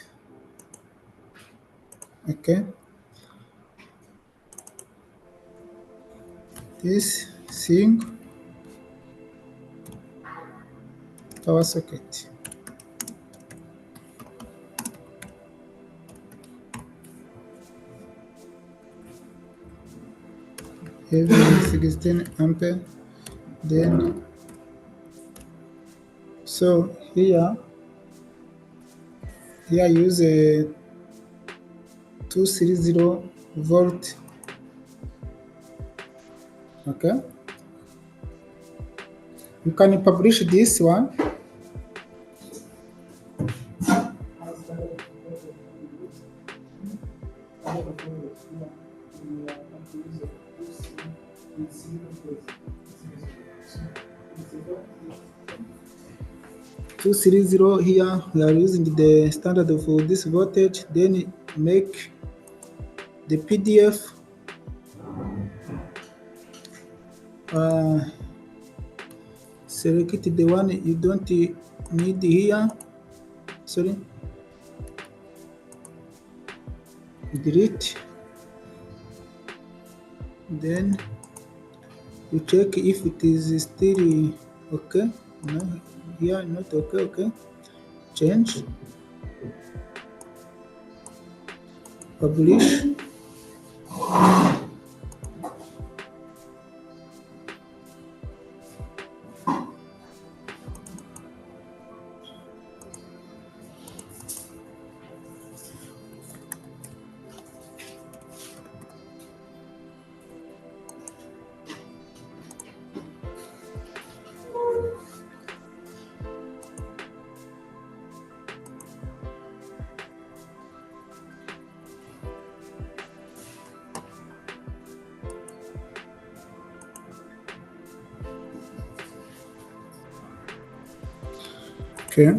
Okay, this thing power socket. Having 16 ampere. Then so here I use a 230 volt. Okay, you can publish this one. .230 here we are using the standard of this voltage, then make the PDF select the one you don't need here, sorry, delete, then you check if it is still okay. No, here not okay. Okay, change, publish. Okay,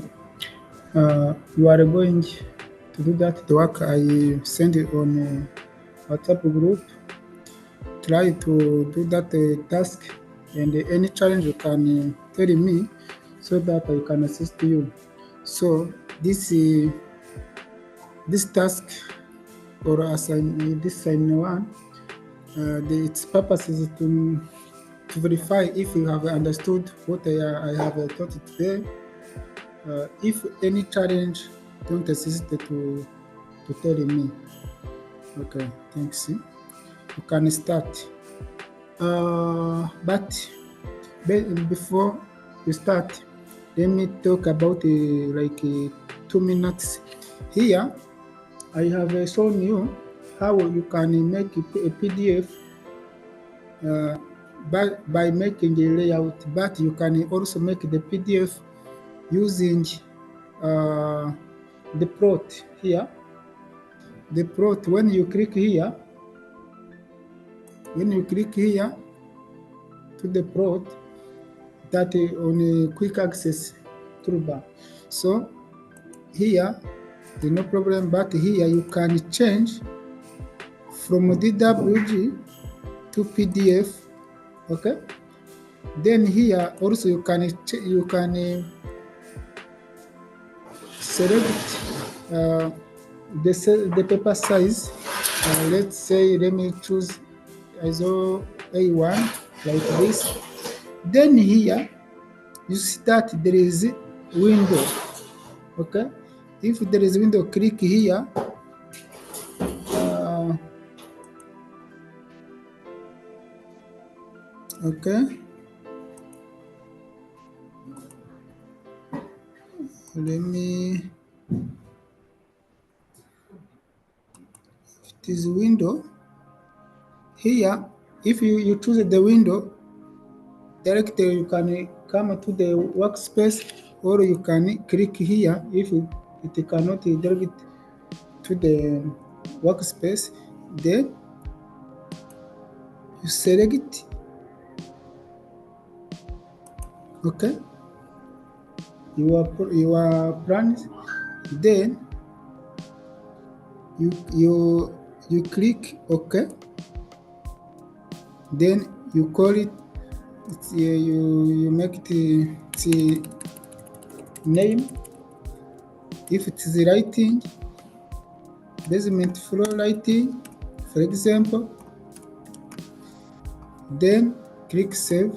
you are going to do that the work I send it on WhatsApp group. Try to do that task, and any challenge you can tell me so that I can assist you. So this task or this assignment one, its purpose is to to verify if you have understood what I have taught today. If any challenge, don't hesitate to tell me. Okay, thanks. You can start. But before you start, let me talk about 2 minutes. Here, I have shown you how you can make a PDF by making a layout, but you can also make the PDF using the plot here. The plot, when you click here to the plot, that is on a quick access toolbar. So here, there's no problem, but here you can change from DWG to PDF. Okay. Then here also you can select the paper size. Let's say, let me choose ISO A1 like this. Then here you see that there is a window. Okay. If there is a window, click here. Okay. Let me. It is window. Here, if you choose the window, directly you can come to the workspace, or you can click here if it cannot direct to the workspace. Then you select. Okay. Your plans. Then you click OK. Then you call it. You make it name. If it is lighting, basement floor lighting, for example. Then click save.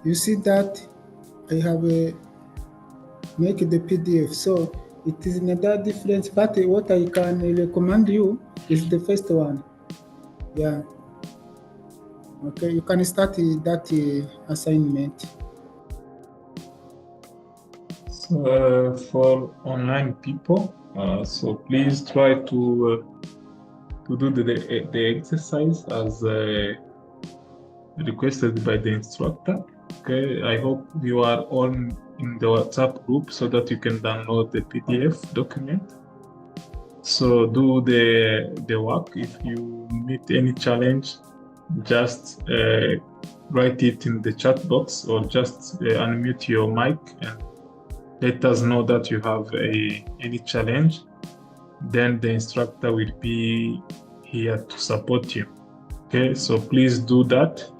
You see that I have make the PDF, so it is not that different, but what I can recommend you is the first one. Yeah. Okay, you can start that assignment. So, for online people, so please try to do the exercise as requested by the instructor. Okay, I hope you are all in the WhatsApp group so that you can download the PDF document. So do the work. If you meet any challenge, just write it in the chat box, or just unmute your mic and let us know that you have any challenge. Then the instructor will be here to support you. Okay, so please do that.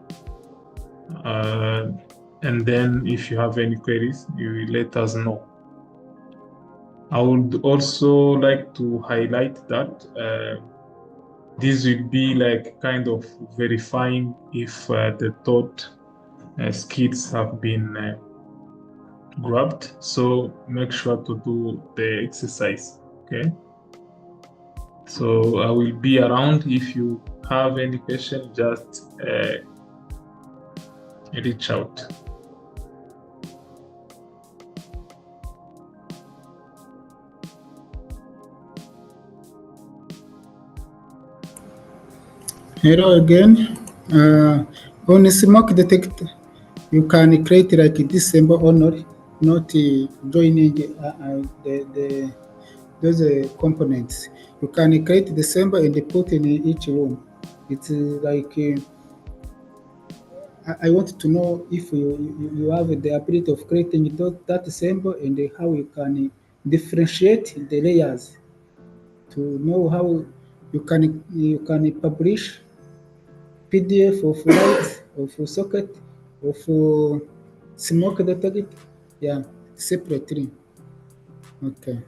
And then if you have any queries, you will let us know. I would also like to highlight that this will be like kind of verifying if the taught skills have been grabbed. So make sure to do the exercise. Okay. So I will be around. If you have any question, just reach out. Hello again. On a smoke detector, you can create like this symbol or not joining those components. You can create the symbol and put in each room. It's like I want to know if you have the ability of creating that symbol, and how you can differentiate the layers to know how you can publish PDF of light, of socket, of smoke detector. Yeah, separately. Okay.